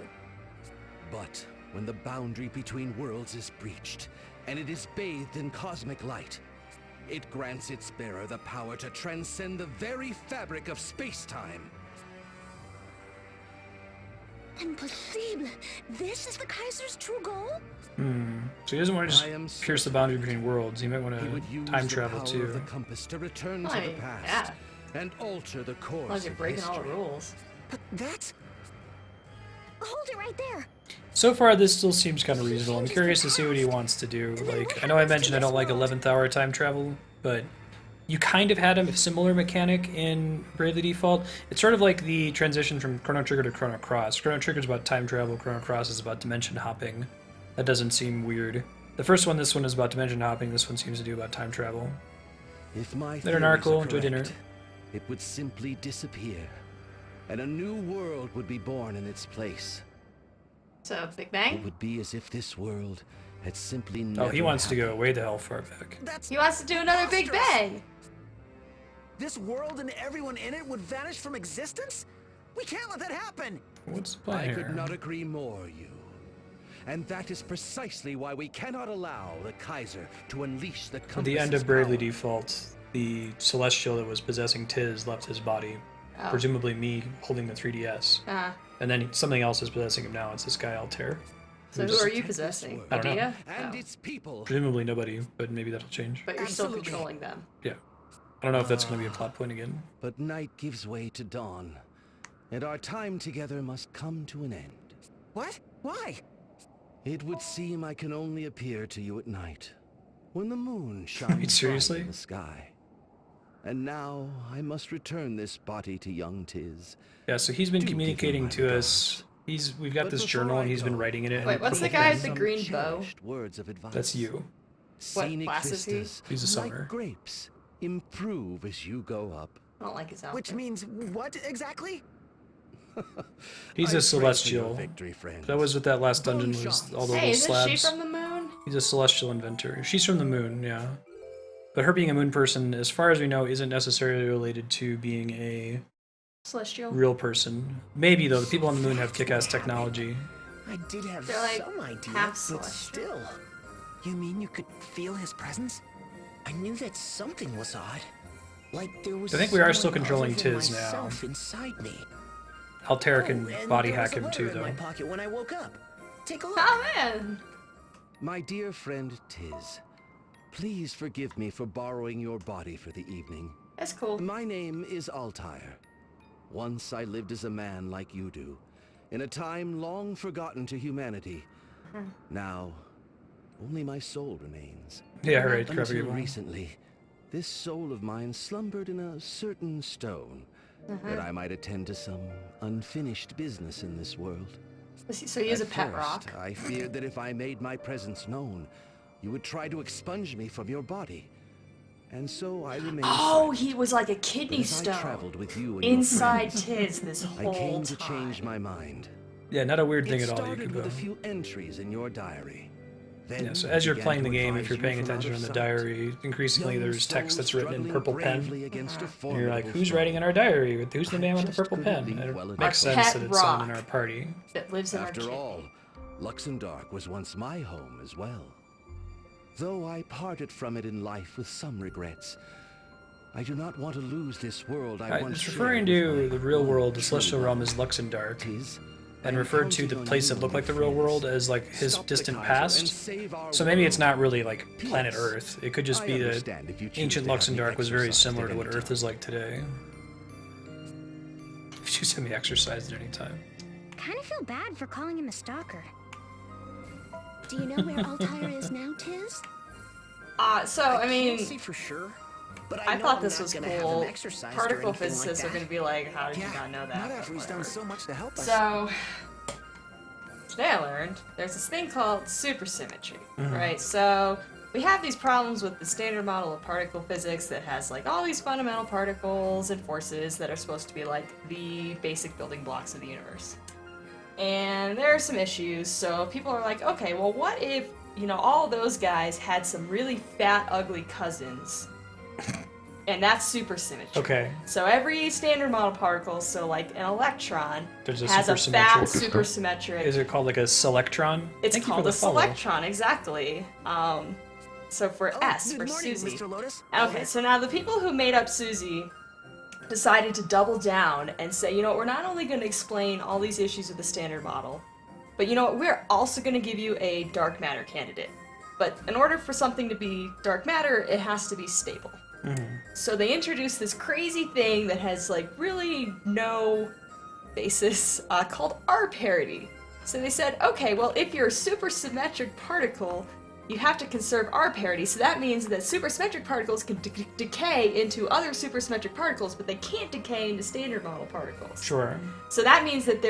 But when the boundary between worlds is breached, and it is bathed in cosmic light, it grants its bearer the power to transcend the very fabric of space-time. Impossible. This is the Kaiser's true goal? So he doesn't want to I am just pierce the boundary between worlds. He might want He would use to time the travel power too. of the compass to return Well, to I the mean, past and alter the course As long as you're of breaking all the history. rules. But that's... Hold it right there. So far, this still seems kind of reasonable. I'm curious to see what he wants to do. Like, I know I mentioned I don't like 11th hour time travel, but you kind of had a similar mechanic in Bravely Default. It's sort of like the transition from Chrono Trigger to Chrono Cross. Chrono Trigger is about time travel, Chrono Cross is about dimension hopping. That doesn't seem weird. The first one, this one is about dimension hopping, this one seems to do about time travel. If my Later, theories Narco. are Enjoy dinner. correct, it would simply disappear, and a new world would be born in its place. So, Big It Bang? would be as if this world had simply Oh, never he wants to happened. go way the hell far back. That's... He wants to do another Big preposterous. Bang! This world and everyone in it would vanish from existence? We can't let that happen! What's the plan I here? could not agree more, you. And that is precisely why we cannot allow the Kaiser to unleash the At compass. the end of Bravely Default, the Celestial that was possessing Tiz left his body. Oh. Presumably me holding the 3DS. Uh, And then something else is possessing him now. It's this guy Altair. so who are you possessing? I don't know. Adia? And Oh. its people. Presumably nobody, but maybe that'll change. But you're still Absolutely. controlling them. Yeah. I don't know if that's going to be a plot point again. But night gives way to dawn, and our time together must come to an end. What? Why? It would seem I can only appear to you at night, when the moon shines bright seriously? in the sky. And now I must return this body to young Tiz. Yeah, so he's been Do give him communicating my to us. We've got But this before journal I and he's been go, writing in it. Wait, and what's the putting guy it with the in. green bow? Cherished words of advice. That's you. Scenic class is he? vistas, He's a summoner. like grapes, improve as you go up. I don't like his outfit. Which means what exactly? He's I a pray for your celestial. victory, friends. That was what that last dungeon was. All the Hey, little isn't she slabs. from the moon? He's a celestial inventor. She's from the moon, yeah. But her being a moon person, as far as we know, isn't necessarily related to being a Celestial. real person. Maybe, though. The people on the moon have kick-ass technology. I did have They're like some idea, half but celestial. still. You mean you could feel his presence? I knew that something was odd. Like there was I think we are someone still controlling other than Tiz now. myself inside me. Altera can and body there was hack a him letter too, in though. my pocket when I woke up. Take a look. Oh man. My dear friend Tiz, please forgive me for borrowing your body for the evening. That's cool. My name is Altair. Once I lived as a man like you do, in a time long forgotten to humanity. Now, only my soul remains. Yeah, right, Until Trevor. recently, this soul of mine slumbered in a certain stone, that I might attend to some unfinished business in this world. So he is a At pet first, rock. I feared that if I made my presence known, you would try to expunge me from your body. And so I remained Oh, silent. he was like a But kidney as I stone traveled with you and your inside friends, Tiz this I whole came to time. change my mind. Yeah, not a weird thing It at all, started with Yukubo. a few entries in your diary. Then Yeah, so I as you're began playing the to game, if advise you're you paying from out attention of in the sight. diary, increasingly Young there's text that's written in souls purple struggling pen. bravely against a And you're like, formidable who's foe. writing in our diary? Who's the man with the just purple couldn't pen? leave And well it enough. makes Our sense pet that it's someone in rock. our party. That lives in our After kid. all, Luxemdark was once my home as well. Though I parted from it in life with some regrets, I do not want to lose this world I once It's shared referring with to my the real one world, the true celestial love. realm, as Luxemdark, Tiz, and I'm referred to the counting on place you that looked and like the your real world friends. as like his Stop the distant Kaiser and past. save our So maybe it's world. not really like planet P.S. Earth. It could just I be that understand if you choose ancient to have me Luxemdark was very exercised similar at to what any Earth time. is like today. If you choose to be exercised at any time. Kind of feel bad for calling him a stalker. Do you know where Altair is now, Tiz? So I mean, can't say for sure, but I know thought I'm this not was gonna have cool. him exercised or Particle anything like physicists are that. going to be like, how did you Yeah, not know that? not But after he's done whatever. so much to help us. So, today I learned there's this thing called supersymmetry, right? So, we have these problems with the standard model of particle physics that has like all these fundamental particles and forces that are supposed to be like the basic building blocks of the universe. And there are some issues, so people are like, okay, well, what if, you know, all those guys had some really fat, ugly cousins? And that's supersymmetry. Okay. So every standard model particle, so like an electron, There's a has a fat supersymmetric- supersymmetric. Is it called like a selectron? It's Thank you for called the a follow. selectron, exactly. So for S, good for morning, Susie. Mr. Lotus. Okay, so now the people who made up Susie decided to double down and say, you know what, we're not only going to explain all these issues with the standard model, but you know what, we're also going to give you a dark matter candidate. But in order for something to be dark matter, it has to be stable. So they introduced this crazy thing that has like really no basis called R parity. So they said, okay, well, if you're a supersymmetric particle, you have to conserve R parity. So that means that supersymmetric particles can decay into other supersymmetric particles, but they can't decay into standard model particles. Sure. So that means that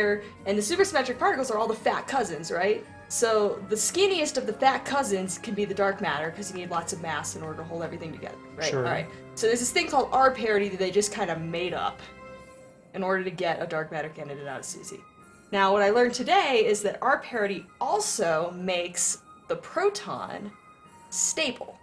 and the supersymmetric particles are all the fat cousins, right? So the skinniest of the fat cousins can be the dark matter because you need lots of mass in order to hold everything together, right? Sure. All right. So there's this thing called R parity that they just kind of made up in order to get a dark matter candidate out of Susie. Now, what I learned today is that R parity also makes the proton stable.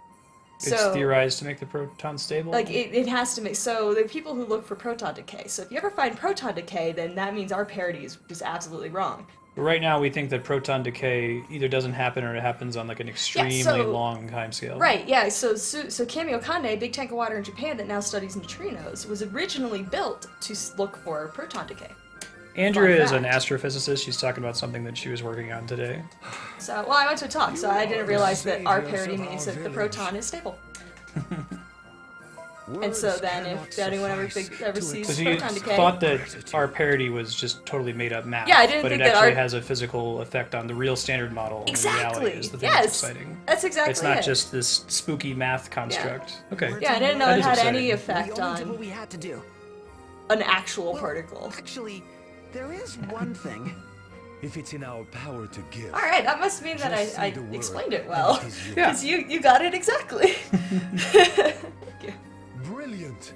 It's theorized to make the proton stable? Like, it has to make... So, there are people who look for proton decay. So, if you ever find proton decay, then that means R parity is just absolutely wrong. But right now, we think that proton decay either doesn't happen or it happens on like an extremely long timescale. Right, yeah. So Kamio Kande, a big tank of water in Japan that now studies neutrinos, was originally built to look for proton decay. Andrea Fun is an fact. astrophysicist. She's talking about something that she was working on today. So, well, I went to a talk, so I didn't realize that R parity means that the proton is stable. And so then, if anyone ever sees So you proton decay, thought that R parity was just totally made up math. Yeah, I didn't but think it that actually R- has a physical effect on the real standard model. Exactly. In reality is the thing Yes. that's exciting. That's exactly It's not it. just this spooky math construct. Okay. Yeah, I didn't know That it is had exciting. any We effect only did on what we had to do. an actual Well, particle. Actually, there is one thing. If it's in our power to give. All right, that must mean that Just say I the word, explained it and well. it is yours. Because you got it exactly. Brilliant.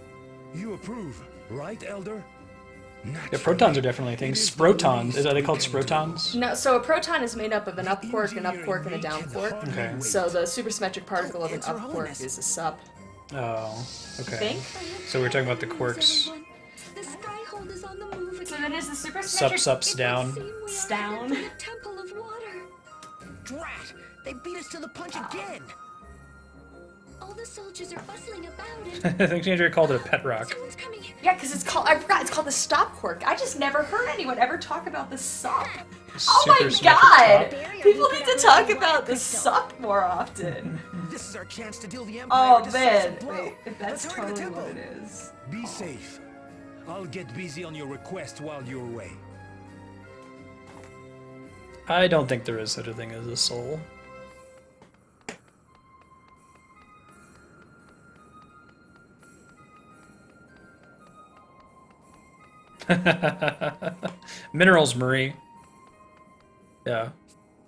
You approve, right, Elder? Yeah, protons are definitely a thing. Sprotons. Are they called sprotons? No, so a proton is made up of an up quark, an up quark, and a down quark. Okay. So the supersymmetric particle of an It's Her up quark Holiness. is a sup. Oh, okay. Think? So we're talking about the quirks. The Skyhold is on the move again. So then is the super Sups down. Down. Temple of Water. Drat! They beat us to the punch again! All the soldiers are bustling about I think Andrea called it a pet rock. Yeah, because it's called, I forgot, it's called the stop quirk. I just never heard anyone ever talk about the sup. Oh my Super god! symmetric People need to talk about the sup more often. This is our chance to deal the Empire Oh a man, decisive blow. wait, if that's Let's hurry to the totally what temple. it is. Be safe. I'll get busy on your request while you're away. I don't think there is such a thing as a soul. Minerals, Marie. Yeah.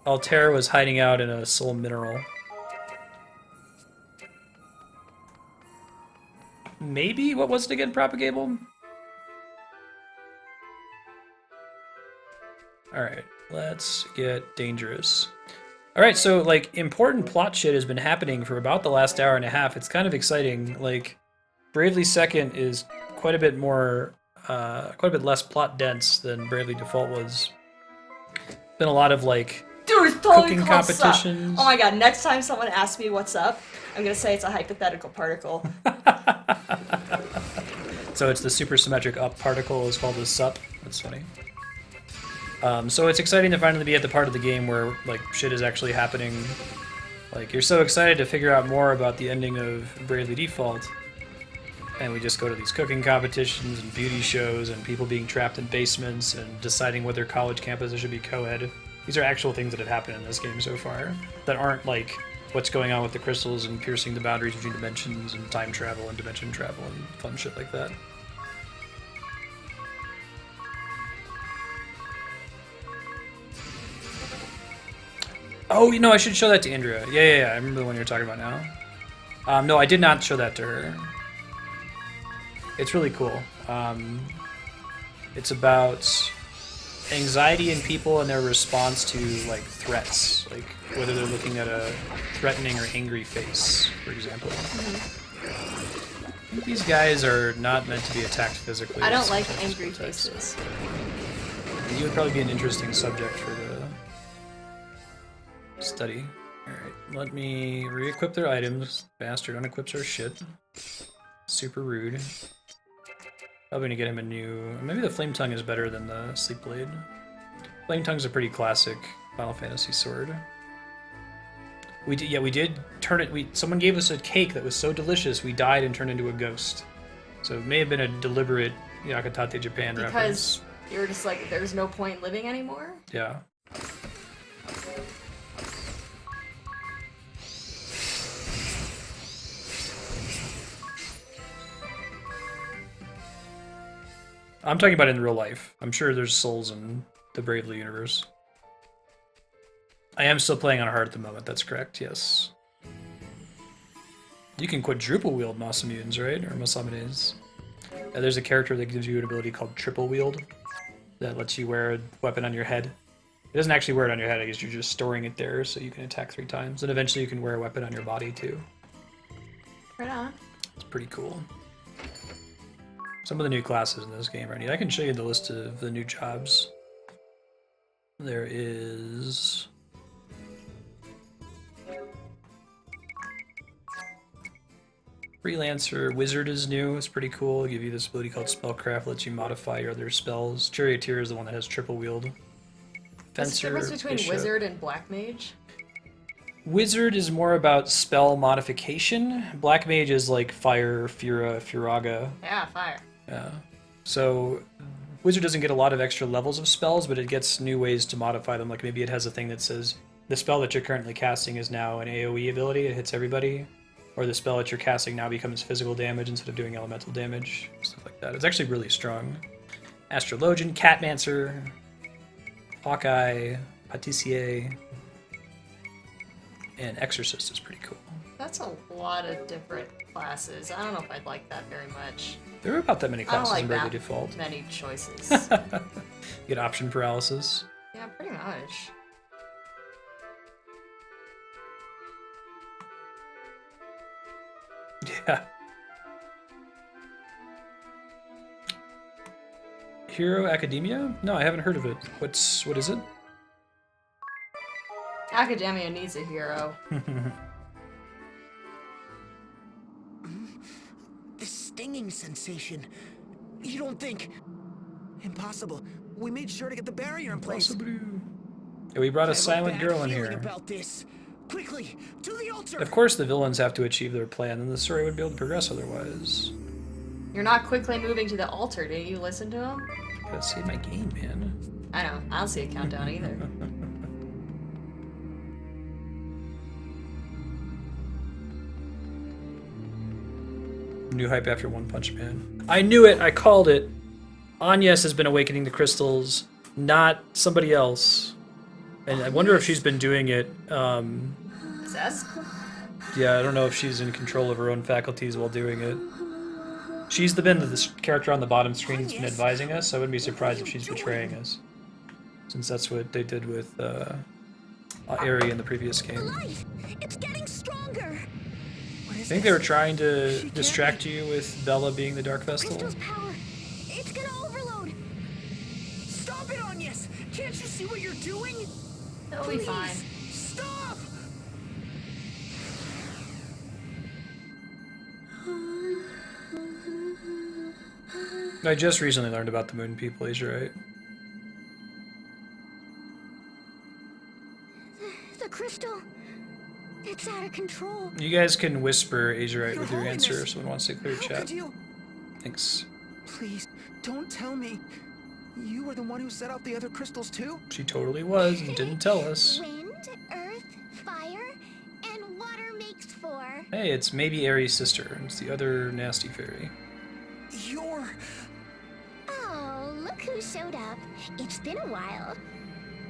Altair was hiding out in a soul mineral. Maybe? What was it again, Propagable? Alright, let's get dangerous. Alright, so, like, important plot shit has been happening for about the last hour and a half. It's kind of exciting. Like, Bravely Second is quite a bit more, quite a bit less plot dense than Bravely Default was. Been a lot of, like, Dude, it's totally cooking called sup. competitions. Oh my god, next time someone asks me what's up, I'm gonna say it's a hypothetical particle. So it's the supersymmetric up particle is called a sup. That's funny. So it's exciting to finally be at the part of the game where like shit is actually happening. Like you're so excited to figure out more about the ending of Bravely Default, and we just go to these cooking competitions and beauty shows and people being trapped in basements and deciding whether college campuses should be co-ed. These are actual things that have happened in this game so far that aren't like what's going on with the crystals and piercing the boundaries between dimensions and time travel and dimension travel and fun shit like that. Oh, you know, I should show that to Andrea. Yeah, I remember the one you're talking about now. No, I did not show that to her. It's really cool. It's about anxiety in people and their response to, like, threats. Like, whether they're looking at a threatening or angry face, for example. I think these guys are not meant to be attacked physically. I don't like angry faces. And you would probably be an interesting subject for the study. Alright, let me re-equip their items. Bastard unequips our shit. Super rude. Probably gonna get him a new... Maybe the Flame Tongue is better than the Sleep Blade. Flame Tongue's a pretty classic Final Fantasy sword. We did turn it... Someone gave us a cake that was so delicious we died and turned into a ghost. So it may have been a deliberate Yakutate Japan reference. Because you were just like, there's no point living anymore? Yeah. I'm talking about in real life. I'm sure there's souls in the Bravely universe. I am still playing on hard at the moment, that's correct, yes. You can quadruple wield Masamune, right? Or Masamunes. There's a character that gives you an ability called triple wield that lets you wear a weapon on your head. It doesn't actually wear it on your head, I guess you're just storing it there so you can attack 3 times. And eventually you can wear a weapon on your body too. Right on. It's pretty cool. Some of the new classes in this game are neat. I can show you the list of the new jobs. There is... Freelancer Wizard is new. It's pretty cool. It'll give you this ability called Spellcraft, lets you modify your other spells. Charioteer is the one that has triple wield. What's the difference between Bishop. Wizard and Black Mage? Wizard is more about spell modification. Black Mage is like Fire, Fura, Furaga. Yeah, fire. Yeah. So Wizard doesn't get a lot of extra levels of spells, but it gets new ways to modify them. Like maybe it has a thing that says the spell that you're currently casting is now an AoE ability, it hits everybody. Or the spell that you're casting now becomes physical damage instead of doing elemental damage. Stuff like that. It's actually really strong. Astrologian, Catmancer, Hawkeye, Patissier, and Exorcist is pretty cool. That's a lot of different classes. I don't know if I'd like that very much. There are about that many I don't classes like in Bravely that Default. many choices. You get option paralysis. Yeah, pretty much. Yeah. Hero Academia? No, I haven't heard of it. What is it? Academia needs a hero. The stinging sensation. You don't think... Impossible. We made sure to get the barrier in place. Yeah, we brought a I have silent bad girl in feeling here. About this. Quickly, to the altar. Of course the villains have to achieve their plan, and the story would be able to progress otherwise. You're not quickly moving to the altar, didn't you listen to him? Gotta save my game, man. I know, I don't see a countdown either. New hype after One Punch Man. I knew it! I called it! Agnes has been awakening the crystals, not somebody else. And I wonder if she's been doing it, Zesk? yeah, I don't know if she's in control of her own faculties while doing it. She's been the character on the bottom screen that's been advising us, so I wouldn't be surprised if she's betraying us. Since that's what they did with Aerie in the previous game. It's getting stronger. I think they were trying to distract you with Bella being the Dark Vestal. Crystal's power. It's gonna overload. Stop it, Agnes! Can't you see what you're doing? It'll be fine. Stop! I just recently learned about the Moon People, he's right. The crystal. It's out of control. You guys can whisper Azurite with your Holiness, answer if someone wants to clear How chat. could you? Thanks. Please, don't tell me. You were the one who set out the other crystals too? She totally was and didn't tell us. Wind, earth, fire, and water makes four. Hey, it's maybe Aerie's sister. It's the other nasty fairy. You're... Oh, look who showed up. It's been a while.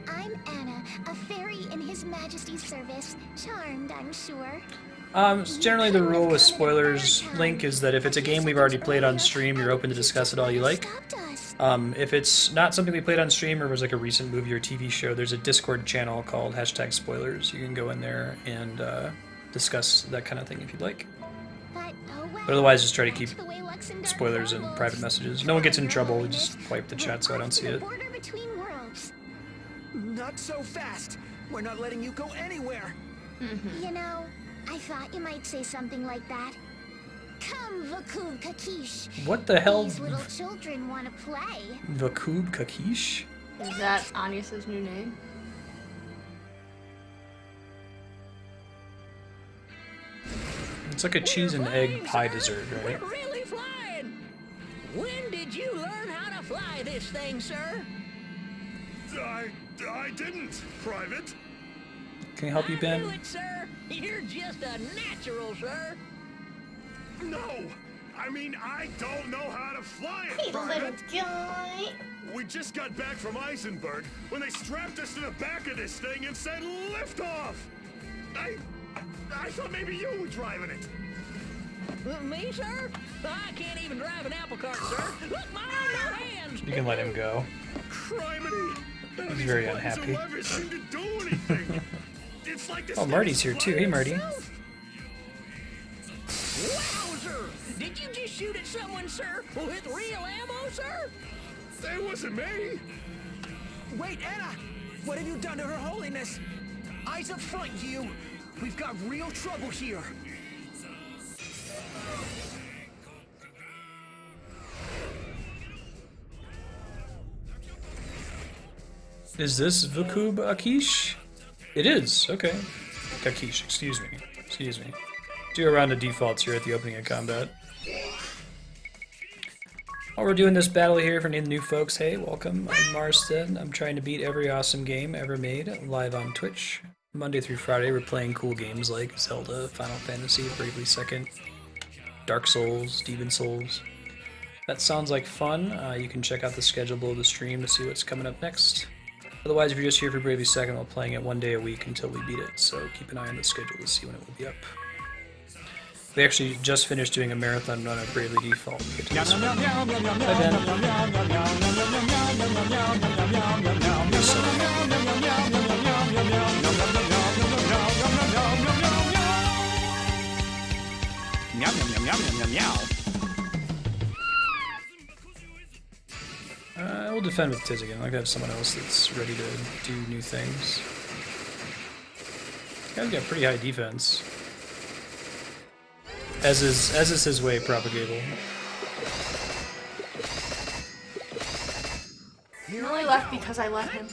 I'm Anna, a fairy in His Majesty's service. Charmed, I'm sure. Generally the rule with spoilers, Link, is that if it's a game we've already played on stream, you're open to discuss it all you like. If it's not something we played on stream or was like a recent movie or TV show, there's a Discord channel called #spoilers. You can go in there and discuss that kind of thing if you'd like. But otherwise, just try to keep spoilers in private messages. No one gets in trouble, we just wipe the chat so I don't see it. Not so fast. We're not letting you go anywhere. You know, I thought you might say something like that. Come, Vakub Kakish. What the hell? These little children want to play. Vakub Kakish? Is that Agnes's new name? It's like a cheese and egg pie dessert, right? We're really flying! When did you learn how to fly this thing, sir? I didn't, Private. Can I help you, I Ben? knew it, sir. You're just a natural, sir. No! I mean, I don't know how to fly it, Hey, Private. little guy. We just got back from Eisenberg when they strapped us to the back of this thing and said lift off! I thought maybe you were driving it. Me, sir? I can't even drive an apple cart, sir. Look, my hands! You can let him go. Criminy! None of He's these very buttons or unhappy. levers seem to do anything. It's like this Oh, thing Marty's is here too. flying Hey, Marty. itself. Wowzer! Did you just shoot at someone, sir? With real ammo, sir? That wasn't me. Wait, Anna! What have you done to Her Holiness? Eyes up front, you! We've got real trouble here. Is this Vakub Akish? It is, okay. Kakish, excuse me. Excuse me. Do a round of defaults here at the opening of combat. While we're doing this battle here for any new folks, hey, welcome. I'm Marston. I'm trying to beat every awesome game ever made live on Twitch. Monday through Friday, we're playing cool games like Zelda, Final Fantasy, Bravely Second, Dark Souls, Demon Souls. That sounds like fun. You can check out the schedule below the stream to see what's coming up next. Otherwise, if you're just here for Bravely Second, we're playing it one day a week until we beat it, so keep an eye on the schedule to see when it will be up. We actually just finished doing a marathon run of Bravely Default. We'll get to this one. Hi, Ben. defend with Tiz again. I like to have someone else that's ready to do new things. Guy's got pretty high defense. As is his way, Propagable. He only left because I let him.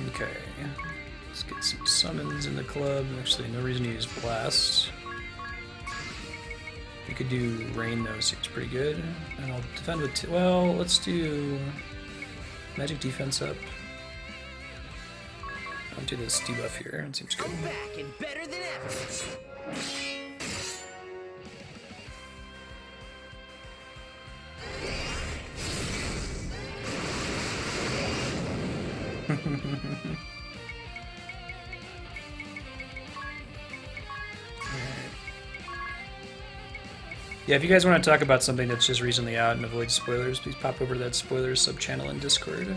Okay, let's get some summons in the club. Actually, no reason to use Blast. You could do Rain though, seems pretty good. And I'll defend with, well, let's do Magic Defense up. I'll do this debuff here, it seems good. I'm back and better than ever. Yeah, if you guys want to talk about something that's just recently out and avoid spoilers, please pop over to that spoilers sub-channel in Discord.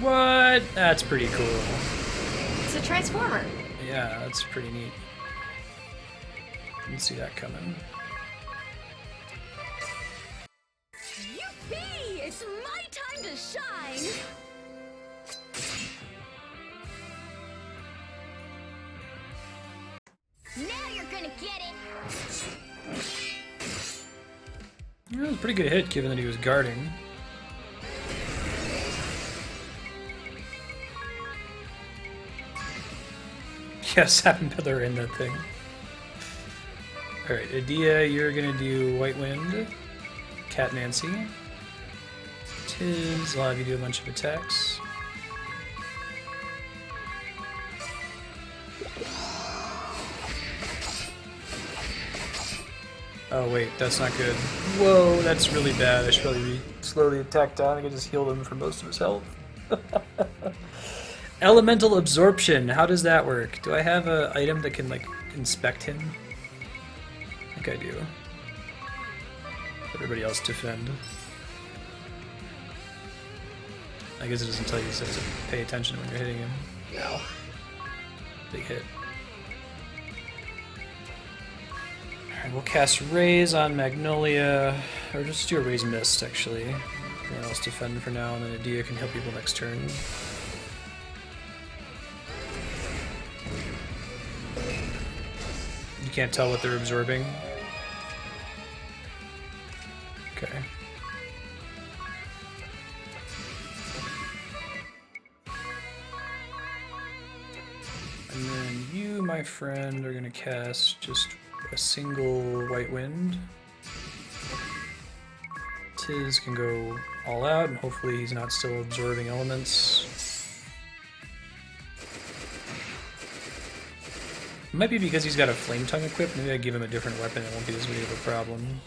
What? That's pretty cool. It's a transformer. Yeah, that's pretty neat. Didn't see that coming. Yippee! It's my time to shine! Now you're gonna get it! It was a pretty good hit given that he was guarding. Yes, Sapin Pillar in that thing. Alright, Adia, you're gonna do White Wind. Cat Nancy. Tiz, I'll have you do a bunch of attacks. Oh wait, that's not good. Whoa, that's really bad. I should probably slow the attack down. I can just heal him for most of his health. Elemental Absorption, how does that work? Do I have an item that can, like, inspect him? I think I do. Everybody else defend. I guess it doesn't tell you to pay attention when you're hitting him. Ow. Big hit. Alright, we'll cast Raise on Magnolia, or just do a Raise Mist, actually. Everyone else defend for now, and then Adia can help people next turn. You can't tell what they're absorbing. Okay. And then you, my friend, are gonna cast just a single White Wind. Tiz can go all out, and hopefully he's not still absorbing elements. It might be because he's got a Flame Tongue equipped. Maybe I give him a different weapon, it won't be as big of a problem.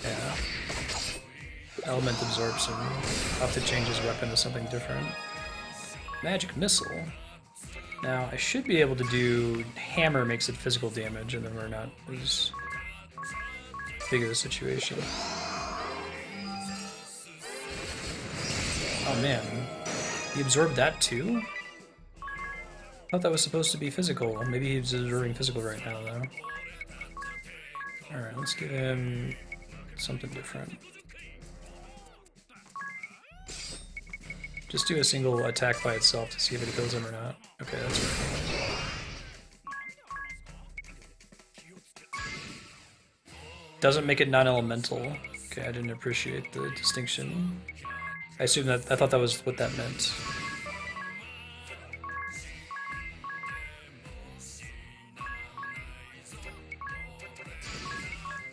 Yeah. Element Absorption. I'll have to change his weapon to something different. Magic Missile. Now, I should be able to do Hammer makes it physical damage, and then we're not as big of a situation. Oh man. He absorbed that too? I thought that was supposed to be physical. Maybe he's absorbing physical right now, though. Alright, let's give him something different. Just do a single attack by itself to see if it kills him or not. Okay, that's right. Doesn't make it non-elemental. Okay, I didn't appreciate the distinction. I assume that I thought that was what that meant.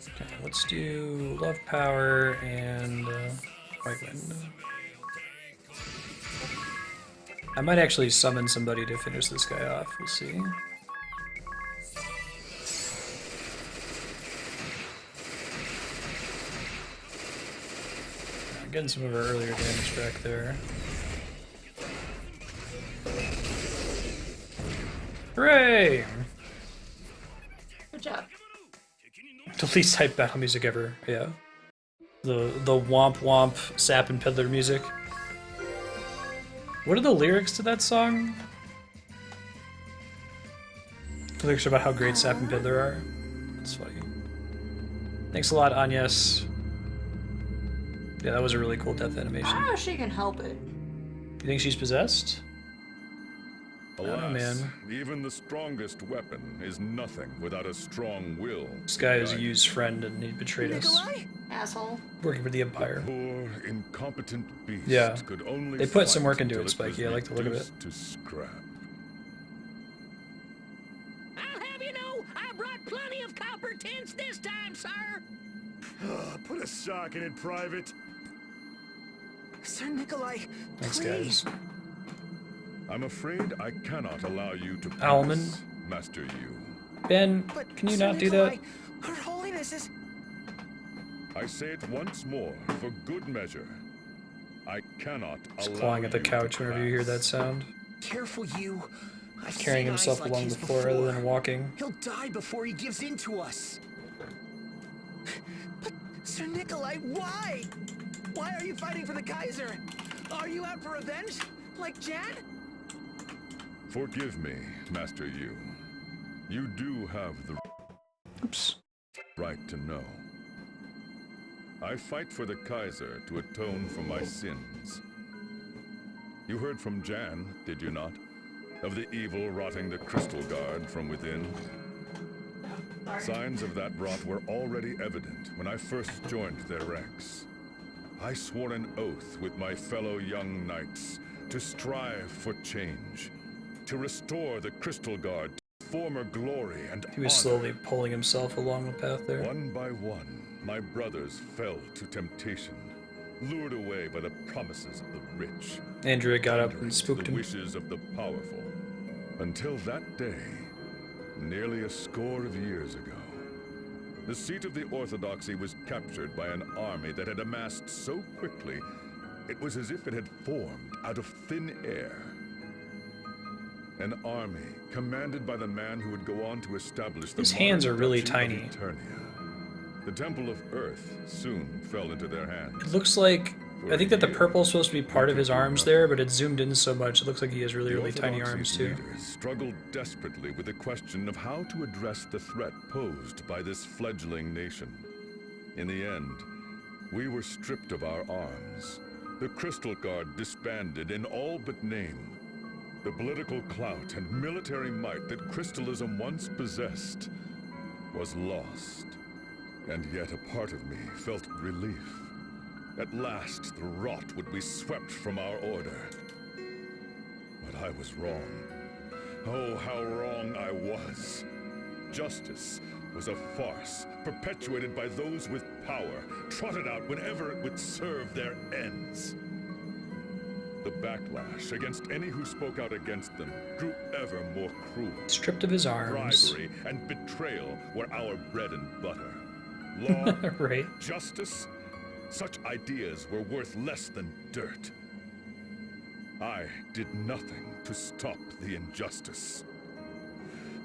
Okay, let's do Love Power and White Wind. I might actually summon somebody to finish this guy off, we'll see. Getting some of our earlier damage back there. Hooray! Good job. The least hype battle music ever, yeah. The womp womp sap and peddler music. What are the lyrics to that song? The lyrics are about how great Sap and Piddler are. That's funny. Thanks a lot, Agnes. Yeah, that was a really cool death animation. I don't know if she can help it. You think she's possessed? I don't know, Alas, man. even the strongest weapon is nothing without a strong will. This guy is a used friend and he betrayed us. Nikolai? Asshole. Working for the Empire. Poor, incompetent beast Yeah. could only They put some fight work into until it, Spiky. I was like the look of it. reduced to scrap. I'll have you know, I brought plenty of copper tints this time, sir. Put a sock in it, Private. Sir Nikolai, Thanks, please. guys. I'm afraid I cannot allow you to Almond. pass, Master Yu. Ben, But can you Sir not do Nikolai, that? Her Holiness is... I say it once more, for good measure. I cannot He's allow clawing at the you couch to whenever you hear that pass. sound. Careful, you. I've Carrying seen himself eyes like along his the floor rather before. than walking. He'll die before he gives in to us. But, Sir Nikolai, why? Why are you fighting for the Kaiser? Are you out for revenge? Like Jan? Forgive me, Master Yu. You do have the Oops. right to know. I fight for the Kaiser to atone for my sins. You heard from Jan, did you not? Of the evil rotting the Crystal Guard from within. Signs of that rot were already evident when I first joined their ranks. I swore an oath with my fellow young knights to strive for change, to restore the Crystal Guard to former glory and He was honor. slowly pulling himself along the path there. One by one, my brothers fell to temptation, lured away by the promises of the rich. Andrea got up pandering and to spooked the him. wishes of the powerful. Until that day, nearly a score of years ago, the seat of the Orthodoxy was captured by an army that had amassed so quickly, it was as if it had formed out of thin air. An army commanded by the man who would go on to establish the His hands modern are really Duchy of tiny. Eternia. The Temple of Earth soon fell into their hands. It looks like, I think that the purple is supposed to be part of his arms there, but it's zoomed in so much, it looks like he has really, The really tiny Orthodoxy's arms too. leaders struggled desperately with the question of how to address the threat posed by this fledgling nation. In the end, we were stripped of our arms. The Crystal Guard disbanded in all but name. The political clout and military might that Crystalism once possessed was lost. And yet a part of me felt relief. At last, the rot would be swept from our order. But I was wrong. Oh, how wrong I was. Justice was a farce, perpetuated by those with power, trotted out whenever it would serve their ends. The backlash against any who spoke out against them grew ever more cruel. Stripped of his arms. Bribery and betrayal were our bread and butter. Law, Right. justice, such ideas were worth less than dirt. I did nothing to stop the injustice.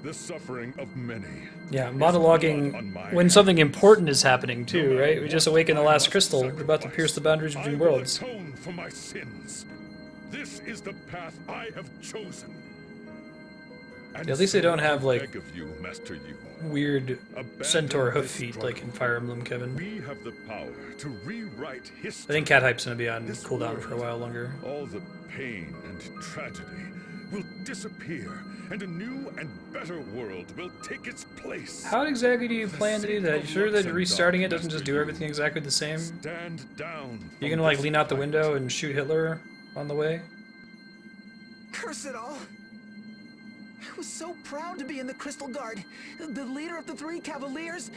The suffering of many. Yeah, is blood on monologuing my when hands. something important is happening too, right? We just awakened the last crystal. We're about to pierce the boundaries I between will worlds. atone for my sins. This is the path I have chosen. And Yeah, at least they so don't I have, like, beg of you, Master Yu, weird abandon centaur hoof this feet struggle. like in Fire Emblem, Kevin. We have the power to rewrite I history. think Cat Hype's gonna be on This cooldown for a world, while longer. All the pain and tragedy will disappear, and a new and better world will take its place. How exactly do you plan to do that? You sure that restarting it doesn't just do everything exactly the same? Stand down. You gonna like lean out the window and shoot Hitler on the way? Curse it all! I was so proud to be in the Crystal Guard. The leader of the three Cavaliers.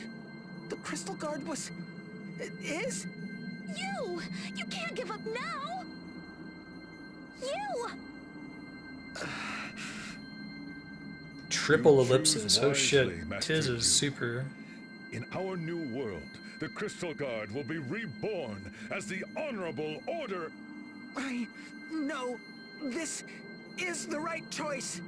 The Crystal Guard was... is? You! You can't give up now! You! Triple You choose ellipsis. Oh shit. wisely, Master Tiz Yu. is super. In our new world, the Crystal Guard will be reborn as the Honorable Order. No. This is the right choice.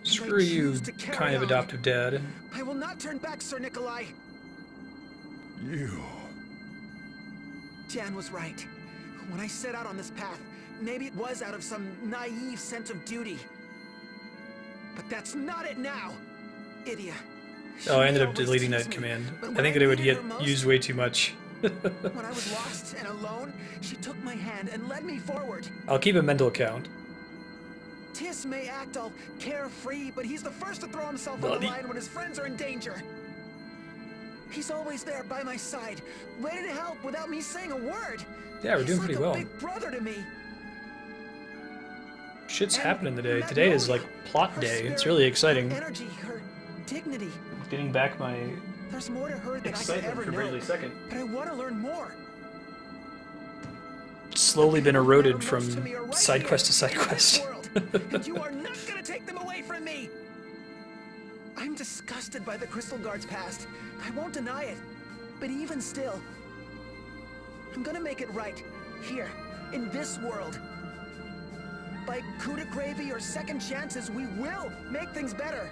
Screw you, choose to carry kind of on. adoptive dad. I will not turn back, Sir Nikolai. You. Jan was right. When I set out on this path, maybe it was out of some naive sense of duty. But that's not it now, Idia. Oh, I ended up deleting that command. I think that it would get used way too much. When I was lost and alone, she took my hand and led me forward. I'll keep a mental count. Tis may act all carefree, but he's the first to throw himself on the line when his friends are in danger. He's always there by my side, ready to help without me saying a word. Yeah, we're doing He's pretty like well. a big brother to me. Shit's happening today. Today is like plot day. It's really exciting. Energy, her dignity. Getting back my There's more to her than I could excitement ever for know. Bravely Second. But I want to learn more. Slowly been eroded from side quest to side quest. And you are not gonna take them away from me! I'm disgusted by the Crystal Guard's past. I won't deny it. But even still, I'm gonna make it right. Here, in this world. By coup de gravy or second chances, we will make things better.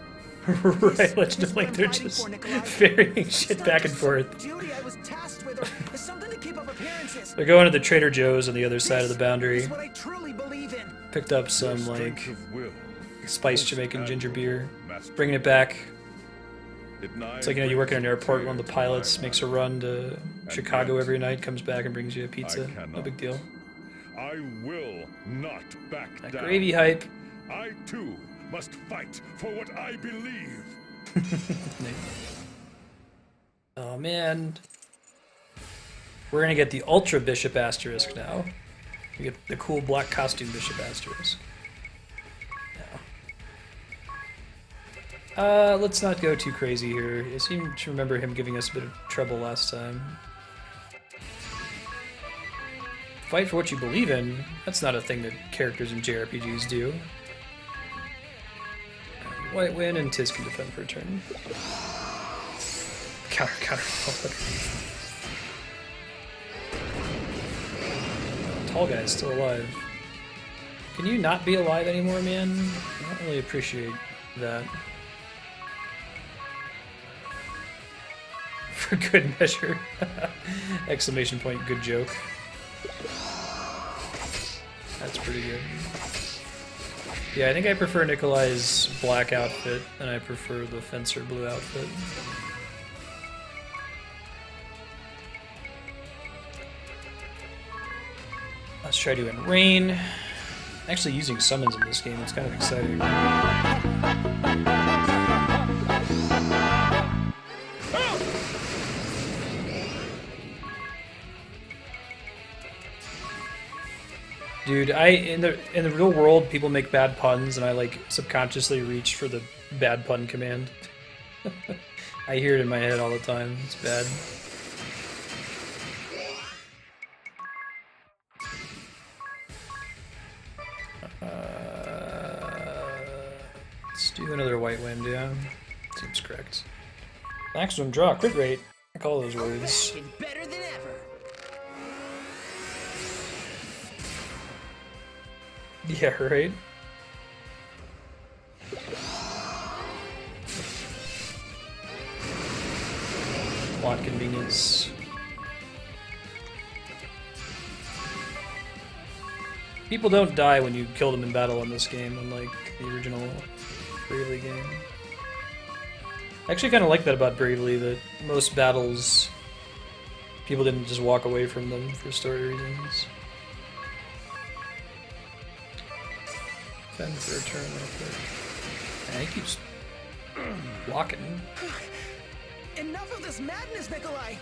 Right, Legend of Link, they're just varying shit back and forth. Duty I was tasked with is something to keep up appearances. They're going to the Trader Joe's on the other side of the boundary. Is what I truly believe in. Picked up some, like, spiced Jamaican ginger beer. Bringing it back. It's like, you know, you work in an airport, one of the pilots makes a run to Chicago every night, comes back and brings you a pizza. No big deal. I will not back That down. gravy hype. I too must fight for what I believe. Oh man. We're gonna get the Ultra Bishop Asterisk now. We get the cool black costume Bishop Asterisk. Let's not go too crazy here. I seem to remember him giving us a bit of trouble last time. Fight for what you believe in? That's not a thing that characters in JRPGs do. White win and Tiz can defend for a turn. Counter. Tall guy's still alive. Can you not be alive anymore, man? I don't really appreciate that. For good measure. Exclamation point, good joke. That's pretty good. Yeah, I think I prefer Nikolai's black outfit, and I prefer the Fencer blue outfit. Let's try doing rain. Actually using summons in this game, it's kind of exciting. Dude, in the real world, people make bad puns, and I like subconsciously reach for the bad pun command. I hear it in my head all the time. It's bad. Let's do another white wind, yeah. Seems correct. Maximum draw, crit rate. I call those words. Better than ever. Yeah, right? Plot convenience. People don't die when you kill them in battle in this game, unlike the original Bravely game. I actually kind of like that about Bravely, that most battles, people didn't just walk away from them for story reasons. Fend for a turn real quick. And he keeps blocking. Enough of this madness, Nikolai!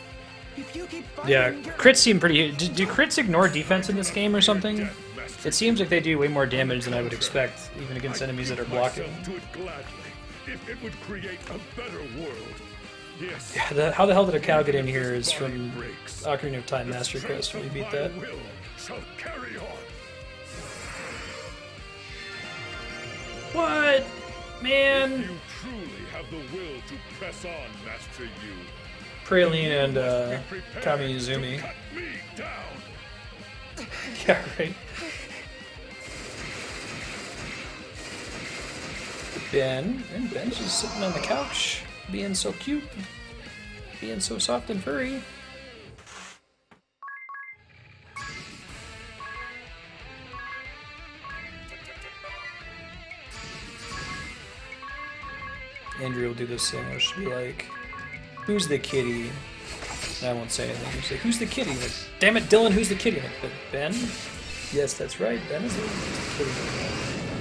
If you keep fighting, Yeah, crits seem pretty... Do crits ignore defense in this game or something? It seems like they do way more damage than I would expect, even against enemies that are blocking. Do it gladly, if it would create a better world. Yes. Yeah, how the hell did a cow get in here is from Ocarina of Time Master Quest when we beat that. Shall carry on. What? Man! You truly have the will to press on, Master Yu. Praline and Kami Izumi. Cut me down. Yeah, right. And Ben's just sitting on the couch, being so cute, being so soft and furry. Andrew will do this thing where she'll be like, "Who's the kitty?" And I won't say anything. She's like, "Who's the kitty?" Like, "Damn it, Dylan, who's the kitty?" Like, "But Ben?" "Yes, that's right. Ben is the kitty."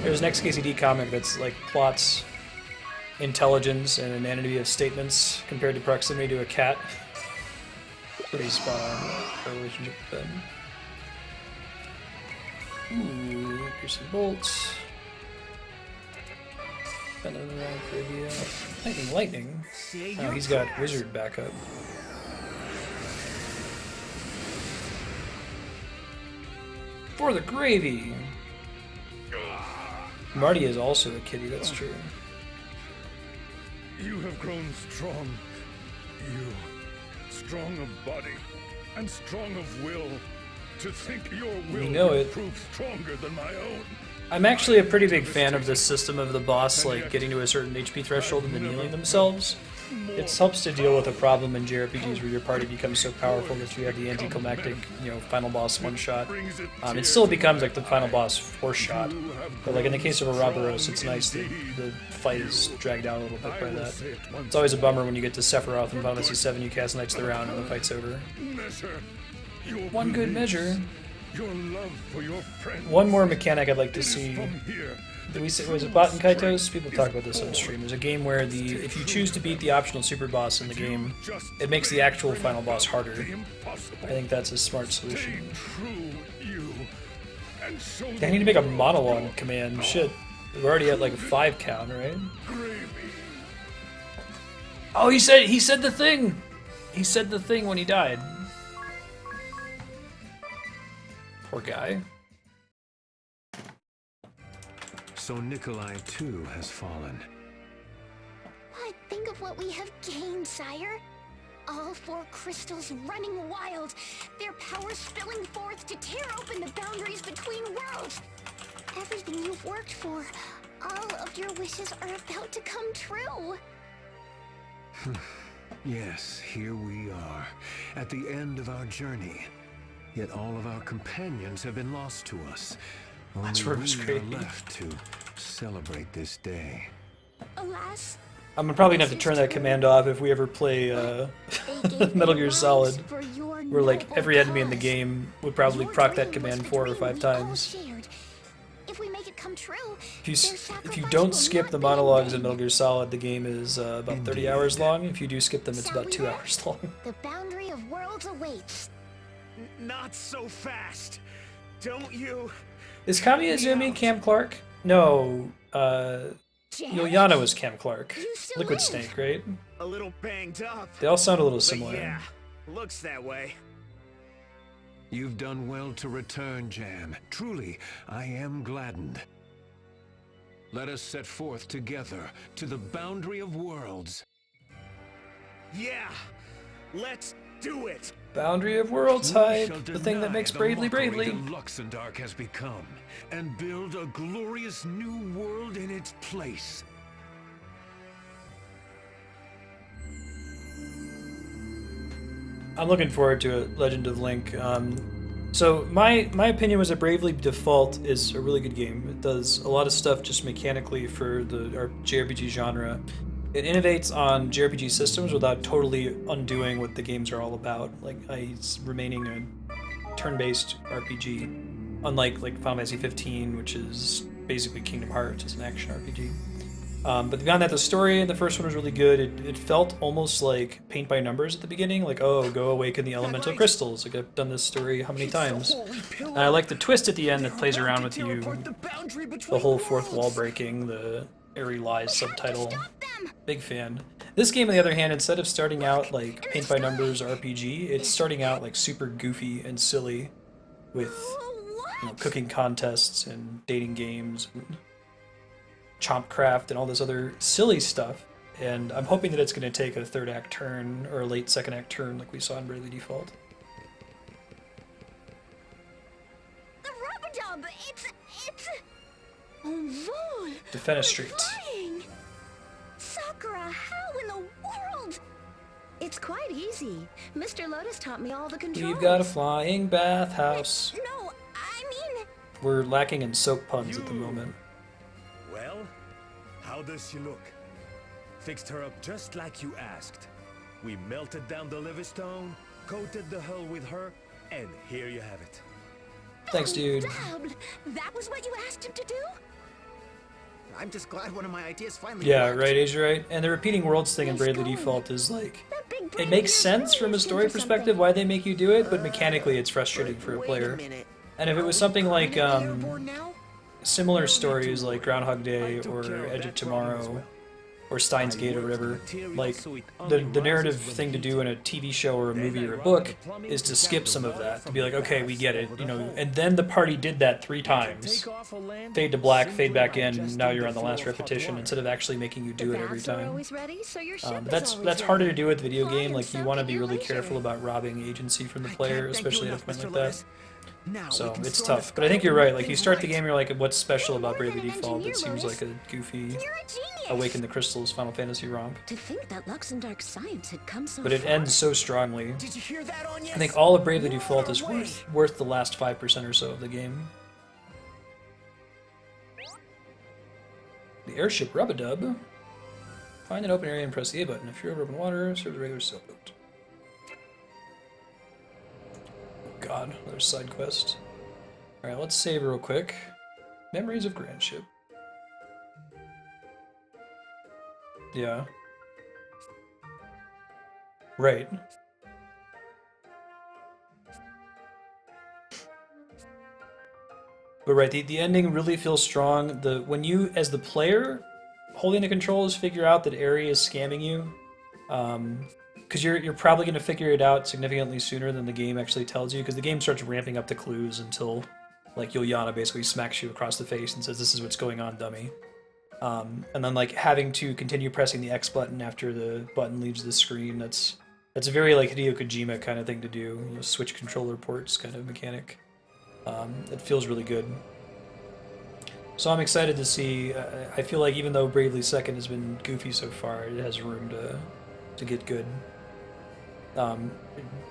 There's an XKCD comic that's like plots intelligence and inanity of statements compared to proximity to a cat. Pretty spot on her relationship with Ben. Ooh, piercing bolts. Lightning. Oh, he's got wizard backup. For the gravy. Marty is also a kitty, that's true. You have grown strong. You, strong of body and strong of will. To think your will will prove stronger than my own. I'm actually a pretty big fan of this system of the boss like getting to a certain HP threshold and then healing themselves. It helps to deal with a problem in JRPGs where your party becomes so powerful that you have the anticlimactic, final boss one shot. It still becomes like the final boss 4-shot, but like in the case of Ouroboros, it's nice that the fight is dragged out a little bit by that. It's always a bummer when you get to Sephiroth in Final Fantasy VII, you cast Knights of the Round and the fight's over. One good measure. Your love for your friends. One more mechanic I'd like to see. Was it Bot and Kaitos? People talk about this on stream. There's a game where if you choose to beat the optional super boss in the game, it makes the actual final boss harder. I think that's a smart solution. They need to make a monologue command. Shit. We're already at like a 5 count, right? Oh, he said the thing! He said the thing when he died. Poor guy. So Nikolai too has fallen. But think of what we have gained, sire. All 4 crystals running wild, their power spilling forth to tear open the boundaries between worlds. Everything you've worked for, all of your wishes are about to come true. Yes, here we are, at the end of our journey. Yet all of our companions have been lost to us. That's Only Rose we Craig. are left to celebrate this day. Alas, I'm probably gonna have to turn that command off if we ever play Metal Gear Solid, where like every enemy in the game would probably proc that command 4 or 5 times. if we make it come true, If you don't skip the monologues in Metal Gear Solid, the game is about 30 hours long. If you do skip them, it's about 2 hours long. the boundary of worlds awaits. Not so fast. Don't you? Is Kami Izumi Cam Clark? No, Yoyana was Cam Clark. Liquid Snake, right? A little banged up. They all sound a little But similar. yeah, looks that way. You've done well to return, Jan. Truly, I am gladdened. Let us set forth together to the boundary of worlds. Yeah, let's do it. Boundary of Worlds hype, the thing that makes Bravely Bravely. That Luxendark has become, and build a glorious new world in its place. I'm looking forward to it, Legend of Link. So my opinion was that Bravely Default is a really good game. It does a lot of stuff just mechanically for our JRPG genre. It innovates on JRPG systems without totally undoing what the games are all about. Like it's remaining a turn-based RPG, unlike Final Fantasy 15, which is basically Kingdom Hearts. It's an action RPG. But beyond that, the story in the first one was really good. It felt almost like paint by numbers at the beginning, like, oh, go awaken the elemental crystals. Like, I've done this story how many times? And I like the twist at the end that plays around with you. The whole fourth wall breaking, the Airy Lies subtitle. Big fan. This game, on the other hand, instead of starting out like paint by numbers RPG, it's starting out like super goofy and silly with cooking contests and dating games and Chompcraft and all this other silly stuff, and I'm hoping that it's going to take a third act turn or a late second act turn like we saw in Bravely Default. The Rub-a-Dub! It's... Oh, Vol! Defenestrate. Flying! Sakura, how in the world? It's quite easy. Mr. Lotus taught me all the controls. We've got a flying bathhouse. No, I mean... We're lacking in soap puns at the moment. Well, how does she look? fixed her up just like you asked. We melted down the Liverstone, coated the hull with her, and here you have it. Thanks, dude. Damn, that was what you asked him to do? I'm just glad one of my ideas finally Yeah, worked. right, Asia, right? And the repeating worlds thing in Bravely Default is like, it makes sense from a story perspective why they make you do it, but mechanically it's frustrating for a player. And if it was something like similar stories like Groundhog Day or Edge of Tomorrow or Steins Gate or whatever, like the narrative thing to do in a TV show or a movie or a book is to skip some of that, to be like, okay, we get it, you know, and then the party did that 3 times. Fade to black, fade back in, now you're on the last repetition instead of actually making you do it every time. But that's harder to do with video game, like you want to be really careful about robbing agency from the player, especially at a point like that. So it's tough, but I think you're right. Like you start the game, you're like, "What's special about Bravely Default?" It seems like a goofy Awaken the Crystals Final Fantasy romp. To think that Luxembourg science had come so But it far. ends so strongly. Did you hear that, Anya? I think all of Bravely Default is worth the last 5% or so of the game. The airship Rub-a-Dub. Find an open area and press the A button. If you're over open water, serve a regular sailboat. God, another side quest. Alright, let's save real quick. Memories of Grandship. Yeah. Right. But right, the ending really feels strong. When you, as the player, holding the controls, figure out that Eri is scamming you, because you're probably going to figure it out significantly sooner than the game actually tells you, because the game starts ramping up the clues until, like, Juliana basically smacks you across the face and says, "This is what's going on, dummy." And then, like, having to continue pressing the X button after the button leaves the screen, that's a very, like, Hideo Kojima kind of thing to do, you know, switch controller ports kind of mechanic. It feels really good. So I'm excited to see. I feel like even though Bravely Second has been goofy so far, it has room to get good.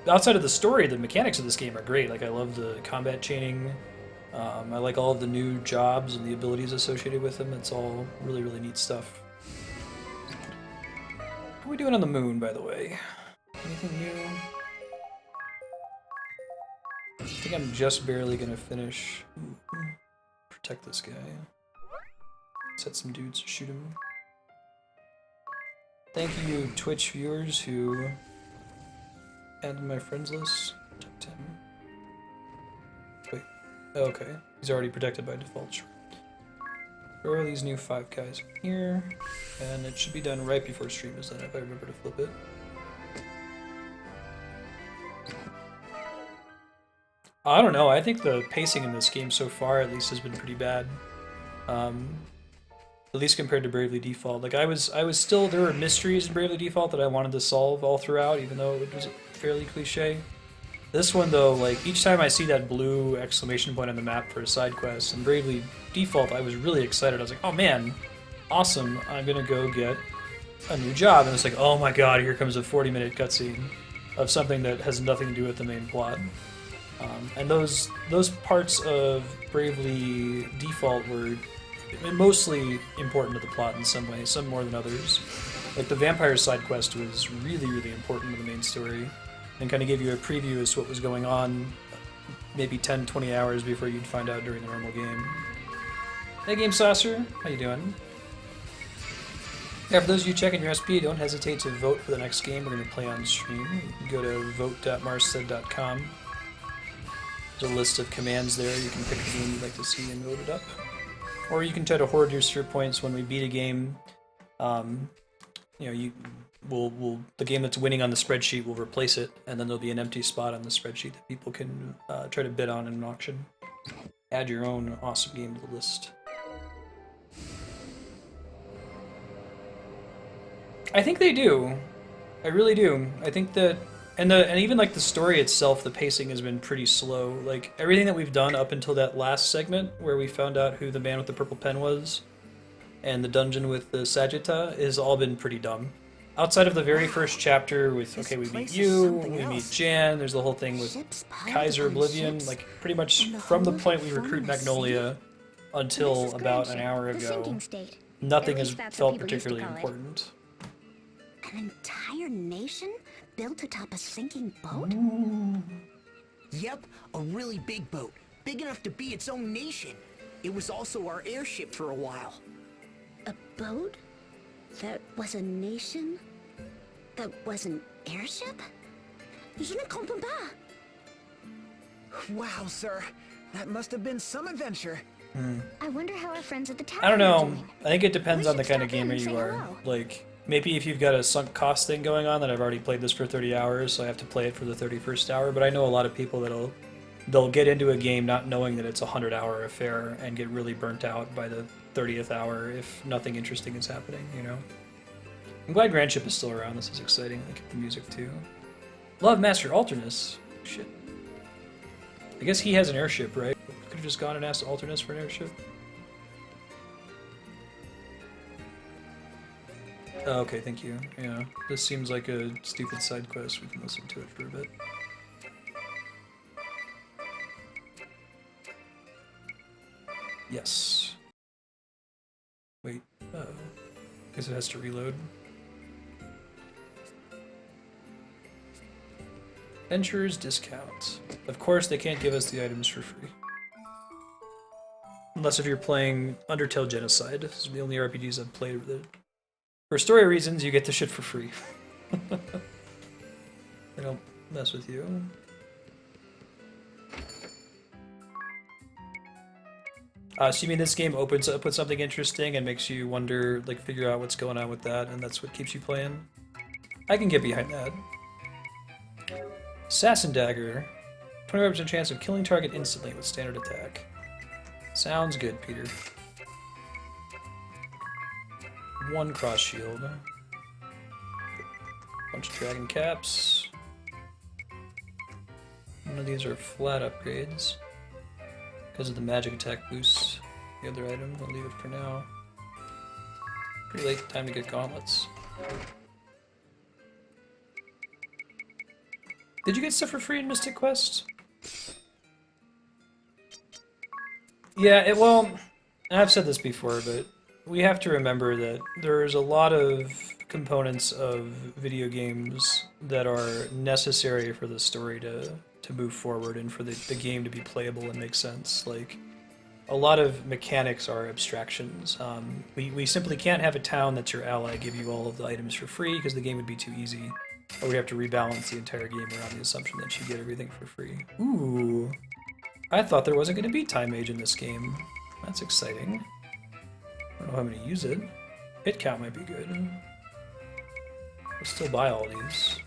Outside of the story, the mechanics of this game are great. Like, I love the combat chaining. I like all of the new jobs and the abilities associated with them. It's all really, really neat stuff. How are we doing on the moon, by the way? Anything new? I think I'm just barely gonna finish. Ooh. Protect this guy. Set some dudes to shoot him. Thank you, Twitch viewers who added my friends list. Protect him. Wait. Okay. He's already protected by default. Sure. Where are these new 5 guys here? And it should be done right before stream is done if I remember to flip it. I don't know, I think the pacing in this game so far at least has been pretty bad. At least compared to Bravely Default. Like I was still, there were mysteries in Bravely Default that I wanted to solve all throughout, even though it was fairly cliche. This one though, like each time I see that blue exclamation point on the map for a side quest, in Bravely Default I was really excited. I was like, oh man, awesome, I'm gonna go get a new job. And it's like, oh my god, here comes a 40-minute cutscene of something that has nothing to do with the main plot. And those parts of Bravely Default were mostly important to the plot in some way, some more than others. Like the vampire side quest was really, really important to the main story, and kind of gave you a preview as to what was going on maybe 10-20 hours before you'd find out during the normal game. Hey Game Saucer, how you doing? Yeah, for those of you checking your SP, don't hesitate to vote for the next game we're going to play on stream. You can go to vote.marced.com. There's a list of commands there. You can pick the game you'd like to see and vote it up. Or you can try to hoard your sphere points when we beat a game. You know, the game that's winning on the spreadsheet will replace it, and then there'll be an empty spot on the spreadsheet that people can try to bid on in an auction. Add your own awesome game to the list. I think they do. I really do. I think that, and even like the story itself, the pacing has been pretty slow. Like everything that we've done up until that last segment where we found out who the man with the purple pen was, and the dungeon with the Sagitta, has all been pretty dumb. Outside of the very first chapter with, okay, we meet you, we meet Jan, there's the whole thing with Kaiser Oblivion, like pretty much from the point we recruit Magnolia until about an hour ago, nothing has felt particularly important. An entire nation built atop a sinking boat? Yep, a really big boat. Big enough to be its own nation. It was also our airship for a while. A boat that was a nation? That was an airship? Je ne comprends pas. Wow, sir. That must have been some adventure. I wonder how our friends at the tavern I don't are know. doing. I think it depends We on the should kind of stop in gamer and you say are. hello. Like, maybe if you've got a sunk cost thing going on, that I've already played this for 30 hours, so I have to play it for the 31st hour. But I know a lot of people they'll get into a game not knowing that it's a 100-hour affair and get really burnt out by the 30th hour if nothing interesting is happening, you know? I'm glad Grandship is still around. This is exciting. I get the music too. Love Master Alternus. Shit. I guess he has an airship, right? Could have just gone and asked Alternus for an airship. Oh, okay, thank you. Yeah, this seems like a stupid side quest. We can listen to it for a bit. Yes. Wait, guess it has to reload. Adventurers discount. Of course, they can't give us the items for free. Unless if you're playing Undertale Genocide. This is the only RPGs I've played with it. For story reasons, you get the shit for free. They don't mess with you. So you mean this game opens up with something interesting and makes you wonder, like, figure out what's going on with that, and that's what keeps you playing? I can get behind that. Assassin Dagger. 25% chance of killing target instantly with standard attack. Sounds good, Peter. 1 cross shield. Bunch of dragon caps. None of these are flat upgrades. Because of the magic attack boost. The other item, I'll leave it for now. Pretty late time to get gauntlets. Did you get stuff for free in Mystic Quest? Yeah, well, I've said this before, but we have to remember that there's a lot of components of video games that are necessary for the story to move forward and for the game to be playable and make sense. Like, a lot of mechanics are abstractions. We simply can't have a town that's your ally give you all of the items for free because the game would be too easy. Or we have to rebalance the entire game around the assumption that you get everything for free. Ooh. I thought there wasn't going to be Time Mage in this game. That's exciting. I don't know how I'm going to use it. Hit count might be good. I'll still buy all these.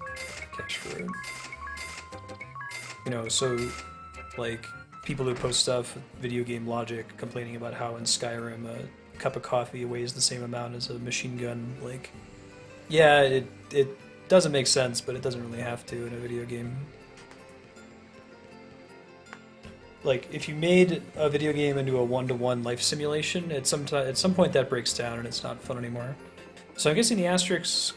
Cash for it. You know, so, like, people who post stuff with video game logic complaining about how in Skyrim a cup of coffee weighs the same amount as a machine gun, like, yeah, it doesn't make sense, but it doesn't really have to in a video game. Like, if you made a video game into a one-to-one life simulation, at some point that breaks down and it's not fun anymore. So I'm guessing the asterisk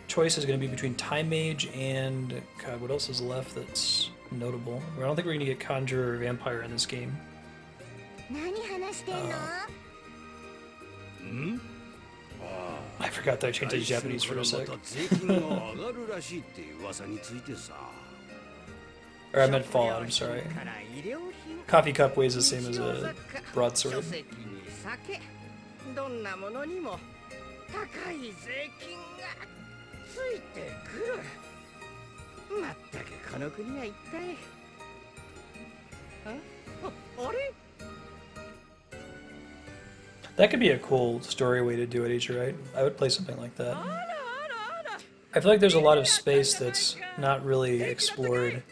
choice is going to be between Time Mage and... God, what else is left that's notable? I don't think we're going to get Conjurer or Vampire in this game. I forgot that I changed it to Japanese for a sec. Or I meant Fallout, I'm sorry. Coffee cup weighs the same as a broadsword. どんなものにも高い税金がついてくる。まったくこの国は一体。あれ That could be a cool story way to do it, Ichirite. I would play something like that. I feel like there's a lot of space that's not really explored.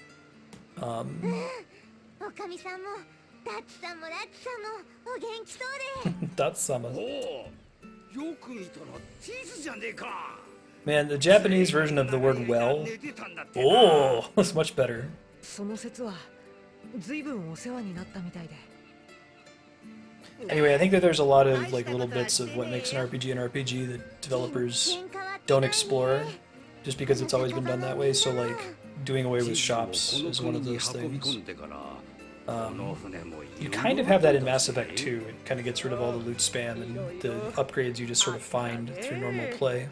Datsama. Man, the Japanese version of the word well. Oh, that's much better. その説は随分お世話になったみたいで。 Anyway, I think that there's a lot of like little bits of what makes an RPG an RPG that developers don't explore, just because it's always been done that way. So like doing away with shops is one of those things. You kind of have that in Mass Effect 2. It kind of gets rid of all the loot spam and the upgrades you just sort of find through normal play.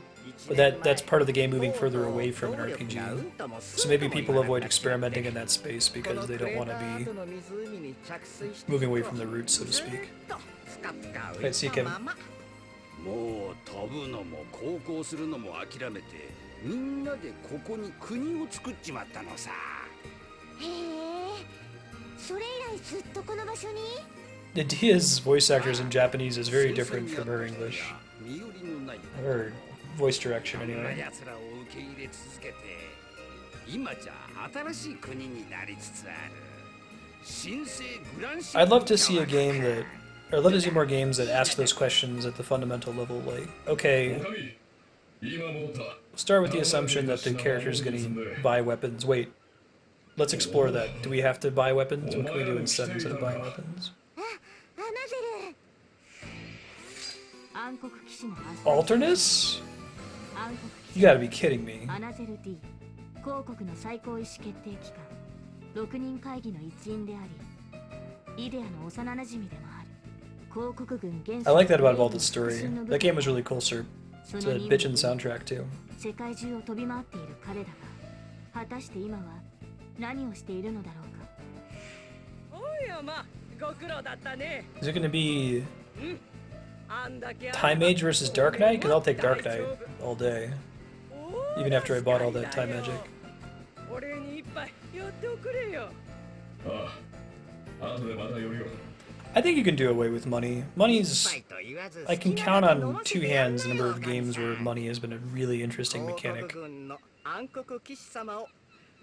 But that's part of the game moving further away from an RPG. So maybe people avoid experimenting in that space because they don't want to be moving away from the roots, so to speak. Alright, see you, Kevin. もう飛ぶのも航行するのも諦めてみんなでここに国を作っちまったのさ。へえ、それ以来ずっとこの場所に？ Dia's voice actors in Japanese is very different from her English. Her voice direction, anyway. 奴らを受け入れ続けて今じゃ新しい国になりつつある。新生グランシ I'd love to see a game that, or I'd love to see more games that ask those questions at the fundamental level, like, okay, start with the assumption that the character is going to buy weapons. Wait, let's explore that. Do we have to buy weapons? What can we do instead of buying weapons? Alternus? You gotta be kidding me. 公国の最高意思決定機関6人会議の一員でありイデアの幼馴染でもある広告軍元 I like that about Vault's story. That game was really cool, sir. It's a bitchin' soundtrack, too. 世界中を飛び回っている彼だが果たして今は何をしているのだろうか。おいやま、ご苦労だったね。 Is it gonna be Time Mage versus Dark Knight? Because I'll take Dark Knight all day. Even after I bought all that Time Magic. 俺に一杯やっておくれよ。I think you can do away with money. Money's... I can count on two hands the number of games where money has been a really interesting mechanic.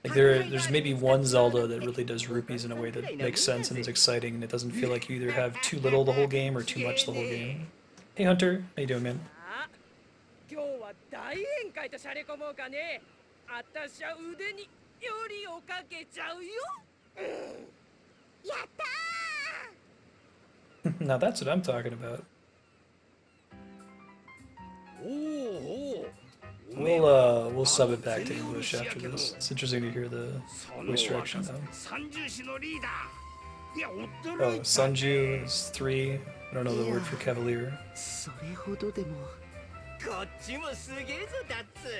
Like there's maybe one Zelda that really does rupees in a way that makes sense and is exciting, and it doesn't feel like you either have too little the whole game or too much the whole game. Hey Hunter, how you doing, man? 今日は大宴会としゃれ込もうかね。あたしゃ腕によりをかけちゃうよ。やったー Now that's what I'm talking about. We'll sub it back to English after this. It's interesting to hear the voice direction though. Oh, Sanju is 3. I don't know the word for cavalier. それほどでも。こっちもすげえぞダッツ。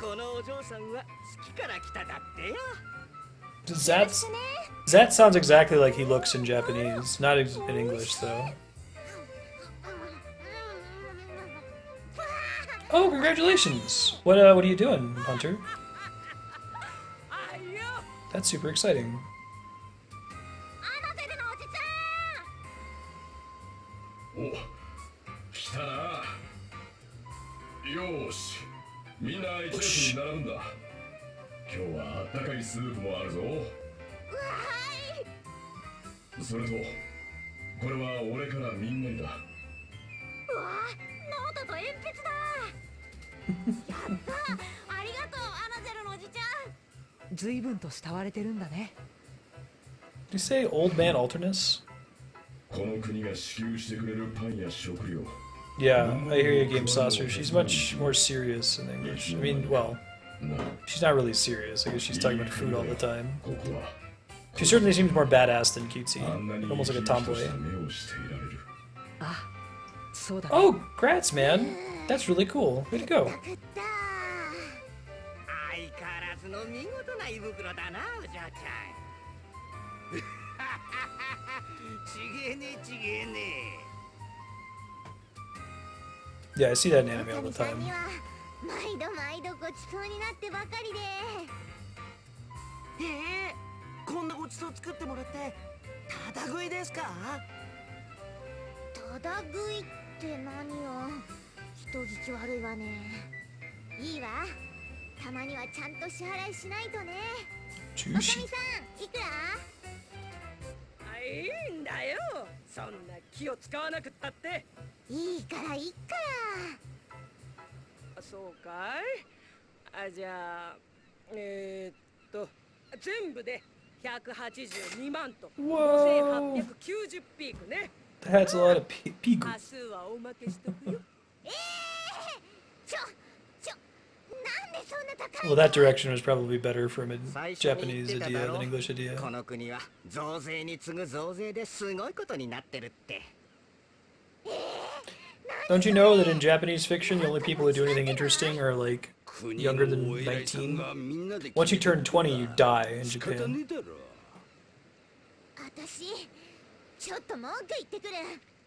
このお嬢さんは月から来ただってよ。Zat sounds exactly like he looks in Japanese, not in English though. Oh, congratulations! What are you doing, Hunter? That's super exciting. Did you say old man Alternus? Yeah, I hear you, Game Saucer. She's much more serious in English. I mean, well, she's not really serious. I guess she's talking about food all the time. She certainly seems more badass than cutesy. Almost like a tomboy. Oh, grats, man. That's really cool. Way to go. 相変わらずの見事な胃袋だな、お嬢ちゃん。ちげえねちげえね。Yeah, I see that in anime all the time. 毎度毎度ごちそうになってばかりで。へえ、こんなごちそう作ってもらってただ食いですか？ただ食いって何よ。人聞き悪いわね。いいわ。たまにはちゃんと支払いしないとね。おかみさん、いくら？いいんだよ。そんな気を使わなくったって。いいからいいから。そうかい？あ、じゃあ、全部で182万と5890ピークね。That's a lot of pigu. 明日はおまけしとくよ。Well, that direction was probably better from a Japanese idea than English idea. この国は増税に次ぐ増税ですごいことになってるって。Don't you know that in Japanese fiction, the only people who do anything interesting are, like, younger than 19? Once you turn 20, you die in Japan. 私ちょっと文句言ってくる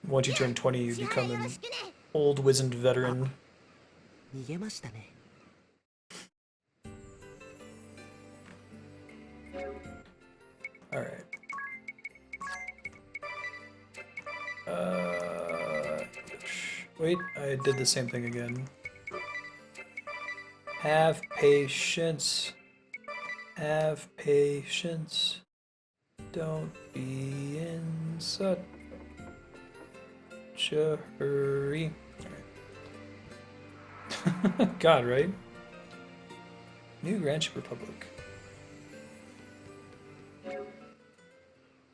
Once you turn 20, you become an old, wizened veteran. 逃げましたね Alright. Wait, I did the same thing again. Have patience. Have patience. Don't be in such a hurry. Alright. God, right? New Grand Ship Republic.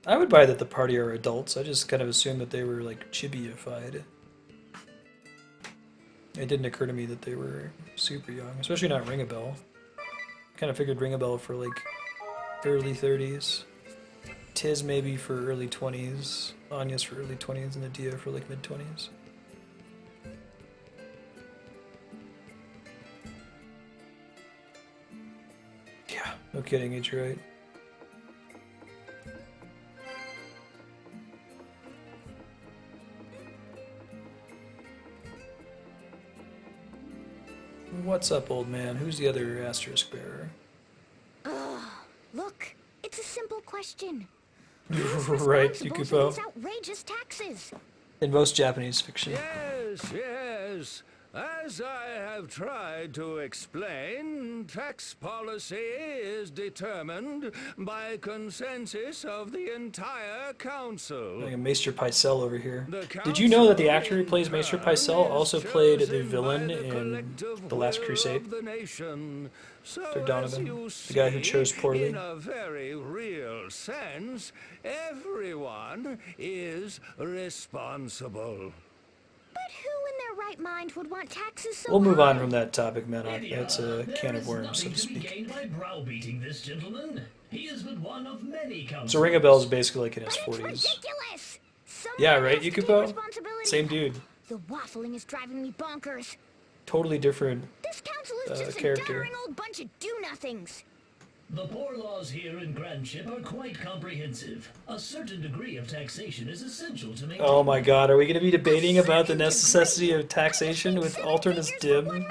I would buy that the party are adults. I just kind of assumed that they were like chibi-ified. It didn't occur to me that they were super young, especially not Ring a Bell. Kind of figured Ring a Bell for like early 30s. Tiz maybe for early 20s, Anya's for early 20s, and Nadia for like mid 20s. Yeah, no kidding, it's right. What's up, old man? Who's the other asterisk bearer? Look, it's a simple question. Right, Responsible for Yukupo. these outrageous taxes. In most Japanese fiction. Yes, yes. As I have tried to explain, tax policy is determined by consensus of the entire council. Like a Maester Pycelle over here. Did you know that the actor who plays Maester Pycelle also played the villain in The Last Crusade? Sir Donovan, the guy who chose poorly. In a very real sense, everyone is responsible. But who in their right mind would want taxes so We'll move high? on from that topic, man. That's a can of worms, so to speak. Gained by browbeating this gentleman. He is but one of many councillors. So Ring a Bell is basically like in his 40s. Ridiculous! Someone Yeah, right, has to take Yukupo? responsibility. Same dude. The waffling is driving me bonkers. Totally different This council is just a character. doddering old bunch of do-nothings. The poor laws here in Grand Ship are quite comprehensive. A certain degree of taxation is essential to maintain. Oh my god, are we going to be debating about the necessity of taxation with Alternus Dim?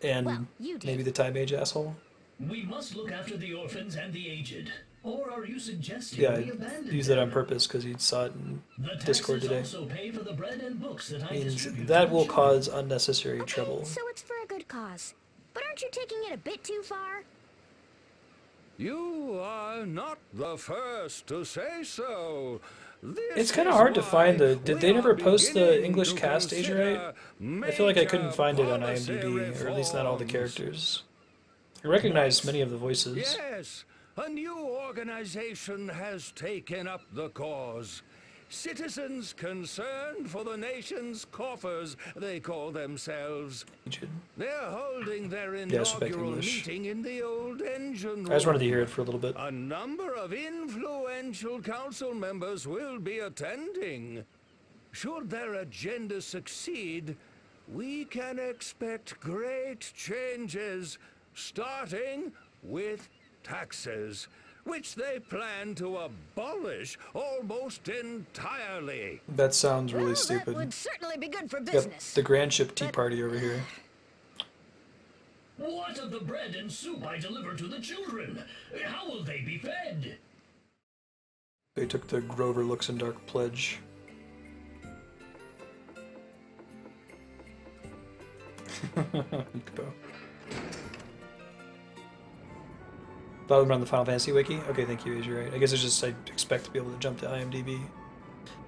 And maybe the Time Age asshole? We must look after the orphans and the aged. Or are you suggesting Yeah, we I abandon used that on purpose because he saw it in the Discord taxes today. also pay for the bread and books that I Means distribute that to the will children. cause unnecessary trouble. So it's for a good cause. But aren't you taking it a bit too far? You are not the first to say so. It's kind of hard to find the. Did they never post the English cast age right? I feel like I couldn't find it on IMDb, or at least not all the characters. I recognize many of the voices. Yes, a new organization has taken up the cause. Citizens concerned for the nation's coffers, they call themselves. They're holding their Yeah, I speak inaugural English. meeting in the old engine room. I just wanted to hear it for a little bit. A number of influential council members will be attending. Should their agenda succeed, we can expect great changes, starting with taxes, which they plan to abolish almost entirely. That sounds really stupid. Would certainly be good for Yep, business. the Grand Ship Tea Party over here. What of the bread and soup I deliver to the children? How will they be fed? They took the Grover Luxemdark pledge. Yukupo. Thought we on the Final Fantasy wiki? Okay, thank you, Asia, right. I guess it's just I expect to be able to jump to IMDb.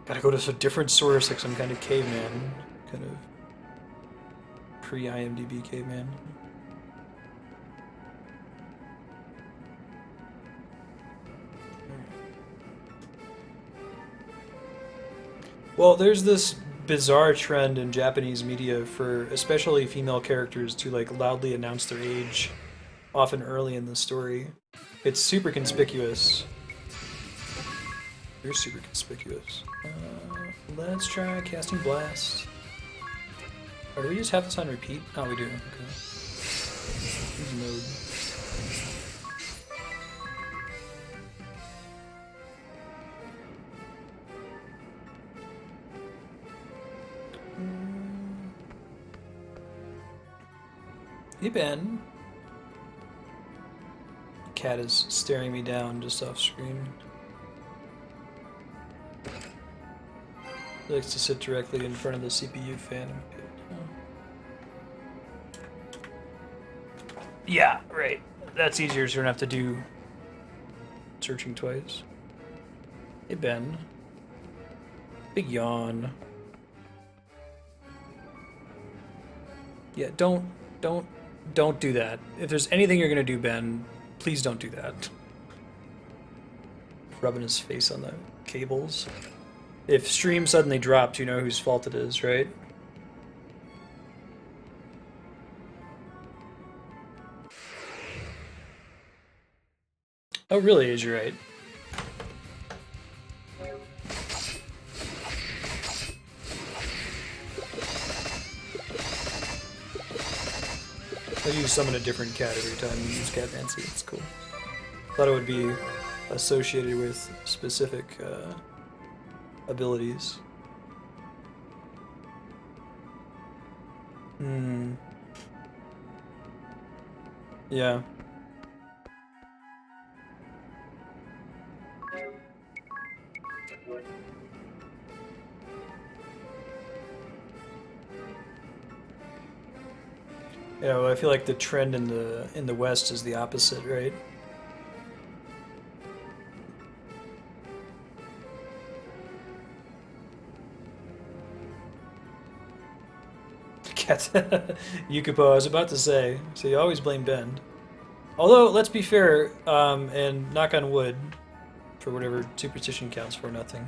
Gotta go to a different source, like some kind of caveman. Kind of pre-IMDb caveman. Well, there's this bizarre trend in Japanese media for especially female characters to like loudly announce their age, often early in the story. It's super conspicuous. You're super conspicuous. Let's try casting Blast. Or do we just have this on repeat? Oh, we do. Okay. Use mode. Hey, Ben. Cat is staring me down just off screen. He likes to sit directly in front of the CPU fan. Yeah, right. That's easier so you don't have to do searching twice. Hey, Ben. Big yawn. Yeah, don't do that. If there's anything you're gonna do, Ben, please don't do that. Rubbing his face on the cables. If stream suddenly dropped, you know whose fault it is, right? Oh, really? Is you right? I do summon a different cat every time you use Cat Fancy. It's cool. Thought it would be associated with specific abilities. Yeah. Yeah, well, I feel like the trend in the West is the opposite, right? Cats. Yukipo, I was about to say, so you always blame Ben. Although, let's be fair, and knock on wood, for whatever superstition counts for nothing.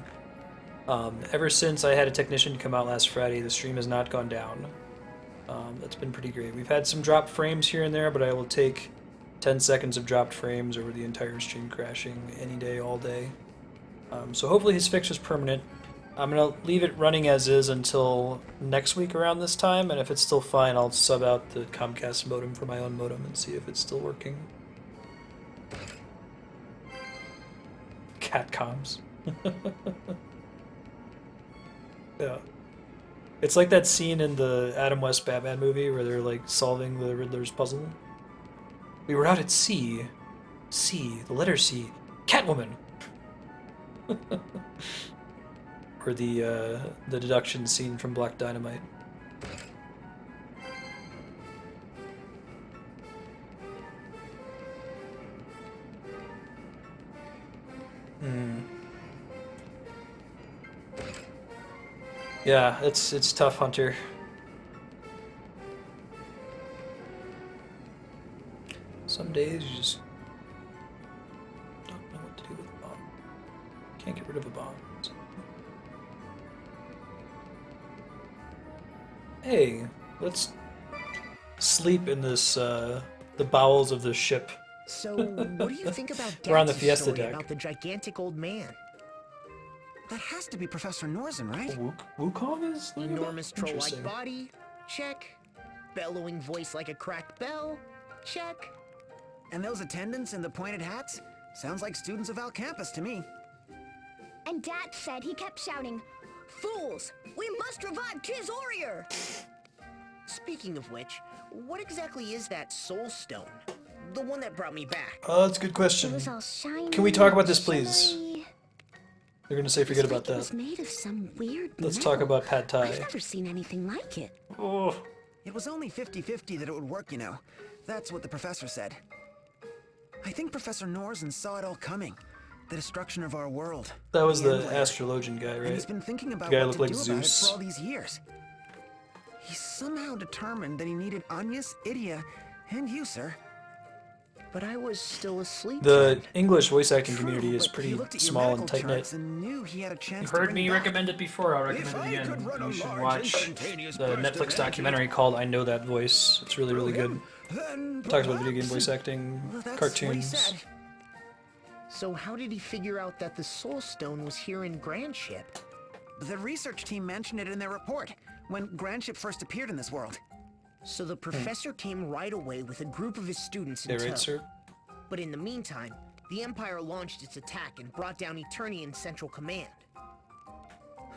Ever since I had a technician come out last Friday, the stream has not gone down. That's been pretty great. We've had some dropped frames here and there, but I will take 10 seconds of dropped frames over the entire stream crashing any day, all day. So hopefully his fix is permanent. I'm going to leave it running as is until next week around this time, and if it's still fine, I'll sub out the Comcast modem for my own modem and see if it's still working. Cat comms. Yeah. It's like that scene in the Adam West Batman movie where they're like solving the Riddler's puzzle. We were out at sea. C, the letter C. Catwoman! Or the deduction scene from Black Dynamite. Yeah, it's tough, Hunter. Some days you just don't know what to do with a bomb. Can't get rid of a bomb. Hey, let's sleep in this the bowels of the ship. So, what do you think about We're on the Dax's Fiesta story deck. about the gigantic old man? That has to be Professor Norzen, right? Wukong is Enormous troll-like Interesting. body? Check. Bellowing voice like a cracked bell? Check. And those attendants in the pointed hats? Sounds like students of Al Campus to me. And Dad said he kept shouting, "Fools! We must revive Tiz Orier!" Speaking of which, what exactly is that soul stone? The one that brought me back. Oh, that's a good question. It was all shiny. Can we talk about this, please? shimmery. They're gonna say forget It's about like It was that. made of some weird Let's metal. talk about Pad Thai. I've never seen anything like it. Oh. It was only 50-50 that it would work, you know. That's what the professor said. I think Professor Norzen saw it all coming. The destruction of our world. That was the Endlayer. astrologian guy, And he's right? been thinking about The guy what looked to like do about it Zeus. for all these years. He somehow determined that he needed Agnes, Idia, and you, sir. But I was still asleep. The English voice acting community is But he pretty looked at your small and medical tight knit. charts and knew he had a chance You've to heard bring me back. recommend it before, I'll recommend it again. You should watch the Netflix documentary called I Know That Voice. It's really, really good. Talks about video game voice acting, Well, that's what he cartoons. said. So how did he figure out that the soul stone was here in Grand Ship? The research team mentioned it in their report. when Grandship first appeared in this world. So the professor came right away with a group of his students in Yeah, tow. right, sir. But in the meantime, the Empire launched its attack and brought down Eternian Central Command.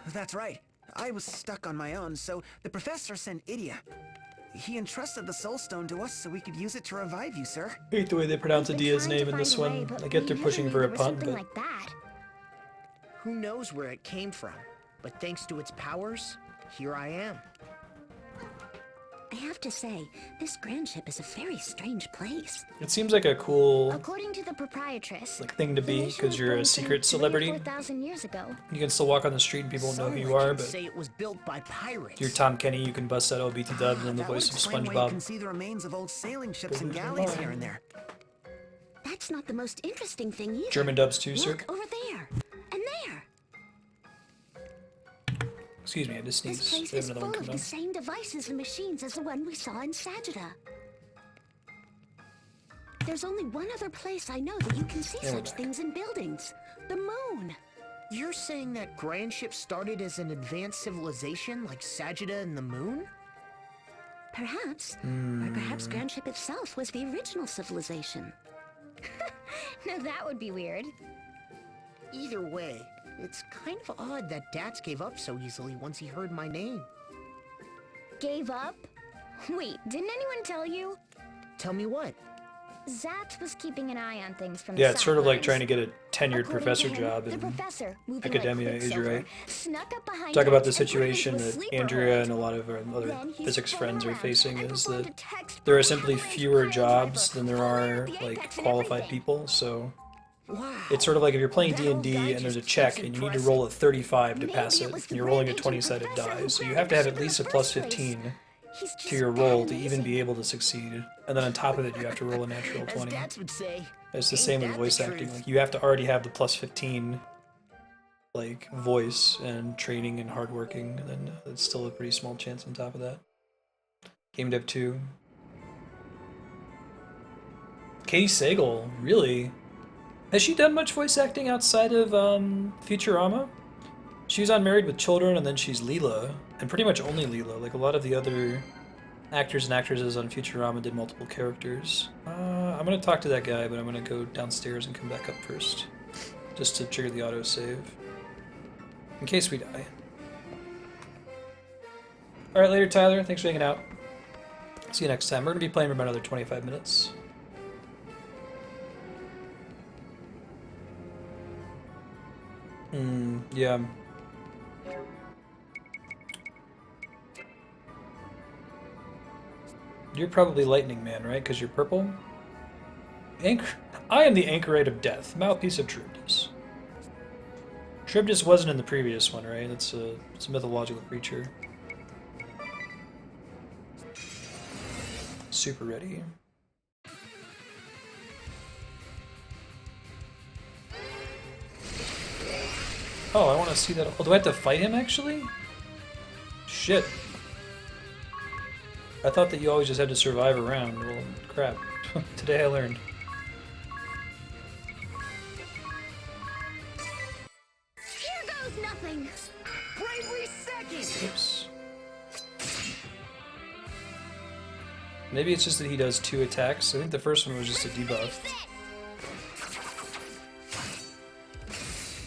That's right. I was stuck on my own, so the professor sent Idia. He entrusted the Soul Stone to us so we could use it to revive you, sir. I hate the way they pronounce Adia's name in this one. I get they're pushing for a pun, but like that. Who knows where it came from? But thanks to its powers, here I am. I have to say, this Grandship is a very strange place. it seems like a cool According to the proprietress, like thing to be because you're a secret celebrity. 4,000 years ago. You can still walk on the street and people won't know Some who you are, legends but say it was built by pirates. if you're Tom Kenny, you can bust out OBT dubs and the That would voice of explain why you can SpongeBob. see the remains of old sailing ships and Who's galleys mine? here and there. That's not the most interesting thing either. German dubs too, sir. Look over there and there. Excuse me, I just This sneezed. place We have is another full one of coming the on. same devices and machines as the one we saw in Sagitta. There's only one other place I know that you can see Yeah, we're such back. things in buildings. The moon. You're saying that Grandship started as an advanced civilization like Sagitta and the Moon? Perhaps. Or perhaps Grandship itself was the original civilization. Now that would be weird. Either way, it's kind of odd that Dats gave up so easily once he heard my name. Gave up? Wait, didn't anyone tell you? Tell me what? Zat was keeping an eye on things from Yeah, the it's sort of like sidelines. trying to get a tenured According professor to him, job the in professor, moving academia, like is you right? snuck up behind Talk about the Dats and put him situation into a that sleeper Andrea hold. and a lot of our other Then he physics spun friends are around facing and is performed that a text there are from simply Hathaway's fewer pile jobs driver than there all are over the like apex and qualified everything. people, so Wow. it's sort of like if you're playing That old D&D guy and there's a just check keeps and you need to impressing. roll a 35 to Maybe pass it it, was and the you're rolling a grand ancient 20-sided professor die, who so you grabbed have to the have ship at in least the a plus first place. 15 He's just to your that roll to even amazing. be able to succeed, and then on top of it you have to roll a natural As 20. Dats would say, It's the ain't same with that the voice acting. truth? Like you have to already have the plus 15 like voice and training and hardworking, and then it's still a pretty small chance on top of that. Game Dev 2. Katie Sagal, really? Has she done much voice acting outside of Futurama? She was on Married with Children, and then she's Leela, and pretty much only Leela. Like a lot of the other actors and actresses on Futurama did multiple characters. I'm gonna talk to that guy, but I'm gonna go downstairs and come back up first, just to trigger the autosave, in case we die. All right, later, Tyler. Thanks for hanging out. See you next time. We're gonna be playing for about another 25 minutes. Yeah. You're probably Lightning Man, right? Because you're purple? I am the Anchorite of Death, mouthpiece of Charybdis. Charybdis wasn't in the previous one, right? It's a mythological creature. Super ready. Oh, I want to see that. Oh, do I have to fight him, actually? Shit. I thought that you always just had to survive a round. Well, crap. Today I learned. Here goes nothing. Bravery second! Oops. Maybe it's just that he does 2 attacks. I think the first one was just a debuff.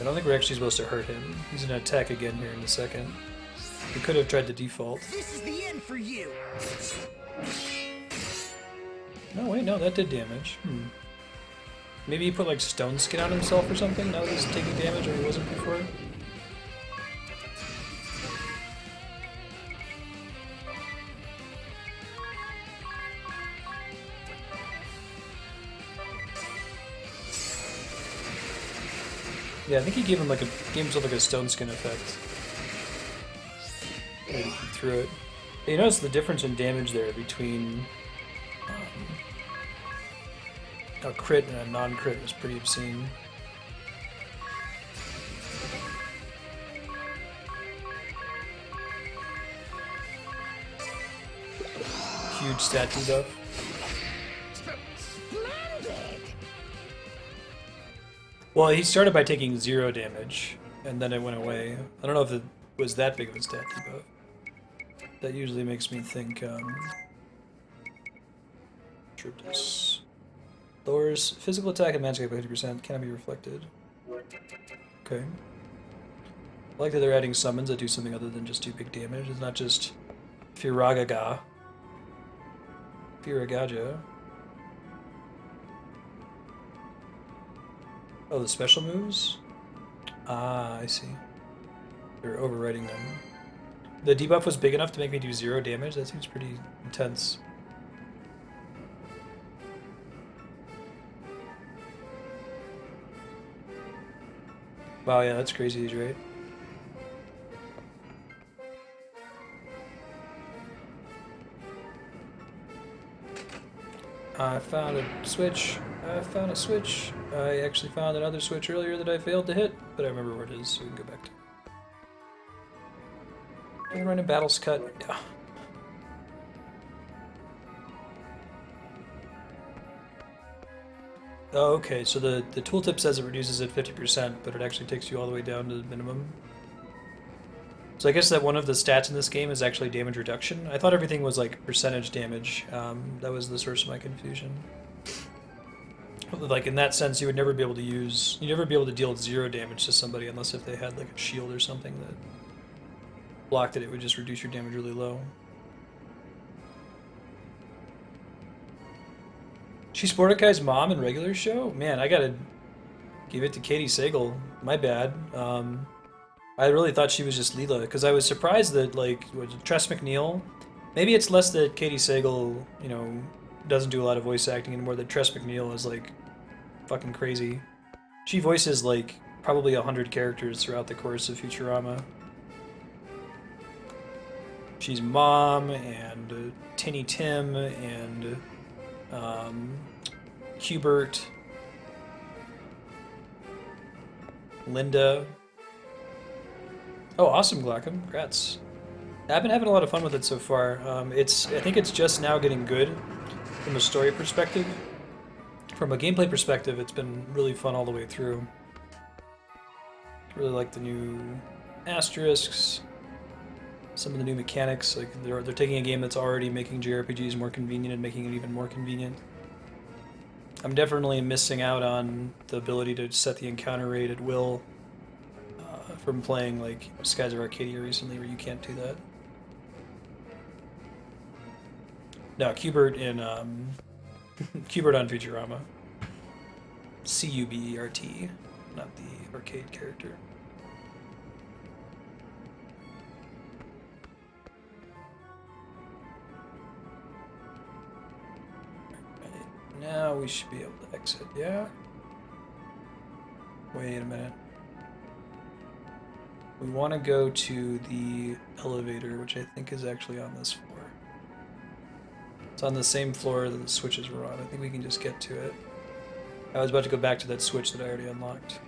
I don't think we're actually supposed to hurt him. He's gonna attack again here in a second. We could have tried to default. This is the end for you! No, wait, no, that did damage. Maybe he put like stone skin on himself or something? Now that he's taking damage or he wasn't before? Yeah, I think he gave himself like a stone skin effect. He threw it. You notice the difference in damage there between a crit and a non-crit was pretty obscene. Huge stat debuff. Well, he started by taking 0 damage, and then it went away. I don't know if it was that big of a stat debuff. That usually makes me think, Triptys. Lowers physical attack and magic by 50%, cannot be reflected. Okay. I like that they're adding summons that do something other than just do big damage. It's not just Firagaga. Firagaja. Oh, the special moves? Ah, I see. They're overriding them. The debuff was big enough to make me do 0 damage? That seems pretty intense. Wow, yeah, that's crazy, he's right. I found a switch. I found a switch. I actually found another switch earlier that I failed to hit, but I remember where it is, so we can go back to it. I'm running Battles Cut. Yeah. Oh, okay, so the tooltip says it reduces it 50%, but it actually takes you all the way down to the minimum. So I guess that one of the stats in this game is actually damage reduction. I thought everything was like percentage damage. That was the source of my confusion. Like in that sense, you would never be able to use, you'd never be able to deal 0 damage to somebody unless if they had like a shield or something that blocked it, it would just reduce your damage really low. She's Mordecai's mom in regular show? Man, I gotta give it to Katie Sagal. My bad. I really thought she was just Leela, because I was surprised that, like, Tress MacNeille, maybe it's less that Katie Sagal, you know, doesn't do a lot of voice acting anymore, that Tress MacNeille is, like, fucking crazy. She voices, like, probably 100 characters throughout the course of Futurama. She's Mom, and Tinny Tim, and Hubert, Linda. Oh, awesome, Glackham. Congrats. I've been having a lot of fun with it so far. I think it's just now getting good from a story perspective. From a gameplay perspective, it's been really fun all the way through. Really like the new asterisks, some of the new mechanics. Like they're taking a game that's already making JRPGs more convenient and making it even more convenient. I'm definitely missing out on the ability to set the encounter rate at will from playing like Skies of Arcadia recently, where you can't do that. No, Qbert in Qbert on Futurama. C-U-B-E-R-T, not the arcade character. Now we should be able to exit, yeah? Wait a minute. We want to go to the elevator, which I think is actually on this floor. It's on the same floor that the switches were on. I think we can just get to it. I was about to go back to that switch that I already unlocked.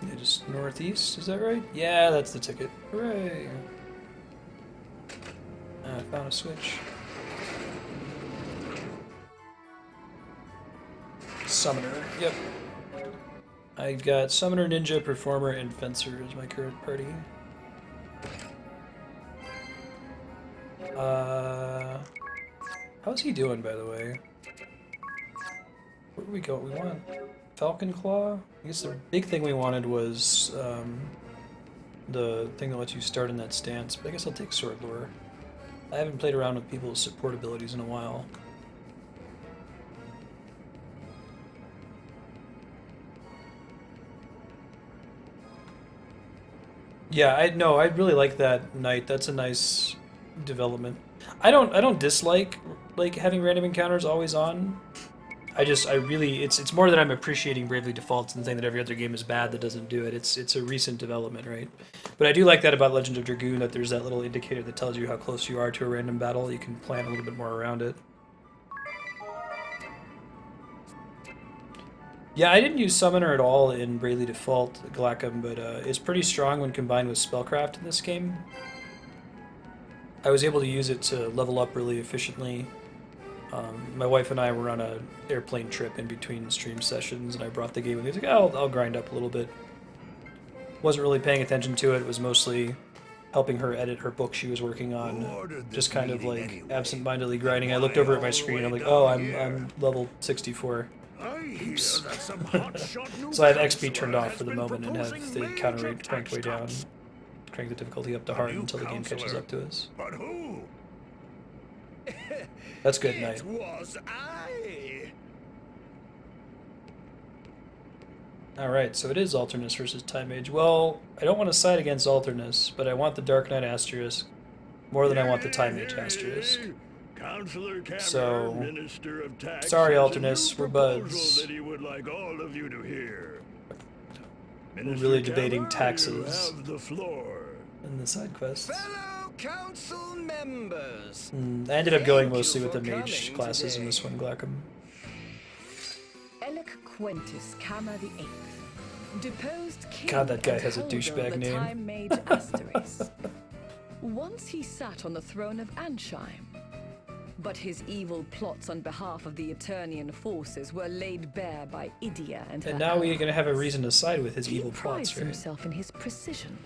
Yeah, just northeast, is that right? Yeah, that's the ticket. Hooray! I found a switch. Summoner, yep. I've got Summoner, Ninja, Performer, and Fencer as my current party. How's he doing, by the way? Where do we go? We want Falcon Claw? I guess the big thing we wanted was the thing that lets you start in that stance, but I guess I'll take Sword Lore. I haven't played around with people's support abilities in a while. Yeah, I really like that Knight. That's a nice development. I don't dislike like having random encounters always on. I really it's more that I'm appreciating Bravely Defaults and saying that every other game is bad that doesn't do it. It's a recent development, right? But I do like that about Legend of Dragoon, that there's that little indicator that tells you how close you are to a random battle. You can plan a little bit more around it. Yeah, I didn't use Summoner at all in Bravely Default, Glackham, but it's pretty strong when combined with Spellcraft in this game. I was able to use it to level up really efficiently. My wife and I were on an airplane trip in between stream sessions, and I brought the game with me. I was like, oh, I'll grind up a little bit. wasn't really paying attention to it. It was mostly helping her edit her book she was working on. Just kind of like absent-mindedly grinding. I looked over at my screen. I'm like, oh, I'm level 64. Oops. So I have XP turned off for the moment and have the counter rate cranked way down. Crank the difficulty up to hard until the game catches up to us. But who? That's good night. It was I. Alright, so it is Alternus versus Time Mage. Well, I don't want to side against Alternus, but I want the Dark Knight Asterisk more than I want the Time Mage Asterisk. Councillor Cameron, So, Minister of Tax, sorry, has a Alternus, new we're proposal buds. that he would like all of you to hear. We're really debating Cameron, taxes you have the floor. in the side quests. Fellow council members. I ended up going Thank you mostly with the for mage coming classes in today. this one, Glackham. Elec Quentis Kama VIII, deposed king God, that guy and has a holder of douchebag the name. Time Mage Asterisk. Once he sat on the throne of Ansheim, but his evil plots on behalf of the Eternian forces were laid bare by Idia and her And now we're allies. gonna have a reason to side with his He evil prides plots, right? himself in his precision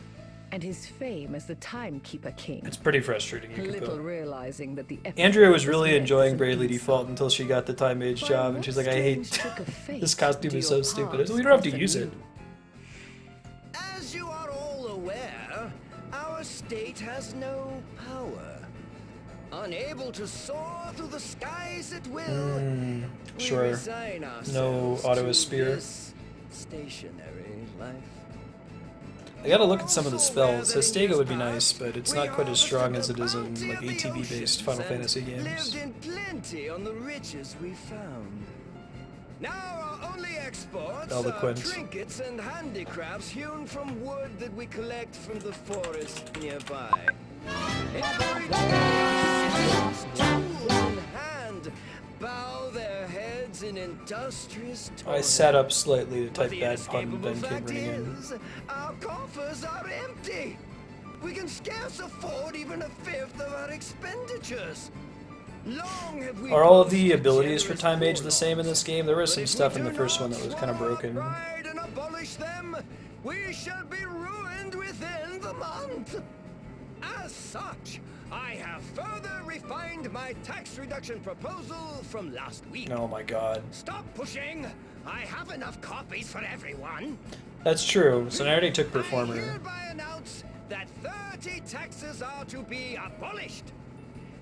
and his fame as the Timekeeper King. It's pretty frustrating, you can Little tell. realizing that the Andrea was episode really meant enjoying as Bravely an Default until she got the Time Mage job, and she's like, I hate trick of fate this costume do is so your stupid. paths We don't have to cross use it. anew. As you are all aware, our state has no power. Unable to soar through the skies at will, we Sure. resign No ourselves auto to spear. this stationary life. I gotta look at some of the spells. Histega would be nice, but it's not quite as strong as it is in like ATB-based Final Fantasy games. Lived in plenty on the riches we found. Now our only exports are Eloquent. trinkets and handicrafts hewn from wood that we collect from the forest nearby. Every day, tool in hand, bow their heads in industrious toil. I sat up slightly to But type the bad pun, inescapable then came fact running in. is, our coffers are empty. We can scarce afford even a fifth of our expenditures. Long have we Are all of the boasted abilities for generous Time Mage poor the same in this game? There was some if we stuff in do the first not one that was kind of broken. pride and abolish them, we shall be ruined within the month. As such, I have further refined my tax reduction proposal from last week. Oh my god. Stop pushing! I have enough copies for everyone. That's true, so I already took Performer. Hereby announce that 30 taxes are to be abolished.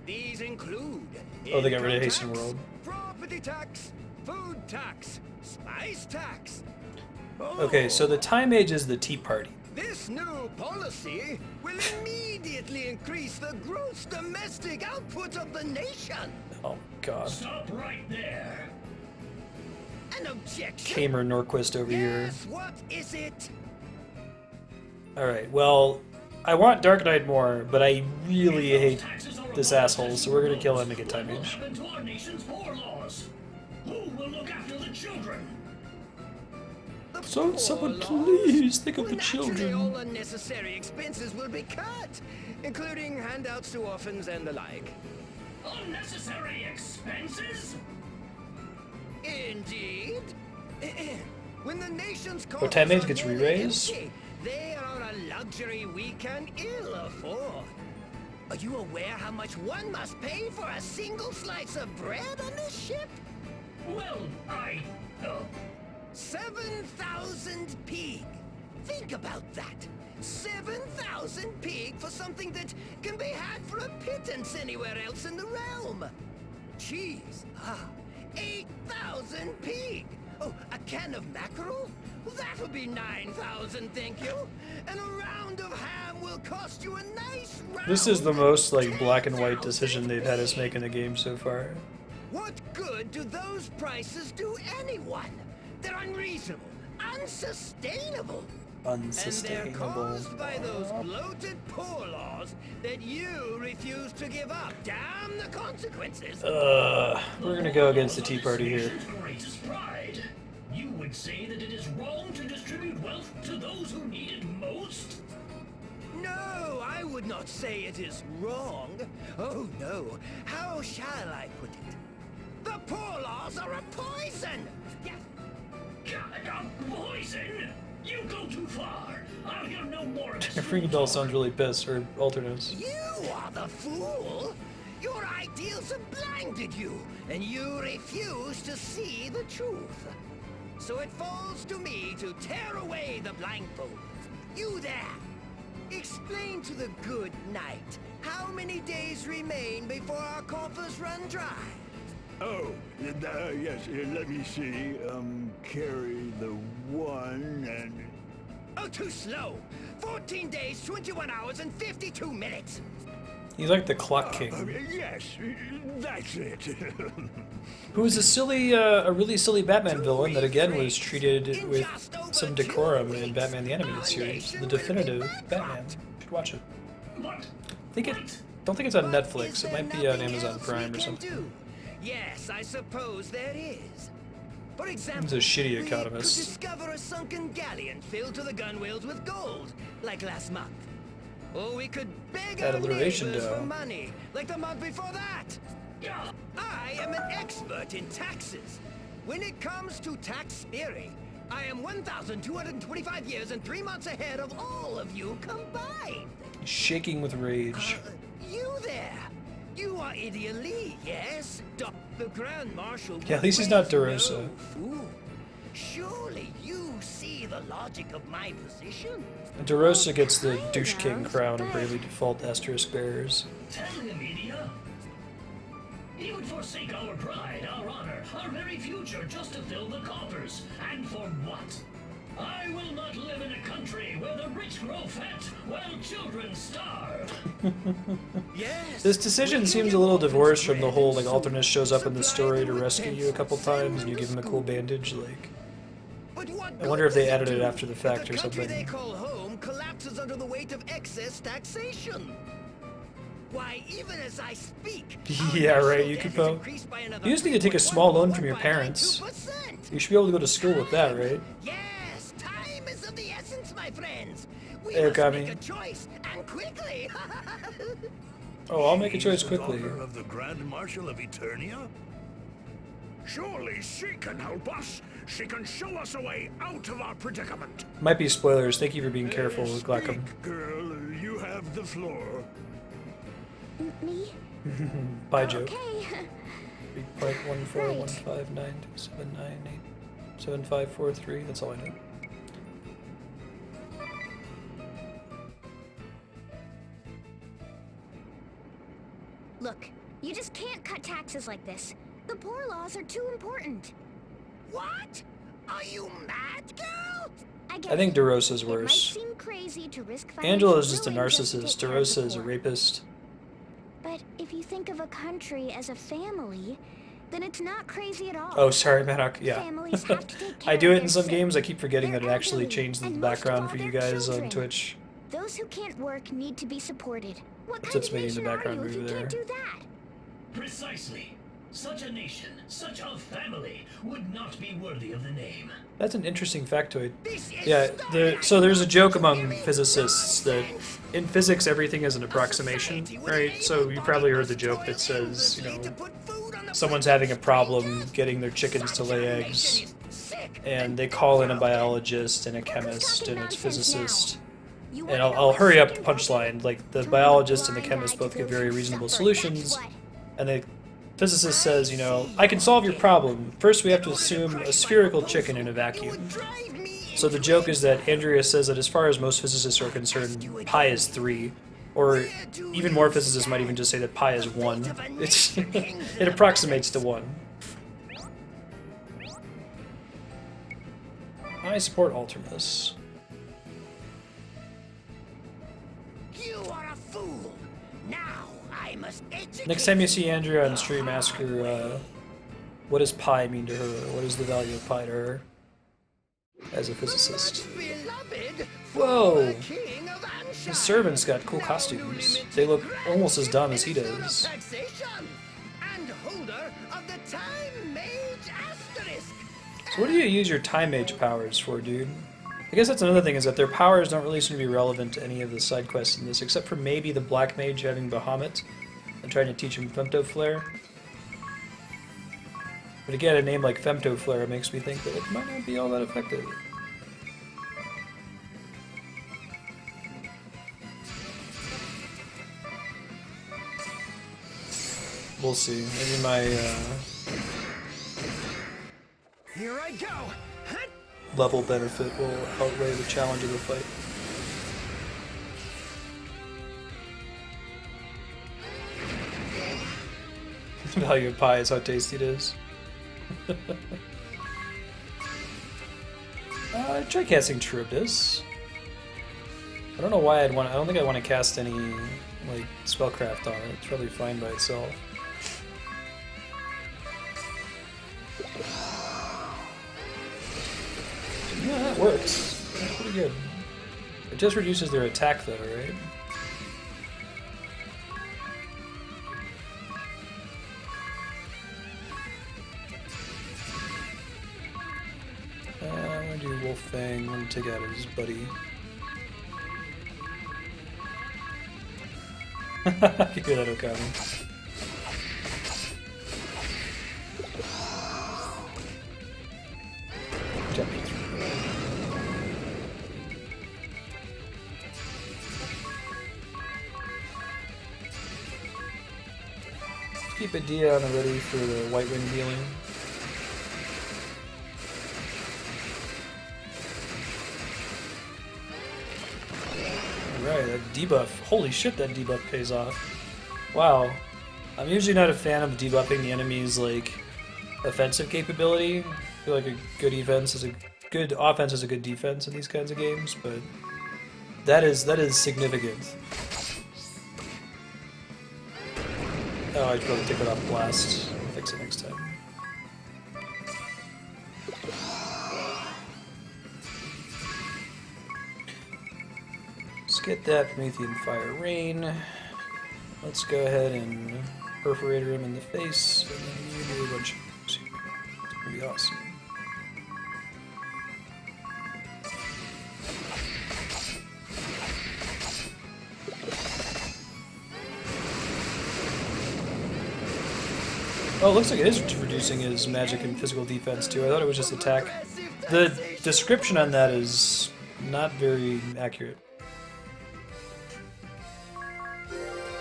These include Oh, they got rid of income Hasten tax, World. property tax, food tax, spice tax. Okay, so the Time Mage is the Tea Party. This new policy will immediately increase the gross domestic output of the nation. Oh god. Stop right there. An objection? Kamer Norquist over here. Yes, what is it? Alright, well, I want Dark Knight more, but I really hate this asshole, so we're gonna kill him and get Time What will Mage. happen to our nation's poor laws? Who will look after the children? So, someone please think of the Naturally, all children. unnecessary expenses will be cut, including handouts to orphans and the like. Unnecessary expenses? Indeed. When the nation's Oh, Time Mage coffers are gets nearly re-raised? empty, they are a luxury we can ill afford. Are you aware how much one must pay for a single slice of bread on this ship? Well, 7,000 pig. Think about that. 7,000 pig for something that can be had for a pittance anywhere else in the realm. Cheese. 8,000 pig. Oh, a can of mackerel? Well, that'll be 9,000, thank you. And a round of ham will cost you a nice round. This is the most, like, black and white decision they've had us make in the game so far. What good do those prices do anyone? They're unreasonable, unsustainable. And they're Unsustainable. caused by those bloated poor laws that you refuse to give up. Damn the consequences. We're gonna go against the Tea Party here. Nation's greatest pride. You would say that it is wrong to distribute wealth to those who need it most? No, I would not say it is wrong. Oh no, how shall I put it? The poor laws are a poison. God, a poison? You go too far. I'll no more of this Ringdal sounds really pissed, or Alternos. You are the fool! Your ideals have blinded you, and you refuse to see the truth. So it falls to me to tear away the blindfold. You there! Explain to the good knight how many days remain before our coffers run dry. Oh, yes, let me see. Carry the one and... Oh, too slow! 14 days, 21 hours, and 52 minutes! He's like the Clock King. Yes, that's it. Who is a really silly Batman villain that again was treated with some decorum in Batman the Animated Series. The definitive Batman. You should watch it. Don't think it's on Netflix. It might be on Amazon Prime or something. Yes, I suppose there is. For example, He's a shitty we economist. could discover a sunken galleon filled to the gunwales with gold, like last month. Or we could beg That our alliteration neighbors for dough. money, like the month before that. I am an expert in taxes. When it comes to tax spearing, I am 1,225 years and 3 months ahead of all of you combined. He's shaking with rage. You there! You are Idia Lee, yes? The Grand Marshal. Yeah, at least he's not DeRosa. Fool. Surely you see the logic of my position. And DeRosa gets the Douche King crown of Bravely Default Asterisk bearers. Tell him, Idia. He would forsake our pride, our honor, our very future just to fill the coffers. And for what? I will not live in a country where the rich grow fat while children starve. This decision seems a little divorced from the whole, like, Alternus shows up in the story to rescue you a couple times and you give him a cool bandage, like... I wonder if they added it after the fact or They something. call home collapses under the weight of excess taxation. Why, even as I speak, Yeah, right, Yukiko. You just need to take a small loan from your parents. You should be able to go to school with that, right? Yes, time is of the essence, my friends. We Hey, must Okami. make a choice, and quickly. Oh, I'll make a choice She's the quickly. daughter of the Grand Marshal of Eternia? Surely she can help us. She can show us a way out of our predicament. Might be spoilers. Thank you for being careful with Glaucom. Girl, you have the floor. Me? Bye, joke. Okay. 3.1415927987543. That's all I know. Look, you just can't cut taxes like this. The poor laws are too important. What? Are you mad, girl? I think DeRosa's It might worse. seem crazy to risk Angela is financial just a ruin just to narcissist. take care of the DeRosa is a poor. rapist. But if you think of a country as a family, then it's not crazy at all. Oh, sorry, Maddock. Yeah. Families have to take I care do of it in their some sick, games. I keep forgetting that it their actually elderly, changed the and most of background all, for you their guys on children. Twitch. Those who can't work need to be supported. What What's kind its of meaning in the nation are background you if you movie can't there? do that? Precisely. Such a nation, such a family, would not be worthy of the name. That's an interesting factoid. Yeah, so there's a joke among physicists that in physics everything is an approximation, right? So you probably heard the joke that says, you know, someone's having a problem getting their chickens to lay eggs, and they call in a biologist and a chemist and a physicist. And I'll hurry up the punchline. Like, the biologist and the chemist both give very reasonable solutions, and the physicist says, you know, I can solve your problem. First we have to assume a spherical chicken in a vacuum. So the joke is that Andrea says that as far as most physicists are concerned, pi is 3. Or even more physicists might even just say that pi is 1. It's it approximates to 1. I support Altermus. You are a fool. Now I must educate Next time you see Andrea on stream, ask her, what does pi mean to her? Or what is the value of pi to her? As a physicist. beloved Whoa! king of His servants got cool costumes. They look almost as dumb as he does. taxation and holder of the Time Mage Asterisk. So what do you use your Time Mage powers for, dude? I guess that's another thing, is that their powers don't really seem to be relevant to any of the side quests in this, except for maybe the Black Mage having Bahamut and trying to teach him Femto Flare. But again, a name like Femto Flare makes me think that it might not be all that effective. We'll see. Maybe my Here I go. level benefit will outweigh the challenge of the fight. The value of pie is how tasty it is. Try casting Charybdis. I don't know why I'd want. I don't think I want to cast any like spellcraft on it. It's probably fine by itself. Yeah, that works. That's pretty good. It just reduces their attack though, right? I'm gonna do Wolf Fang. I'm gonna take out his buddy. You hear that, Okami? Jumping through. Keep a Dia on the ready for the White Wind healing. Alright, that debuff. Holy shit, that debuff pays off. Wow. I'm usually not a fan of debuffing the enemy's like offensive capability. I feel like a good offense is a good defense in these kinds of games, but that is significant. Oh, I should probably take it off blast. I'll fix it next time. Let's get that Promethean Fire Rain. Let's go ahead and Perforator him in the face, and then you do a bunch of moves here. It's gonna be awesome. Oh, it looks like it is reducing his magic and physical defense too. I thought it was just attack. The description on that is not very accurate.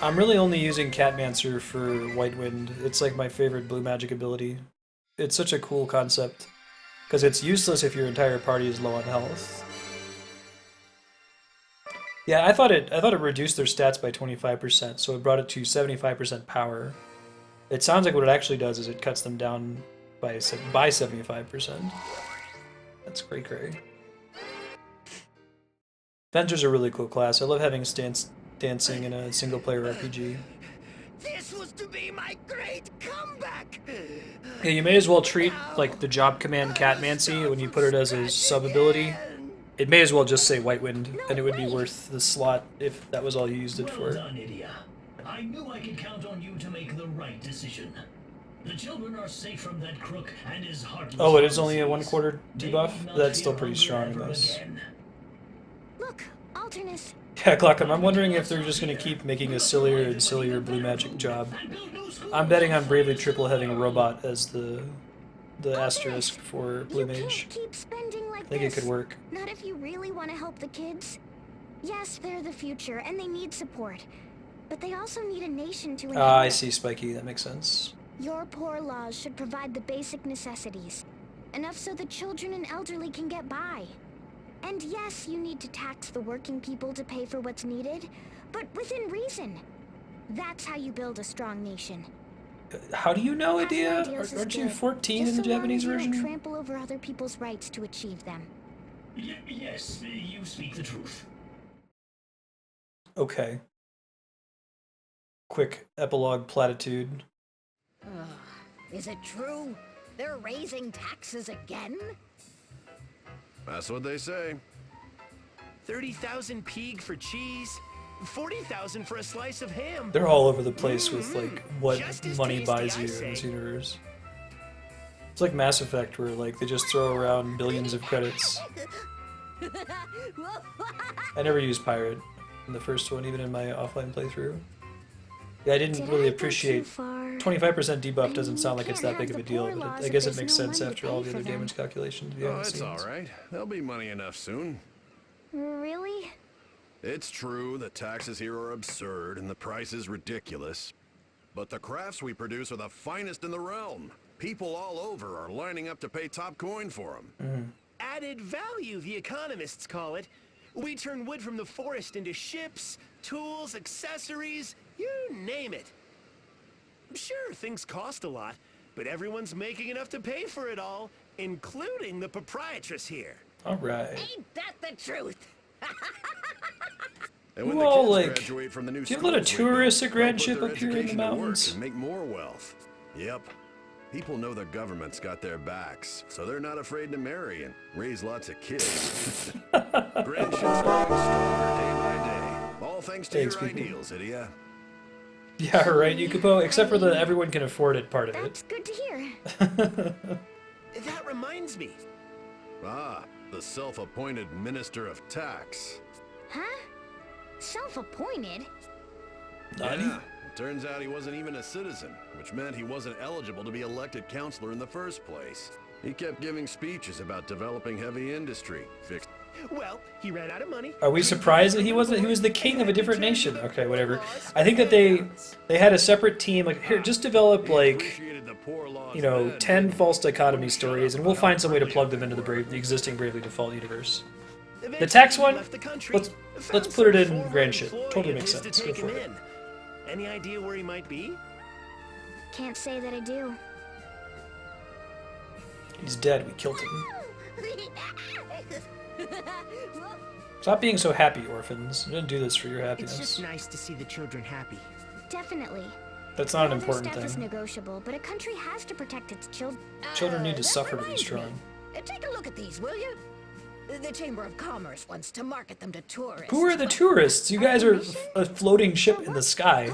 I'm really only using Catmancer for White Wind. It's like my favorite blue magic ability. It's such a cool concept because it's useless if your entire party is low on health. Yeah, I thought it reduced their stats by 25%, so it brought it to 75% power. It sounds like what it actually does is it cuts them down by 75%. That's cray cray. Venger's a really cool class. I love having dancing in a single-player RPG. This was to be my great comeback. Yeah, you may as well treat like the job command Catmancy when you put it as a sub-ability. It may as well just say White Wind, and it would be worth the slot if that was all you used it for. Well done, Idia. I knew I could count on you to make the right decision. The children are safe from that crook and his heartless. Oh, it is only a 1/4 debuff? That's still pretty strong in this. Look, Alternus. Yeah, Glockham, I'm wondering if they're just going to keep making a sillier and sillier blue magic job. I'm betting on Bravely Triple having a robot as the asterisk for Blue Mage. Keep spending like I think it could work. Not if you really want to help the kids. Yes, they're the future, and they need support. But they also need a nation to inherit. I see, Spiky. That makes sense. Your poor laws should provide the basic necessities. Enough so the children and elderly can get by. And yes, you need to tax the working people to pay for what's needed, but within reason. That's how you build a strong nation. How do you know, Idia? Aren't you 14 in the Japanese version? Don't trample over other people's rights to achieve them. Yes, you speak the truth. Okay. Quick epilogue platitude. Is it true? They're raising taxes again? That's what they say. 30,000 peeg for cheese, 40,000 for a slice of ham. They're all over the place with like what money buys you in this universe. It's like Mass Effect where like they just throw around billions of credits. I never used Pirate in the first one, even in my offline playthrough. Yeah, I didn't really appreciate 25% debuff doesn't sound like it's that big of a deal, but I guess it makes sense after all the other damage calculations behind the It's scenes. alright. There'll be money enough soon. Really? It's true, the taxes here are absurd and the price is ridiculous. But the crafts we produce are the finest in the realm. People all over are lining up to pay top coin for them. Added value, the economists call it. We turn wood from the forest into ships, tools, accessories, you name it. Sure, things cost a lot, but everyone's making enough to pay for it all, including the proprietress here. All right. Ain't that the truth? And when Well, the kids like, graduate from the new do you have a lot of schools we build, tourists at they'll Grand put Ship their up here in the education to work mountains? and make more wealth. Yep. People know the government's got their backs, so they're not afraid to marry and raise lots of kids. Grand Ship's growing stronger day by day. All thanks to Thanks, your people. ideals, Idia. Yeah, right, Yukupo. Except for the everyone can afford it part of it. That's good to hear. That reminds me. Ah, the self-appointed Minister of Tax. Huh? Self-appointed? Yeah, it turns out he wasn't even a citizen, which meant he wasn't eligible to be elected councilor in the first place. He kept giving speeches about developing heavy industry, Well, he ran out of money. Are we surprised that he wasn't? He was the king of a different nation. Okay, whatever. I think that they had a separate team. Like, here, just develop like, you know, 10 false dichotomy stories, and we'll find some way to plug them into the existing Bravely Default universe. The tax one, let's put it in Grand Ship. Totally makes sense. Go for it. Any idea where he might be? Can't say that I do. He's dead. We killed him. Stop being so happy, orphans. I didn't do this for your happiness. It's just nice to see the children happy. Definitely. That's not an Other important stuff is thing. negotiable, but a country has to protect its children. Children need to suffer to be strong. Take a look at these, will you? The Chamber of Commerce wants to market them to tourists. Who are the tourists? You guys are a floating ship in the sky.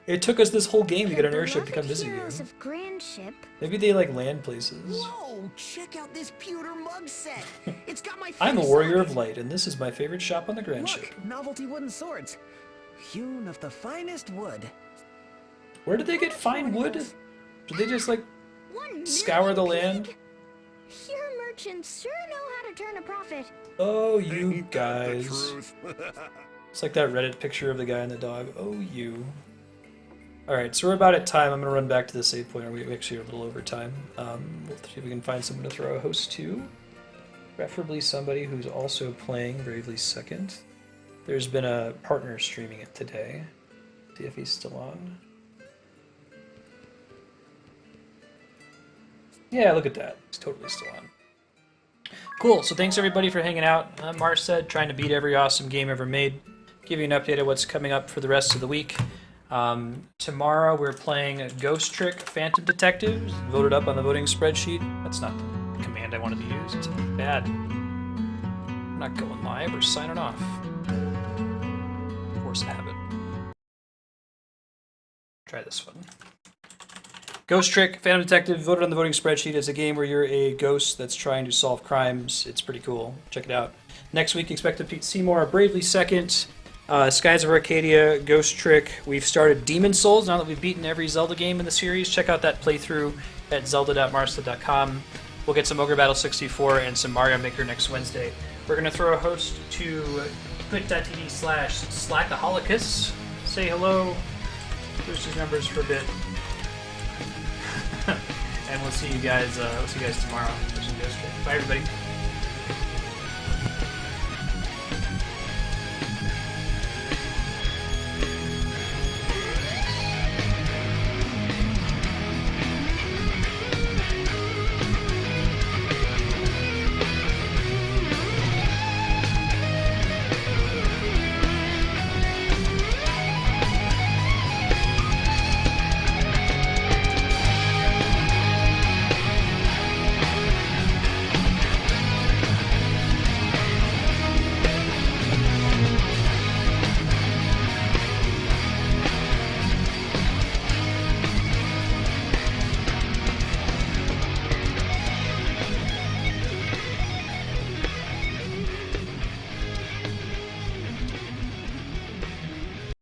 It took us this whole game to get an airship to come visit you. Heroes of Grand Ship. Maybe they like land places. Whoa! Check out this pewter mug set. It's got my. I'm a face warrior on of light, and this is my favorite shop on the Grand Ship. Look, novelty wooden swords. Hewn of the finest wood. Where did they get fine wood? Did they just like scour the land? Your merchants sure know how to turn a profit. Oh, you guys. It's like that Reddit picture of the guy and the dog. Oh, you. Alright, so we're about at time. I'm going to run back to the save point. We actually are a little over time. We'll see if we can find someone to throw a host to. Preferably somebody who's also playing Bravely Second. There's been a partner streaming it today. See if he's still on. Yeah, look at that. He's totally still on. Cool, so thanks everybody for hanging out. I'm Marced, trying to beat every awesome game ever made. Give you an update of what's coming up for the rest of the week. Tomorrow we're playing Ghost Trick Phantom Detectives, voted up on the voting spreadsheet. That's not the command I wanted to use, it's bad. We're not going live, we're signing off. Force of habit. Try this one. Ghost Trick Phantom Detective, voted on the voting spreadsheet. It's a game where you're a ghost that's trying to solve crimes. It's pretty cool. Check it out. Next week, expect to see more Bravely Second, Skies of Arcadia, Ghost Trick. We've started Demon Souls now that we've beaten every Zelda game in the series. Check out that playthrough at zelda.marced.com. We'll get some Ogre Battle 64 and some Mario Maker next Wednesday. We're going to throw a host to twitch.tv/Slackaholicus. Say hello. Boost his numbers for a bit. And we'll see you guys tomorrow for some Ghost Trick. Bye, everybody.